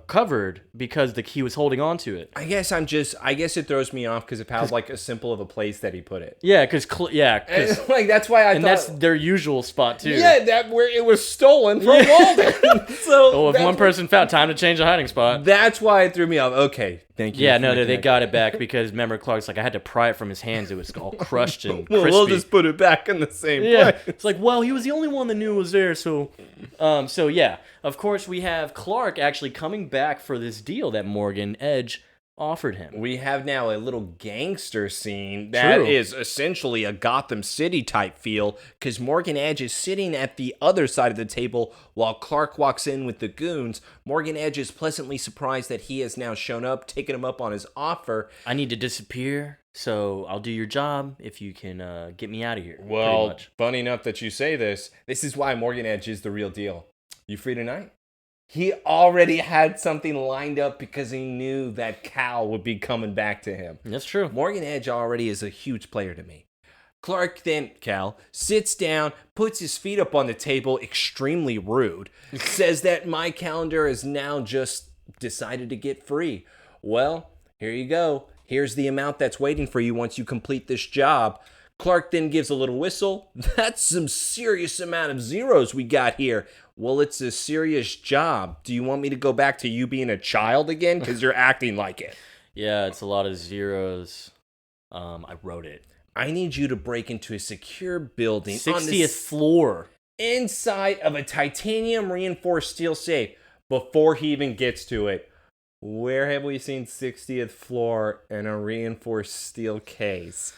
Speaker 1: covered because the key was holding on to it.
Speaker 2: I guess it throws me off because of how like a simple of a place that he put it.
Speaker 1: Yeah, because
Speaker 2: like that's why I thought,
Speaker 1: that's their usual spot too.
Speaker 2: Yeah, that where it was stolen from Walden. So
Speaker 1: if one person found time to change the hiding spot.
Speaker 2: That's why it threw me off. Okay, thank you.
Speaker 1: Yeah, no, they got it back because remember Clark's like, I had to pry it from his hands. It was all crushed and crispy.
Speaker 2: We'll just put it back in the same place.
Speaker 1: It's like, well, he was the only one that knew it was there, so yeah, of course we have Clark actually coming back for this deal that Morgan Edge offered him.
Speaker 2: We have now a little gangster scene that is essentially a Gotham City type feel because Morgan Edge is sitting at the other side of the table while Clark walks in with the goons. Morgan Edge is pleasantly surprised that he has now shown up, taking him up on his offer.
Speaker 1: I need to disappear, so I'll do your job if you can get me out of here.
Speaker 2: Well, funny enough that you say this. This is why Morgan Edge is the real deal. You free tonight? He already had something lined up because he knew that Cal would be coming back to him.
Speaker 1: That's true.
Speaker 2: Morgan Edge already is a huge player to me. Clark then, Cal, sits down, puts his feet up on the table, extremely rude, says that my calendar is now just decided to get free. Well, here you go. Here's the amount that's waiting for you once you complete this job. Clark then gives a little whistle. That's some serious amount of zeros we got here. Well, it's a serious job. Do you want me to go back to you being a child again? Because you're acting like it.
Speaker 1: Yeah, it's a lot of zeros. I wrote it.
Speaker 2: I need you to break into a secure building
Speaker 1: 60th floor.
Speaker 2: Inside of a titanium reinforced steel safe. Before he even gets to it, where have we seen 60th floor in a reinforced steel case?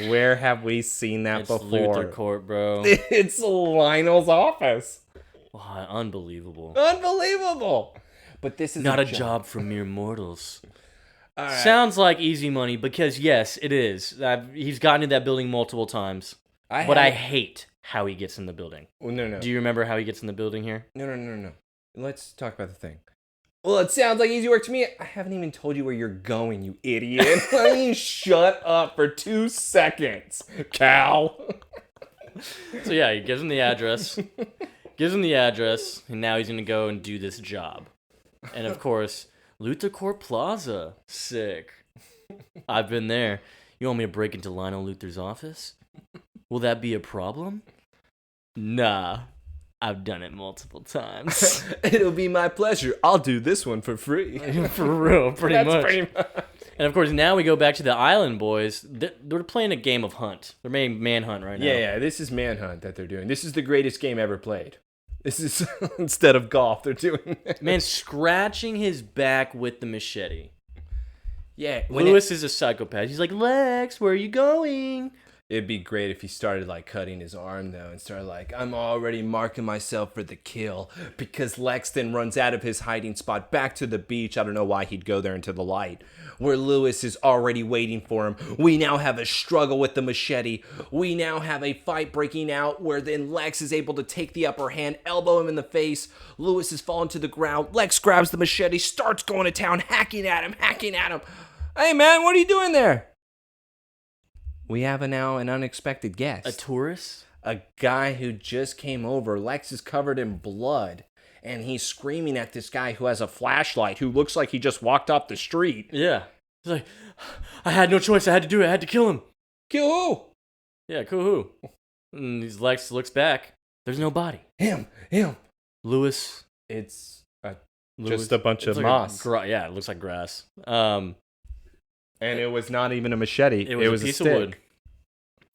Speaker 2: Where have we seen that before?
Speaker 1: It's Luthor Court, bro.
Speaker 2: It's Lionel's office.
Speaker 1: Wow, unbelievable.
Speaker 2: Unbelievable. But this is
Speaker 1: not a job for mere mortals.
Speaker 2: Right.
Speaker 1: Sounds like easy money because, yes, it is. He's gotten in that building multiple times. I hate how he gets in the building.
Speaker 2: Well, no.
Speaker 1: Do you remember how he gets in the building here?
Speaker 2: No. Let's talk about the thing. Well, it sounds like easy work to me. I haven't even told you where you're going, you idiot. Why don't you shut up for 2 seconds, Cal?
Speaker 1: So, yeah, he gives him the address. And now he's going to go and do this job. And, of course, Luthor Court Plaza. Sick. I've been there. You want me to break into Lionel Luthor's office? Will that be a problem? Nah. I've done it multiple times.
Speaker 2: It'll be my pleasure. I'll do this one for free.
Speaker 1: For real, pretty much.
Speaker 2: Pretty much.
Speaker 1: And of course, now we go back to the Island Boys. They're playing a game of Hunt. They're making Manhunt right now.
Speaker 2: Yeah, this is Manhunt that they're doing. This is the greatest game ever played. This is, instead of golf, they're doing this.
Speaker 1: Man, scratching his back with the machete.
Speaker 2: Yeah.
Speaker 1: Lewis is a psychopath. He's like, Lex, where are you going?
Speaker 2: It'd be great if he started like cutting his arm though and started like, I'm already marking myself for the kill, because Lex then runs out of his hiding spot back to the beach. I don't know why he'd go there into the light, where Lewis is already waiting for him. We now have a struggle with the machete. We now have a fight breaking out where then Lex is able to take the upper hand, elbow him in the face. Lewis is falling to the ground. Lex grabs the machete, starts going to town, hacking at him. Hey man, what are you doing there? We have now an unexpected guest.
Speaker 1: A tourist?
Speaker 2: A guy who just came over. Lex is covered in blood, and he's screaming at this guy who has a flashlight, who looks like he just walked off the street.
Speaker 1: Yeah. He's like, I had no choice. I had to do it. I had to kill him.
Speaker 2: Kill who?
Speaker 1: Yeah, kill who? And Lex looks back. There's no body.
Speaker 2: Him.
Speaker 1: Lewis.
Speaker 2: It's just a bunch of moss.
Speaker 1: Yeah, it looks like grass.
Speaker 2: And it was not even a machete.
Speaker 1: It was a piece of wood.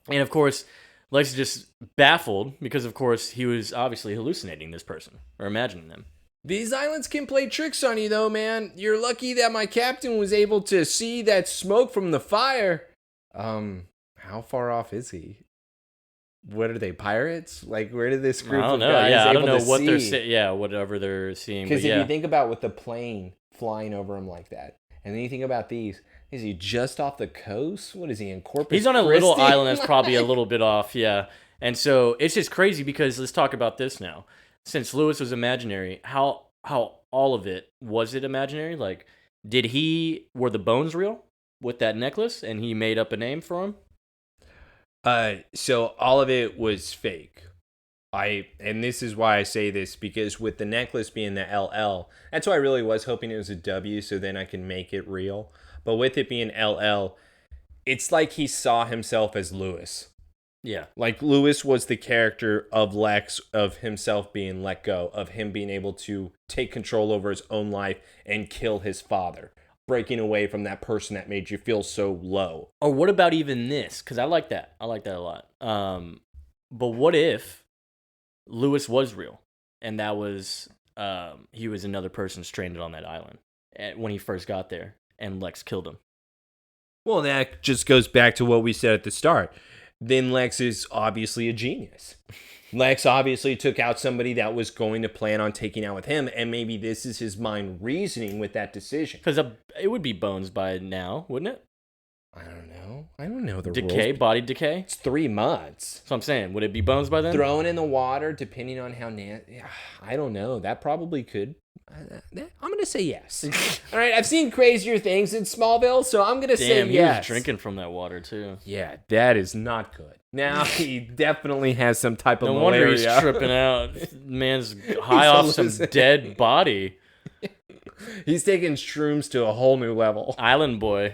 Speaker 1: And of course, Lex is just baffled because, of course, he was obviously hallucinating this person or imagining them.
Speaker 2: These islands can play tricks on you, though, man. You're lucky that my captain was able to see that smoke from the fire. How far off is he? What are they, pirates? Like, where did this group of guys
Speaker 1: I don't know
Speaker 2: able to
Speaker 1: what
Speaker 2: see?
Speaker 1: they're saying. Yeah, whatever they're seeing.
Speaker 2: Because if you think about with the plane flying over him like that, and then you think about these, is he just off the coast? What is he, in Corpus
Speaker 1: He's on a
Speaker 2: Christi?
Speaker 1: little island that's probably a little bit off, yeah. And so it's just crazy because let's talk about this now. Since Lewis was imaginary, how all of it, was it imaginary? Like, were the bones real with that necklace and he made up a name for him?
Speaker 2: So all of it was fake. And this is why I say this, because with the necklace being the LL, that's why I really was hoping it was a W, so then I can make it real. But with it being LL, it's like he saw himself as Lewis.
Speaker 1: Yeah.
Speaker 2: Like Lewis was the character of Lex, of himself being let go, of him being able to take control over his own life and kill his father, breaking away from that person that made you feel so low.
Speaker 1: Or what about even this? Because I like that. I like that a lot. But what if Lewis was real and that was he was another person stranded on that island when he first got there and Lex killed him?
Speaker 2: Well, that just goes back to what we said at the start. Then Lex is obviously a genius. Lex obviously took out somebody that was going to plan on taking out with him, and maybe this is his mind reasoning with that decision.
Speaker 1: Because it would be bones by now, wouldn't it?
Speaker 2: I don't know the
Speaker 1: decay,
Speaker 2: rules.
Speaker 1: Body decay.
Speaker 2: It's 3 months.
Speaker 1: So I'm saying, would it be bones by then?
Speaker 2: Thrown in the water, depending on how I don't know. That probably could. I'm going to say yes. All right, I've seen crazier things in Smallville, so I'm going to say yes.
Speaker 1: He was drinking from that water, too.
Speaker 2: Yeah, that is not good. Now, he definitely has some type of
Speaker 1: malaria.
Speaker 2: No wonder
Speaker 1: he's tripping out. Man's high off some dead body.
Speaker 2: He's taking shrooms to a whole new level.
Speaker 1: Island boy.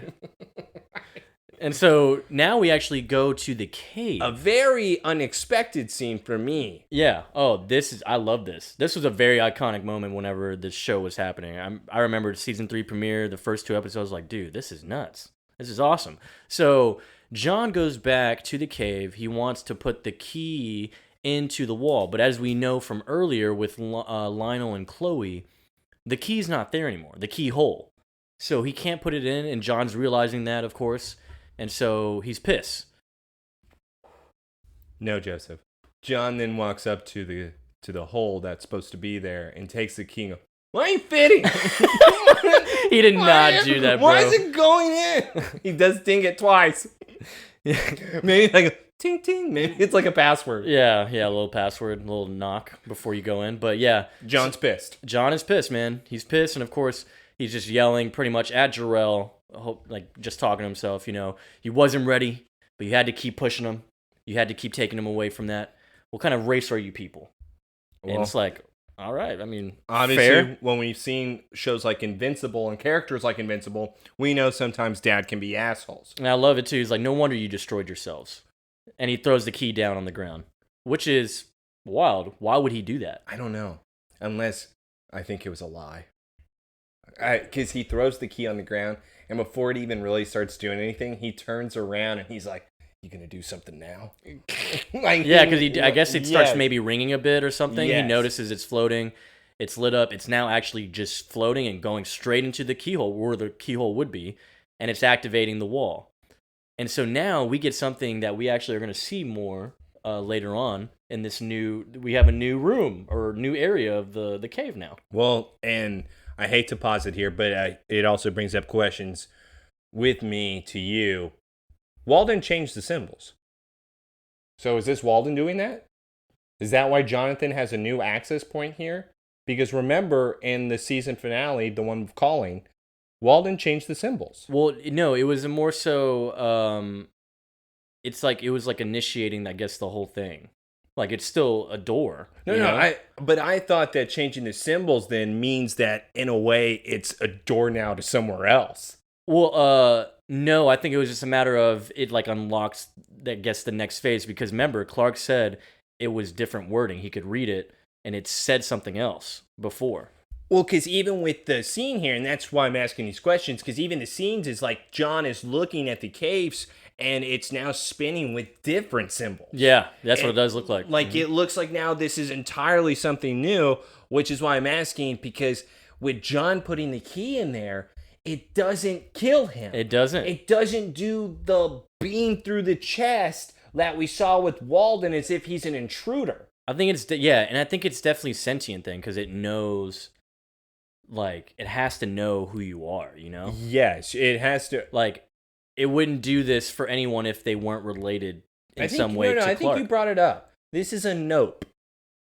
Speaker 1: And so now we actually go to the cave.
Speaker 2: A very unexpected scene for me.
Speaker 1: Yeah. Oh, I love this. This was a very iconic moment whenever this show was happening. I remember season 3 premiere, the first 2 episodes, like, dude, this is nuts. This is awesome. So John goes back to the cave. He wants to put the key into the wall. But as we know from earlier with Lionel and Chloe, the key's not there anymore, the keyhole. So he can't put it in, and John's realizing that, of course. And so he's pissed.
Speaker 2: No, Joseph. John then walks up to the hole that's supposed to be there and takes the key and goes, why ain't fitting?
Speaker 1: He did not do that, bro.
Speaker 2: Why is it going in? He does ding it twice. Maybe like a ting ting. Maybe it's like a password.
Speaker 1: Yeah, a little password, a little knock before you go in. But yeah.
Speaker 2: John's pissed.
Speaker 1: John is pissed, man. He's pissed, and of course, he's just yelling pretty much at Jarrell, like just talking to himself, he wasn't ready, but you had to keep pushing him. You had to keep taking him away from that. What kind of race are you people? And it's like, all right, I mean,
Speaker 2: obviously,
Speaker 1: fair.
Speaker 2: When we've seen shows like Invincible and characters like Invincible, we know sometimes dad can be assholes.
Speaker 1: And I love it too. He's like, no wonder you destroyed yourselves. And he throws the key down on the ground, which is wild. Why would he do that?
Speaker 2: I don't know. Unless I think it was a lie. Because he throws the key on the ground, and before it even really starts doing anything, he turns around and he's like, you gonna do something now?
Speaker 1: Yeah, because I guess it starts maybe ringing a bit or something.
Speaker 2: Yes.
Speaker 1: He notices it's floating. It's lit up. It's now actually just floating and going straight into the keyhole, where the keyhole would be, and it's activating the wall. And so now we get something that we actually are going to see more later on in this we have a new room or new area of the cave now.
Speaker 2: Well, and I hate to pause it here, but it also brings up questions with me to you. Walden changed the symbols. So is this Walden doing that? Is that why Jonathan has a new access point here? Because remember, in the season finale, the one with Calling, Walden changed the symbols.
Speaker 1: Well, no, it was more so, it's like, it was like initiating, I guess, the whole thing. Like, it's still a door.
Speaker 2: But I thought that changing the symbols then means that, in a way, it's a door now to somewhere else.
Speaker 1: Well, no, I think it was just a matter of it, like, unlocks, I guess, the next phase. Because remember, Clark said it was different wording. He could read it, and it said something else before.
Speaker 2: Well, because even with the scene here, and that's why I'm asking these questions, because even the scenes is like John is looking at the caves, and it's now spinning with different symbols.
Speaker 1: Yeah, that's what it does look like.
Speaker 2: Like, it looks like now this is entirely something new, which is why I'm asking, because with John putting the key in there, it doesn't kill him.
Speaker 1: It doesn't.
Speaker 2: It doesn't do the beam through the chest that we saw with Walden as if he's an intruder.
Speaker 1: I think it's, and I think it's definitely a sentient thing, because it knows, like, it has to know who you are,
Speaker 2: Yes, it has to.
Speaker 1: Like, it wouldn't do this for anyone if they weren't related in some way to Clark.
Speaker 2: I think you brought it up. This is a nope.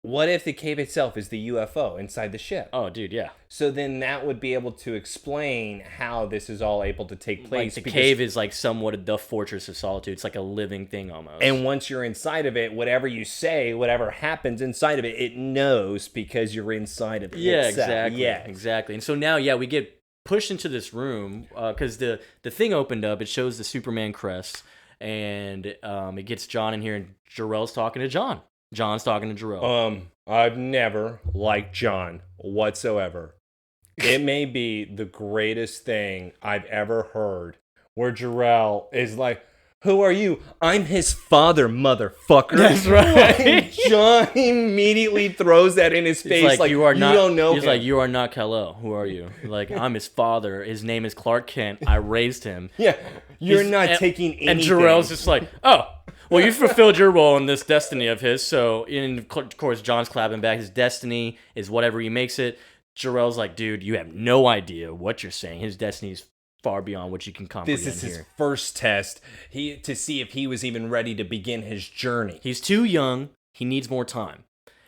Speaker 2: What if the cave itself is the UFO inside the ship?
Speaker 1: Oh, dude, yeah.
Speaker 2: So then that would be able to explain how this is all able to take place.
Speaker 1: Like, the cave is like somewhat the fortress of solitude. It's like a living thing almost.
Speaker 2: And once you're inside of it, whatever you say, whatever happens inside of it, it knows because you're inside of it.
Speaker 1: Yeah, exactly. Yeah, exactly. And so now, we get pushed into this room because the thing opened up. It shows the Superman crest, and it gets John in here, and Jarrell's talking to John. John's talking to Jarrell.
Speaker 2: I've never liked John whatsoever. It may be the greatest thing I've ever heard, where Jarrell is like, who are you? I'm his father, motherfucker.
Speaker 1: That's right.
Speaker 2: And John immediately throws that in his face like, you don't know
Speaker 1: He's
Speaker 2: him.
Speaker 1: like, you are not Kal-El. Who are you? Like, I'm his father. His name is Clark Kent. I raised him.
Speaker 2: Yeah, you're not taking anything.
Speaker 1: And Jarrell's just like, oh, well, you fulfilled your role in this destiny of his. So, of course, John's clapping back. His destiny is whatever he makes it. Jarrell's like, dude, you have no idea what you're saying. His destiny is far beyond what you can comprehend.
Speaker 2: This is his first test to see if he was even ready to begin his journey.
Speaker 1: He's too young. He needs more time.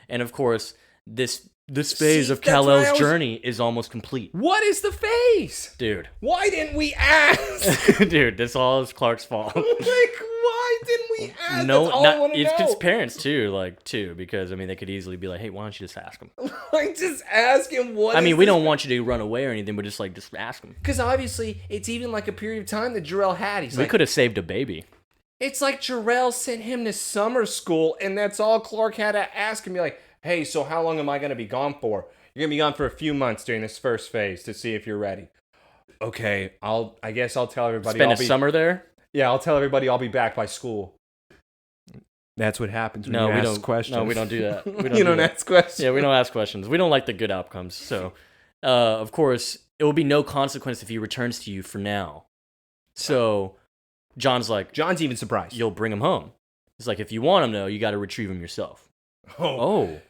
Speaker 1: And, of course, this phase of Kal-El's journey is almost complete.
Speaker 2: What is the phase?
Speaker 1: Dude.
Speaker 2: Why didn't we ask?
Speaker 1: Dude, this all is Clark's fault.
Speaker 2: Like, why Why didn't we ask?
Speaker 1: No,
Speaker 2: That's all I want to know.
Speaker 1: it's parents too, because I mean they could easily be like, hey, why don't you just ask him?
Speaker 2: Like, just ask him what.
Speaker 1: I mean, we don't want you to run away or anything, but just ask him.
Speaker 2: Because obviously, it's even like a period of time that Jor-El had.
Speaker 1: We could have saved a baby.
Speaker 2: It's like Jor-El sent him to summer school, and that's all Clark had to ask him. Be like, hey, so how long am I going to be gone for? You're going to be gone for a few months during this first phase to see if you're ready. Okay, I guess I'll tell everybody.
Speaker 1: Spend a summer there?
Speaker 2: Yeah, I'll tell everybody I'll be back by school. That's what happens when you ask questions.
Speaker 1: No, we don't do that.
Speaker 2: You don't ask questions.
Speaker 1: Yeah, we don't ask questions. We don't like the good outcomes. So, of course, it will be no consequence if he returns to you for now. So, John's
Speaker 2: even surprised.
Speaker 1: You'll bring him home. He's like, if you want him, though, you got to retrieve him yourself. Oh.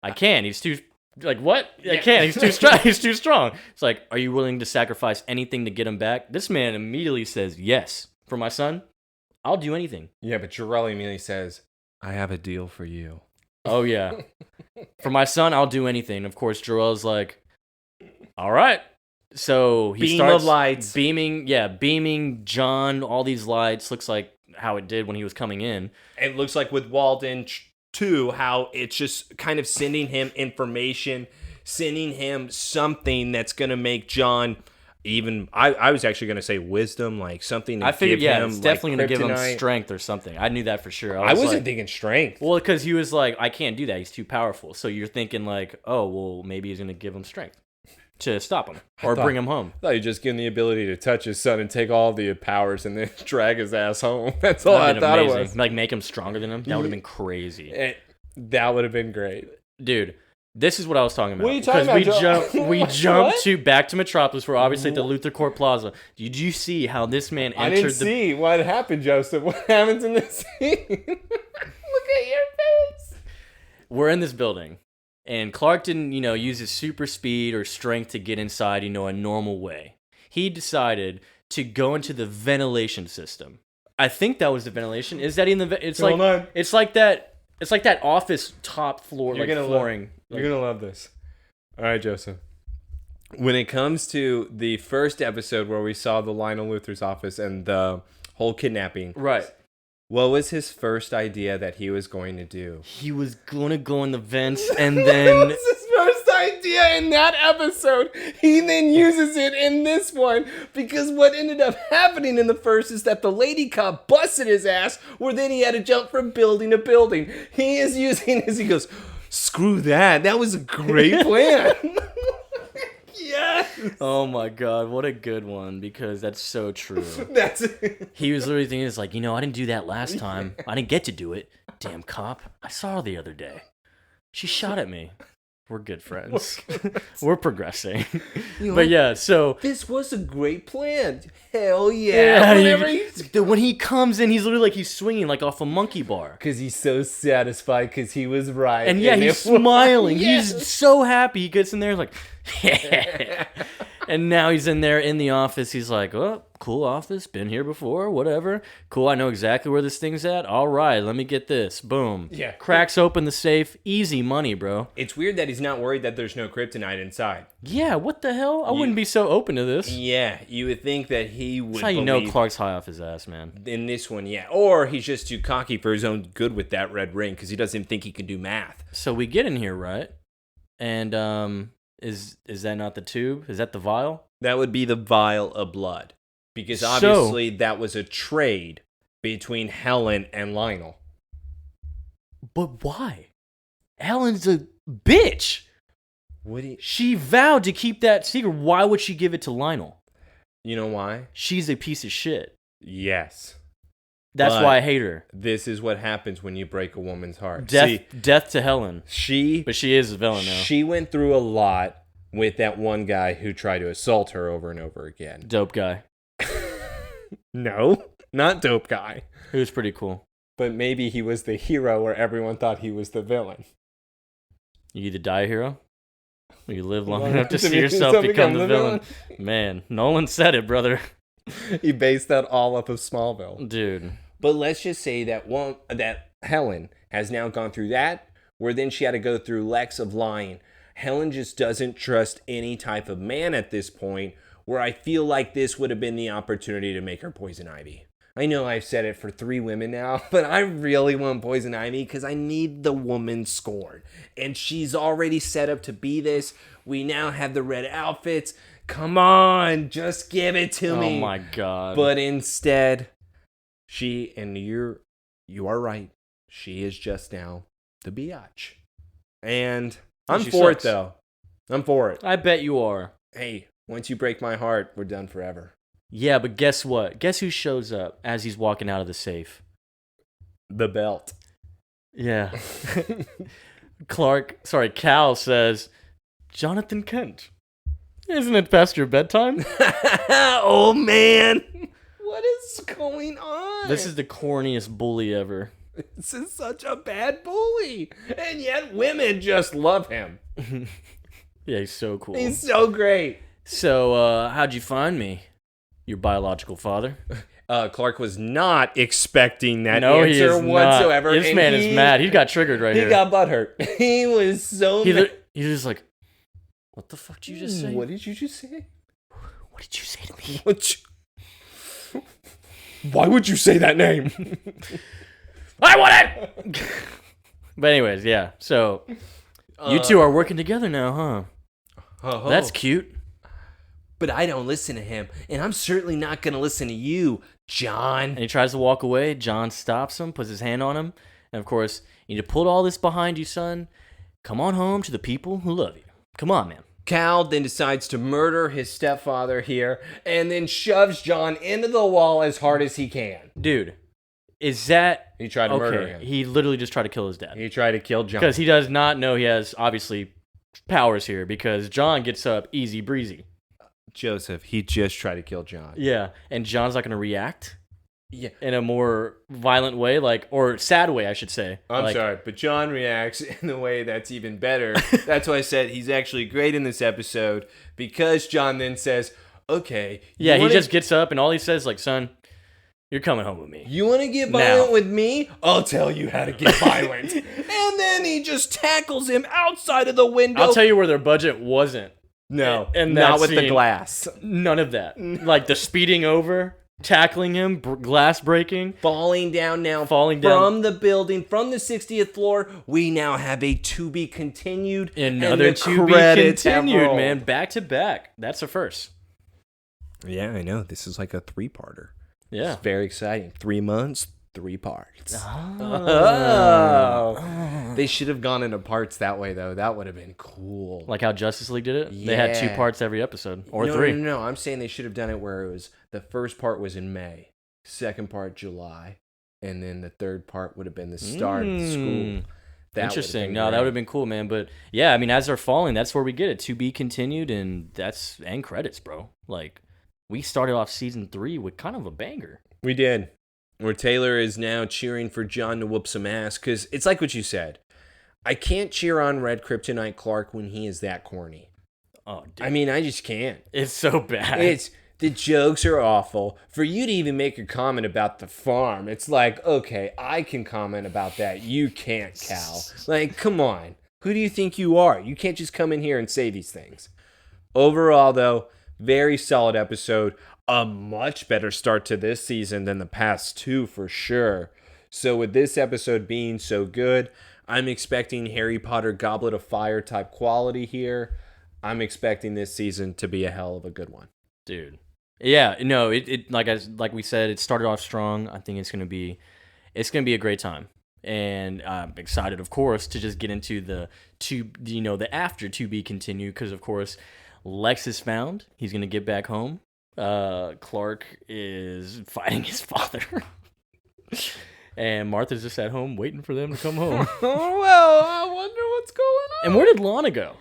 Speaker 1: I can't. He's too... what? I can't. He's too strong. He's too strong. It's like, are you willing to sacrifice anything to get him back? This man immediately says, yes. For my son, I'll do anything.
Speaker 2: Yeah, but Jor-El immediately says, I have a deal for you.
Speaker 1: Oh, yeah. For my son, I'll do anything. Of course, Jor-El's like, all right. So he starts
Speaker 2: of lights.
Speaker 1: beaming John, all these lights. Looks like how it did when he was coming in.
Speaker 2: It looks like with Walden, too, how it's just kind of sending him information, sending him something that's going to make John... Even I was actually going to say wisdom, like something to give him.
Speaker 1: It's definitely going to give him strength or something. I knew that for sure.
Speaker 2: I wasn't thinking strength.
Speaker 1: Well, because he was like, I can't do that. He's too powerful. So you're thinking like, oh, well, maybe he's going to give him strength to stop him or bring him home.
Speaker 2: I thought you just give him the ability to touch his son and take all the powers and then drag his ass home. That's all I thought it was.
Speaker 1: Like make him stronger than him. That would have been crazy.
Speaker 2: That would have been great,
Speaker 1: dude. This is what I was talking about.
Speaker 2: What are you talking about?
Speaker 1: We jumped back to Metropolis. We're obviously at the Luthor Court Plaza. Did you see how this man entered?
Speaker 2: I didn't see what happened, Joseph. What happens in this scene? Look at your face.
Speaker 1: We're in this building, and Clark didn't, use his super speed or strength to get inside, a normal way. He decided to go into the ventilation system. I think that was the ventilation. Is that in the? It's like that. It's like that office top floor, flooring.
Speaker 2: You're going to love this. All right, Joseph. When it comes to the first episode where we saw the Lionel Luthor's office and the whole kidnapping.
Speaker 1: Right.
Speaker 2: What was his first idea that he was going to do?
Speaker 1: He was going to go in the vents and then...
Speaker 2: That was his first idea in that episode. He then uses it in this one because what ended up happening in the first is that the lady cop busted his ass where then he had to jump from building to building. He is using this. He goes, screw that. That was a great plan. Yes.
Speaker 1: Oh my God, what a good one, because that's so true.
Speaker 2: That's it.
Speaker 1: He was literally thinking, it's like, I didn't do that last time. I didn't get to do it. Damn cop. I saw her the other day. She shot at me. We're good friends. We're progressing. But yeah, so...
Speaker 2: This was a great plan. Hell yeah.
Speaker 1: When he comes in, he's literally like he's swinging like off a monkey bar.
Speaker 2: Because he's so satisfied because he was right.
Speaker 1: And yeah, he's smiling. Yes. He's so happy. He gets in there like... Yeah. And now he's in there in the office. He's like, oh, cool office. Been here before. Whatever. Cool. I know exactly where this thing's at. All right. Let me get this. Boom.
Speaker 2: Yeah.
Speaker 1: Cracks open the safe. Easy money, bro.
Speaker 2: It's weird that he's not worried that there's no kryptonite inside.
Speaker 1: Yeah. What the hell? I wouldn't be so open to this.
Speaker 2: Yeah. You would think that he would.
Speaker 1: That's how you know Clark's high off his ass, man.
Speaker 2: In this one, yeah. Or he's just too cocky for his own good with that red ring because he doesn't think he can do math.
Speaker 1: So we get in here, right? And, Is that not the tube? Is that the vial?
Speaker 2: That would be the vial of blood. Because obviously that was a trade between Helen and Lionel.
Speaker 1: But why? Helen's a bitch. She vowed to keep that secret. Why would she give it to Lionel?
Speaker 2: You know why?
Speaker 1: She's a piece of shit.
Speaker 2: Yes.
Speaker 1: That's why I hate her.
Speaker 2: This is what happens when you break a woman's heart.
Speaker 1: Death to Helen.
Speaker 2: But
Speaker 1: she is a villain now.
Speaker 2: She went through a lot with that one guy who tried to assault her over and over again.
Speaker 1: Dope guy.
Speaker 2: No, not dope guy.
Speaker 1: He was pretty cool.
Speaker 2: But maybe he was the hero where everyone thought he was the villain.
Speaker 1: You either die a hero, or you live long enough to see yourself become the villain. Man, Nolan said it, brother.
Speaker 2: He based that all off of Smallville.
Speaker 1: Dude.
Speaker 2: But let's just say that Helen has now gone through that, where then she had to go through Lex of lying. Helen just doesn't trust any type of man at this point, where I feel like this would have been the opportunity to make her Poison Ivy. I know I've said it for 3 women now, but I really want Poison Ivy because I need the woman scorned. And she's already set up to be this. We now have the red outfits. Come on, just give it to me.
Speaker 1: Oh my god.
Speaker 2: But instead, and you are right, she is just now the biatch. And I'm for it, though. I'm for it.
Speaker 1: I bet you are.
Speaker 2: Hey, once you break my heart, we're done forever.
Speaker 1: Yeah, but guess what? Guess who shows up as he's walking out of the safe?
Speaker 2: The belt.
Speaker 1: Yeah. Cal says, Jonathan Kent, isn't it past your bedtime?
Speaker 2: Oh, man. What is going on?
Speaker 1: This is the corniest bully ever.
Speaker 2: This is such a bad bully. And yet women just love him.
Speaker 1: Yeah, he's so cool.
Speaker 2: He's so great.
Speaker 1: So, how'd you find me? Your biological father?
Speaker 2: Clark was not expecting that
Speaker 1: No,
Speaker 2: answer
Speaker 1: he is
Speaker 2: whatsoever.
Speaker 1: Not. This man is mad. He got triggered right here.
Speaker 2: He got butthurt. He was so mad.
Speaker 1: He was like, what the fuck did you just say?
Speaker 2: What did you just say?
Speaker 1: What did you say to me?
Speaker 2: Why would you say that name?
Speaker 1: I want it! But anyways, yeah. So, you two are working together now, huh? That's cute.
Speaker 2: But I don't listen to him, and I'm certainly not going to listen to you, John.
Speaker 1: And he tries to walk away. John stops him, puts his hand on him. And of course, you need to put all this behind you, son. Come on home to the people who love you. Come on, man.
Speaker 2: Cal then decides to murder his stepfather here, and then shoves John into the wall as hard as he can.
Speaker 1: Dude, is that...
Speaker 2: He tried to murder him.
Speaker 1: He literally just tried to kill his dad.
Speaker 2: He tried to kill John.
Speaker 1: Because he does not know he has, obviously, powers here, because John gets up easy breezy.
Speaker 2: Joseph, he just tried to kill John.
Speaker 1: Yeah, and John's not going to react in a more violent way, or sad way, I should say.
Speaker 2: I'm sorry, but John reacts in a way that's even better. That's why I said he's actually great in this episode, because John then says, okay.
Speaker 1: Yeah, he just gets up, and all he says, son, you're coming home with me.
Speaker 2: You want to get violent with me? I'll tell you how to get violent. And then he just tackles him outside of the window.
Speaker 1: I'll tell you where their budget wasn't.
Speaker 2: No,
Speaker 1: and
Speaker 2: not with the glass.
Speaker 1: None of that. The speeding over, tackling him, glass breaking.
Speaker 2: Falling down from the building, from the 60th floor. We now have a to be continued.
Speaker 1: Another to be continued, man. Back to back. That's a first.
Speaker 2: Yeah, I know. This is like a 3-parter.
Speaker 1: Yeah.
Speaker 2: It's very exciting. 3 months, 3 parts.
Speaker 1: Oh.
Speaker 2: They should have gone into parts that way, though. That would have been cool.
Speaker 1: Like how Justice League did it?
Speaker 2: Yeah.
Speaker 1: They had 2 parts every episode. Or 3.
Speaker 2: No. I'm saying they should have done it where it was the first part was in May, second part July, and then the third part would have been the start of the school.
Speaker 1: Interesting. No, that would have been cool, man. But yeah, I mean, as they're falling, that's where we get it. To be continued, and that's end credits, bro. We started off season 3 with kind of a banger.
Speaker 2: We did. Where Taylor is now cheering for John to whoop some ass, because it's like what you said. I can't cheer on Red Kryptonite Clark when he is that corny.
Speaker 1: Oh, dude.
Speaker 2: I mean, I just can't.
Speaker 1: It's so bad.
Speaker 2: The jokes are awful. For you to even make a comment about the farm, it's like, okay, I can comment about that. You can't, Cal. Come on. Who do you think you are? You can't just come in here and say these things. Overall, though, very solid episode. A much better start to this season than the past 2 for sure. So with this episode being so good, I'm expecting Harry Potter Goblet of Fire type quality here. I'm expecting this season to be a hell of a good one.
Speaker 1: Dude. Yeah, no, it like we said, it started off strong. I think it's gonna be a great time. And I'm excited, of course, to just get into the after to be continued, because of course Lex is found. He's gonna get back home. Clark is fighting his father. And Martha's just at home waiting for them to come home.
Speaker 2: Well, I wonder what's going on.
Speaker 1: And where did Lana go?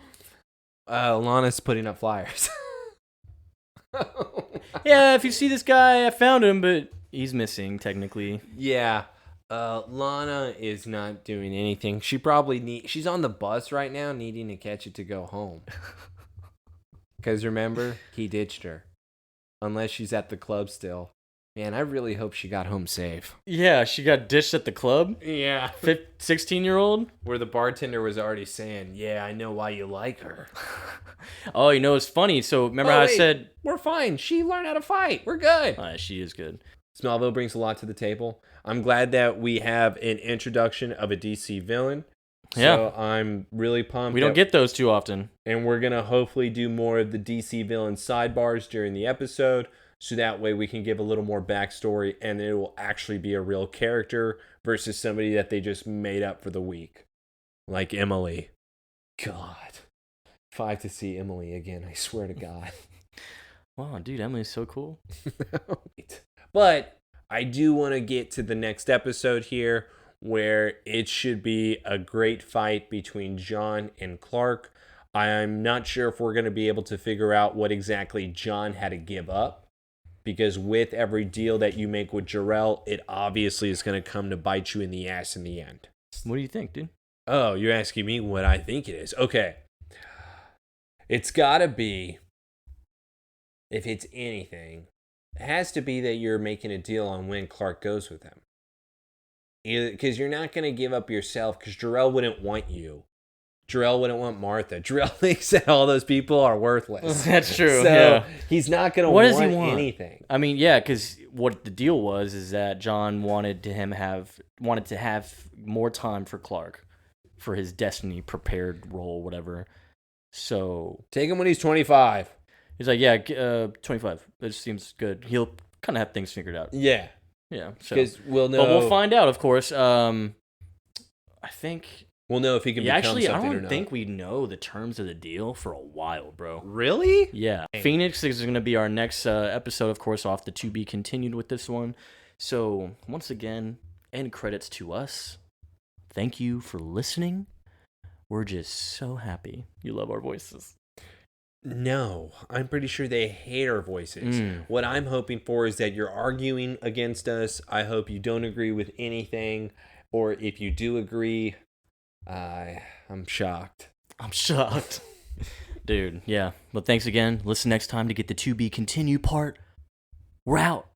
Speaker 2: Lana's putting up flyers.
Speaker 1: Yeah, if you see this guy, I found him, but he's missing, technically.
Speaker 2: Yeah. Lana is not doing anything. She probably she's on the bus right now needing to catch it to go home. Because remember, he ditched her. Unless she's at the club still. Man, I really hope she got home safe.
Speaker 1: Yeah, she got ditched at the club?
Speaker 2: Yeah.
Speaker 1: 16-year-old?
Speaker 2: Where the bartender was already saying, yeah, I know why you like her.
Speaker 1: Oh, it's funny. So remember how I said...
Speaker 2: We're fine. She learned how to fight. We're good.
Speaker 1: She is good.
Speaker 2: Smallville brings a lot to the table. I'm glad that we have an introduction of a DC villain. So I'm really pumped.
Speaker 1: We don't get those too often.
Speaker 2: And we're going to hopefully do more of the DC villain sidebars during the episode. So that way we can give a little more backstory and it will actually be a real character versus somebody that they just made up for the week. Like Emily. God. If I have to see Emily again, I swear to God.
Speaker 1: Wow, dude, Emily's so cool.
Speaker 2: But I do want to get to the next episode here where it should be a great fight between John and Clark. I'm not sure if we're going to be able to figure out what exactly John had to give up. Because with every deal that you make with Jor-El, it obviously is going to come to bite you in the ass in the end.
Speaker 1: What do you think, dude?
Speaker 2: Oh, you're asking me what I think it is. Okay. It's got to be, if it's anything, it has to be that you're making a deal on when Clark goes with him. Because you're not going to give up yourself, because Jor-El wouldn't want you. Jor-El wouldn't want Martha. Jor-El thinks that all those people are worthless.
Speaker 1: That's true.
Speaker 2: So he's not going to
Speaker 1: what does he want?
Speaker 2: Anything.
Speaker 1: I mean, yeah, because what the deal was is that John wanted to have more time for Clark for his Destiny prepared role, whatever. So
Speaker 2: take him when he's 25.
Speaker 1: He's like, yeah, 25. It seems good. He'll kind of have things figured out.
Speaker 2: Yeah.
Speaker 1: Yeah.
Speaker 2: Because we'll know.
Speaker 1: But we'll find out, of course. I think.
Speaker 2: We'll know if he can become something or not.
Speaker 1: I don't think we know the terms of the deal for a while, bro.
Speaker 2: Really?
Speaker 1: Yeah. Dang. Phoenix is going to be our next episode, of course, off the to be continued with this one. So, once again, end credits to us. Thank you for listening. We're just so happy you love our voices.
Speaker 2: No, I'm pretty sure they hate our voices. What I'm hoping for is that you're arguing against us. I hope you don't agree with anything. Or if you do agree, I'm shocked.
Speaker 1: I'm shocked. Dude, yeah. But thanks again. Listen next time to get the to be continue part. We're out.